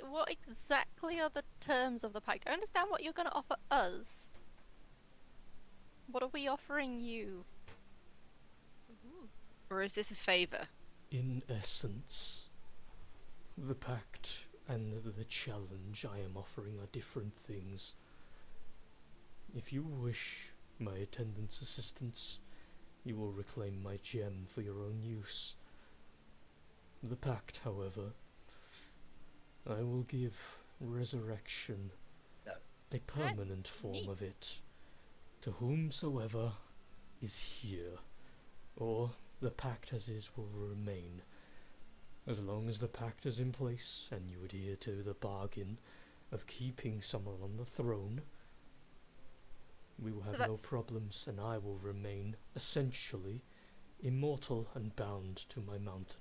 What exactly are the terms of the pact? I understand what you're going to offer us. What are we offering you? Or is this a favour? In essence, the pact and the challenge I am offering are different things. If you wish my attendant's assistance, you will reclaim my gem for your own use. The pact, however, I will give resurrection, a permanent form of it, to whomsoever is here, or the pact as is will remain. As long as the pact is in place and you adhere to the bargain of keeping someone on the throne, we will have no problems, and I will remain essentially immortal and bound to my mountain.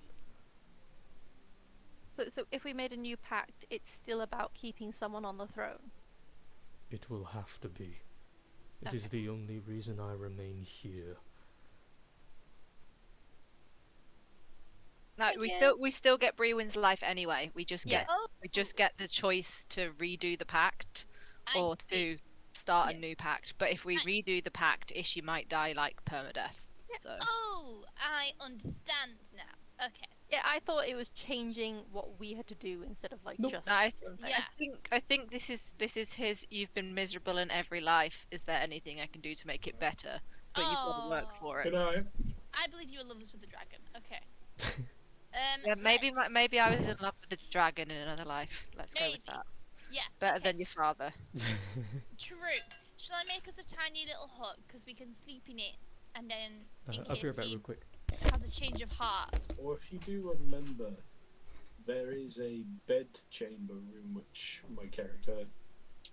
So if we made a new pact, it's still about keeping someone on the throne? It will have to be. It is the only reason I remain here. No, we still get Brewin's life anyway. We just get the choice to redo the pact or to start a new pact. But if we redo the pact, Ishi might die like permadeath. So. Oh, I understand now. Okay. Yeah, I thought it was changing what we had to do instead of like just. No, I think this is his. You've been miserable in every life. Is there anything I can do to make it better? But you've got to work for it. Good night. I believe you were lovers with the dragon. Okay. Yeah, maybe I was in love with the dragon in another life. Let's go with that. Yeah. Better than your father. True. Shall I make us a tiny little hut because we can sleep in it, and then I'll be right back real quick. Has a change of heart. Or if you do remember, there is a bed chamber room which my character.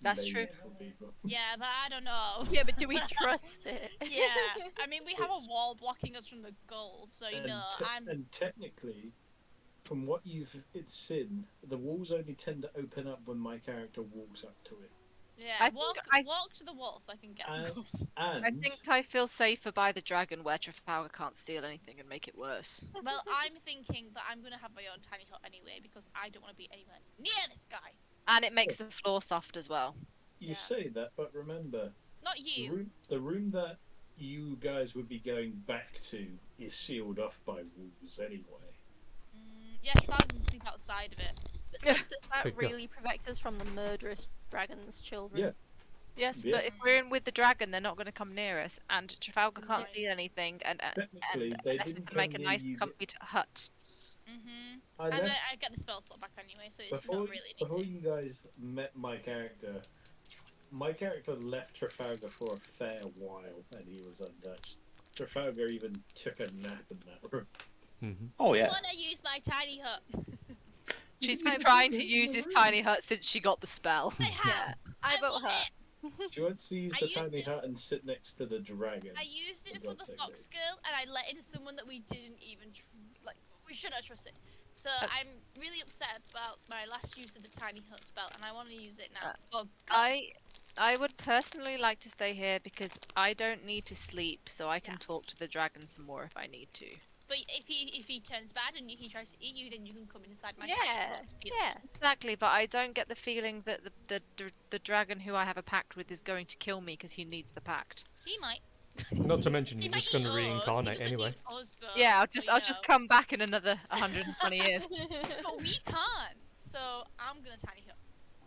That's true. For people. Yeah, but I don't know. Yeah, but do we trust it? Yeah, I mean we have a wall blocking us from the gold, so you know And technically, from what it's seen, the walls only tend to open up when my character walks up to it. Yeah, walk to the wall so I can get some gold. And I think I feel safer by the dragon where Trafalgar can't steal anything and make it worse. Well, I'm thinking that I'm gonna have my own tiny hut anyway because I don't want to be anywhere near this guy. And it makes the floor soft as well. You say that, but remember, not you. The room that you guys would be going back to is sealed off by walls anyway. Yeah, Trafalgar can sleep outside of it. Does that really protect us from the murderous dragon's children? Yeah. Yes, but if we're in with the dragon, they're not going to come near us, and Trafalgar can't steal anything, and unless they can make a nice, comfy hut. And I get the spell slot back anyway, so it's not really anything. Before you guys met my character left Trafalgar for a fair while, and he was untouched. Trafalgar even took a nap in that room. Oh I yeah. want to use my tiny hut. She's been trying to use his tiny hut since she got the spell. I have. I vote want her. it. She wants to use I the used tiny it- hut and sit next to the dragon. I used it For for God's the sake, fox girl, and I let in someone that we didn't even we should have trusted. So I'm really upset about my last use of the tiny hut spell, and I want to use it now. Oh God. I would personally like to stay here because I don't need to sleep, so I can Yeah. talk to the dragon some more if I need to. But if he turns bad and he tries to eat you, then you can come inside my Yeah, tiny hut. yeah. Exactly, but I don't get the feeling that the dragon who I have a pact with is going to kill me because he needs the pact. He might. Not to mention He you're might just going eat to us. reincarnate He doesn't anyway. eat us, though, Yeah, so, I'll just come back in another 120 years. But we can't. So I'm gonna tiny hut.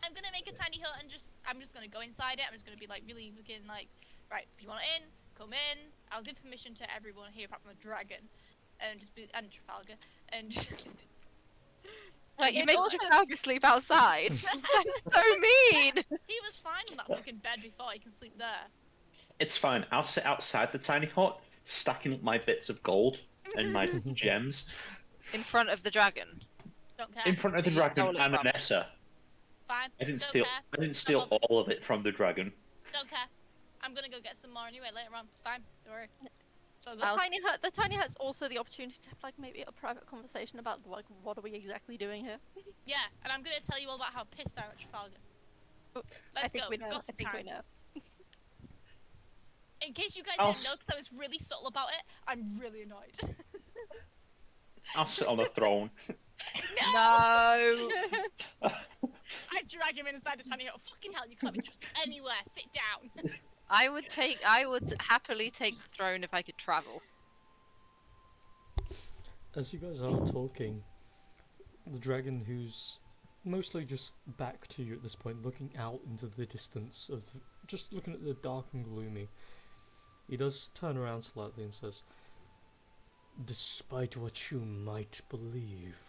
I'm gonna make a tiny hut and I'm just gonna go inside it. I'm just gonna be like really looking like, right, if you want in, come in. I'll give permission to everyone here apart from the dragon, and Trafalgar, and Like, you It's make also- Trafalgar sleep outside? That's so mean! he was fine in that fucking bed before. He can sleep there. It's fine. I'll sit outside the tiny hut, stacking up my bits of gold and my gems In front of the dragon. Don't care. in front of the You stole dragon it and from. Anessa. Fine. I didn't Don't steal. care. I didn't steal bothered. all of it from the dragon. Don't care. I'm gonna go get some more anyway later on. It's fine. Don't worry. So The good. tiny hut's also the opportunity to have like maybe a private conversation about like what are we exactly doing here. Yeah, and I'm gonna tell you all about how pissed I am at Trafalgar. Let's I think go. we know. Gossip I think we time. know. In case you guys I'll didn't know, because I was really subtle about it, I'm really annoyed. I'll sit on the throne. No! I drag him inside the tiny hut. Fucking hell, you can't be trusted anywhere. Sit down. I would happily take the throne if I could travel. As you guys are talking, the dragon, who's mostly just back to you at this point, looking out into the distance, just looking at the dark and gloomy, he does turn around slightly and says, "Despite what you might believe,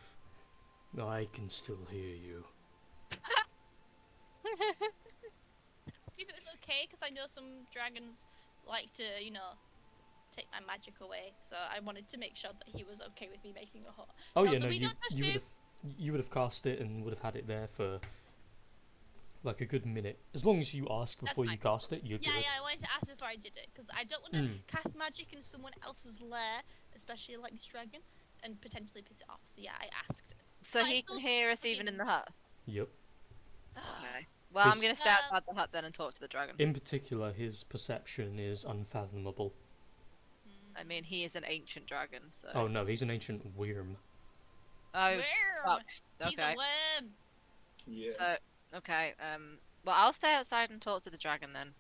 I can still hear you." If it was okay, because I know some dragons like to, take my magic away. So I wanted to make sure that he was okay with me making a hut. Oh Not yeah, that no, we you don't trust would you. have cast it and would have had it there for like a good minute. As long as you ask That's before you fine. cast it, you're Yeah, good. I wanted to ask before I did it, because I don't want to cast magic in someone else's lair, especially like this dragon, and potentially piss it off. So yeah, I asked. So I he still can hear us even in the hut. Yep. Okay. Well, I'm His- gonna stay outside the hut then and talk to the dragon. In particular, his perception is unfathomable. I mean, he is an ancient dragon, so. Oh no, he's an ancient worm. Oh, Worm! fuck. He's a Okay. worm! Yeah. So, okay. Well, I'll stay outside and talk to the dragon then.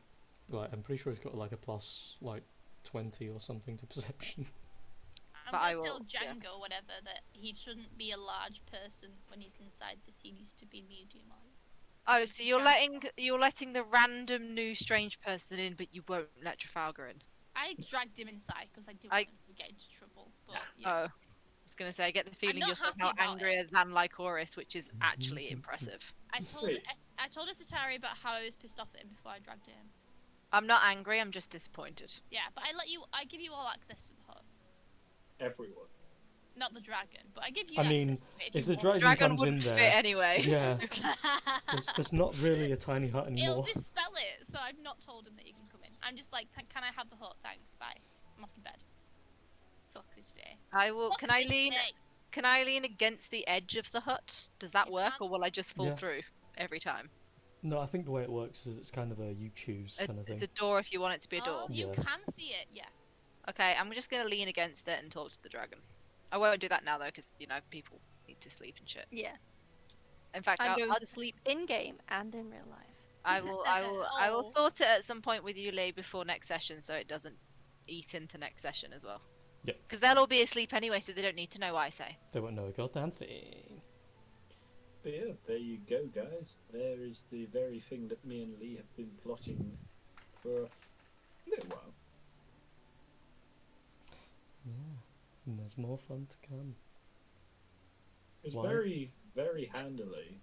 Like, I'm pretty sure he's got like a plus like 20 or something to perception. I'm But gonna I will- tell yeah. Django, whatever, that he shouldn't be a large person when he's inside this. He needs to be medium sized. Oh, so you're letting the random new strange person in, but you won't let Trafalgar in. I dragged him inside because I didn't I- want him to get into trouble. But yeah. Oh, I was gonna say, I get the feeling not you're somehow happy about angrier than Lycoris, which is actually impressive. I told Wait. I told Asatari about how I was pissed off at him before I dragged him. I'm not angry. I'm just disappointed. Yeah, but I give you all access to the hut. Everyone. Not the dragon, but I give you. I mean, access to it if the you want. dragon Dragon comes in wouldn't fit there, anyway. yeah, there's not really a tiny hut It'll anymore. dispel it, so I've not told him that he can come in. I'm just like, can I have the hut? Thanks, bye. I'm off to bed. Fuck this day. I will. Fuck Can I this lean? day. Can I lean against the edge of the hut? Does that You work, can. or will I just fall Yeah. through every time? No, I think the way it works is it's kind of a you choose kind of It's thing. a door if you want it to be a door. Oh, you Yeah. can see it, yeah. Okay, I'm just gonna lean against it and talk to the dragon. I won't do that now though, because people need to sleep and shit. Yeah, In fact, I'm going I'll to sleep in game and in real life. I will Oh. sort it at some point with Yule before next session, so it doesn't eat into next session as well. Yeah. Because they'll all be asleep anyway, so they don't need to know what I say. They won't know a goddamn thing. But yeah, there you go, guys. There is the very thing that me and Lee have been plotting for a little while. Yeah, and there's more fun to come. It's Why? very, very handily.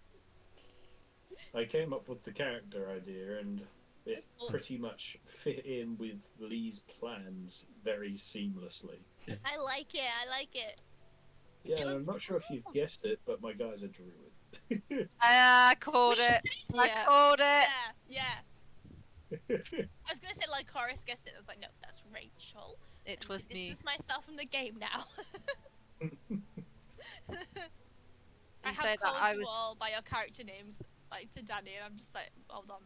I came up with the character idea, and it pretty much fit in with Lee's plans very seamlessly. I like it. I like it. Yeah, It and I'm looks not sure if you've cool. guessed it, but my guy's a druid. I called it. I Yeah. called it. Yeah. I was gonna say like Horace guessed it. I was like, no, that's Rachel. It And was to me. distance myself from the game now. I You have say that called I you was. all by your character names, like to Danny, and I'm just like, hold on.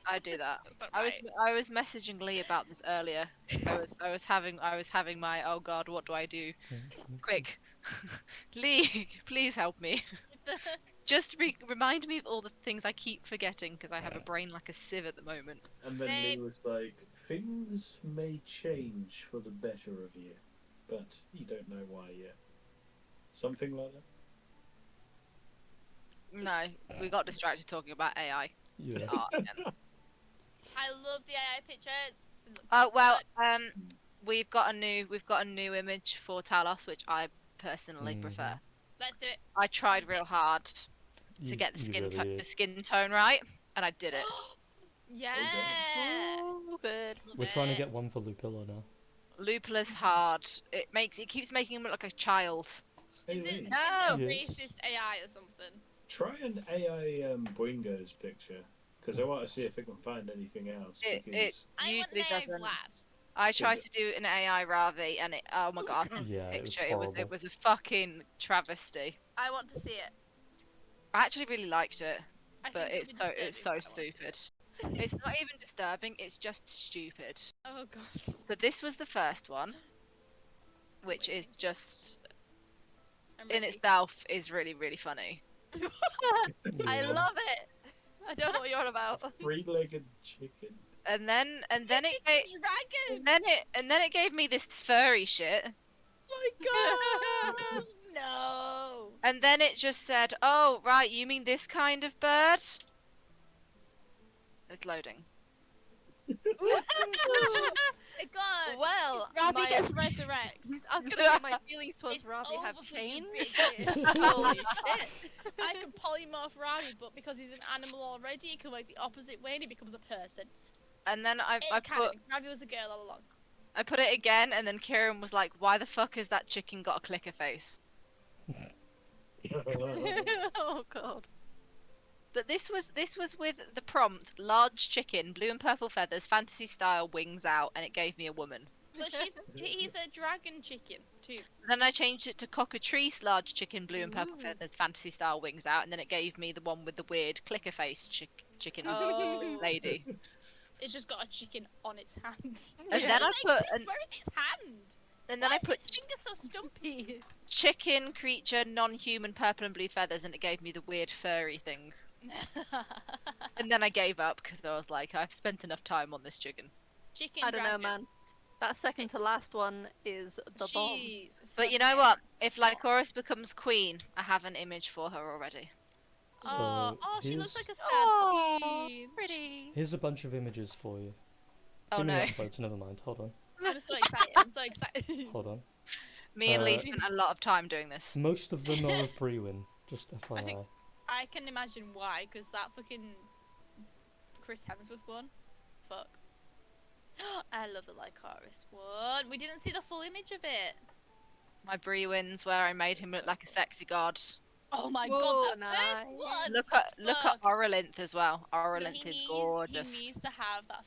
I do that. That's not I was right. I was messaging Lee about this earlier. I was having my oh god, what do I do? Quick, Lee, please help me. Just remind me of all the things I keep forgetting because I have a brain like a sieve at the moment. And then Same. Lee was like, things may change for the better of you, but you don't know why yet. Something like that. No, we got distracted talking about AI. Yeah. art again. I love the AI pictures. It looks Oh so well, good. we've got a new image for Talos, which I personally prefer. Let's do it. I tried real hard to You- get the you skin really- the skin tone right, and I did it. Yeah. Ooh, good. Love We're trying to it. get one for Lupilla now. Lupula's hard. It keeps making him look like a child. Hey, Is it, Lee, is it No. a Yes. racist AI or something? try an AI Boingo's picture, because I want to see if I can find anything else. It Because I want usually an AI doesn't. Vlad. I tried it- to do an AI Ravi, and it oh my god, I sent Yeah, the it was picture. horrible. It was a fucking travesty. I want to see it. I actually really liked it, I but think it's it'll be so disturbing, but I want stupid. It's not even disturbing. It's just stupid. Oh god. So this was the first one, which is Waiting. just I'm in ready. itself is really funny. I Yeah. love it. I don't know what you're on about. three-legged chicken. And then it Chicken dragon. and then it gave me this furry shit. My god. No. And then it just said, "Oh right, you mean this kind of bird?" It's loading. My god. Well, Robbie my, gets resurrected. I was gonna say my feelings towards It's Ravi have over for you, changed. bitches. Holy shit. I can polymorph Robbie, but because he's an animal already, he can work the opposite way and he becomes a person. And then I It's put Robbie was a girl all along. I put it again, and then Kieran was like, "Why the fuck has that chicken got a clicker face?" Oh god. But this was with the prompt: large chicken, blue and purple feathers, fantasy style, wings out, and it gave me a woman. But he's a dragon chicken too. Then I changed it to cockatrice, large chicken, blue and purple Ooh. feathers, fantasy style, wings out, and then it gave me the one with the weird clicker face chicken Oh. lady. It's just got a chicken on its hand. And Yeah. then I put Where is its hand? and then Why I put is its finger so stumpy? chicken creature, non-human, purple and blue feathers, and it gave me the weird furry thing. And then I gave up because I was like, I've spent enough time on this chicken. Chicken I don't know, dragon. man. That second to last one is the bomb. Jeez, But you fucking know what? If Lycoris becomes queen, I have an image for her already. So Oh, she looks here's- like a sad Oh, queen. pretty. Here's a bunch of images for you. Oh Too many no. uploads, never mind. Hold on. I'm so excited. I'm so excited. Hold on. Me and Lee Uh, spent a lot of time doing this. Most of them are of Brewin, just FYI. I can imagine why, because that fucking Chris Hemsworth one. Fuck. I love the Lycoris one. We didn't see the full image of it. My Brewins, where I made him look like a sexy god. Oh my Whoa, god, the first nice. one! Look at Fuck. Oralinth as well. No, Oralinth is gorgeous. He needs to have that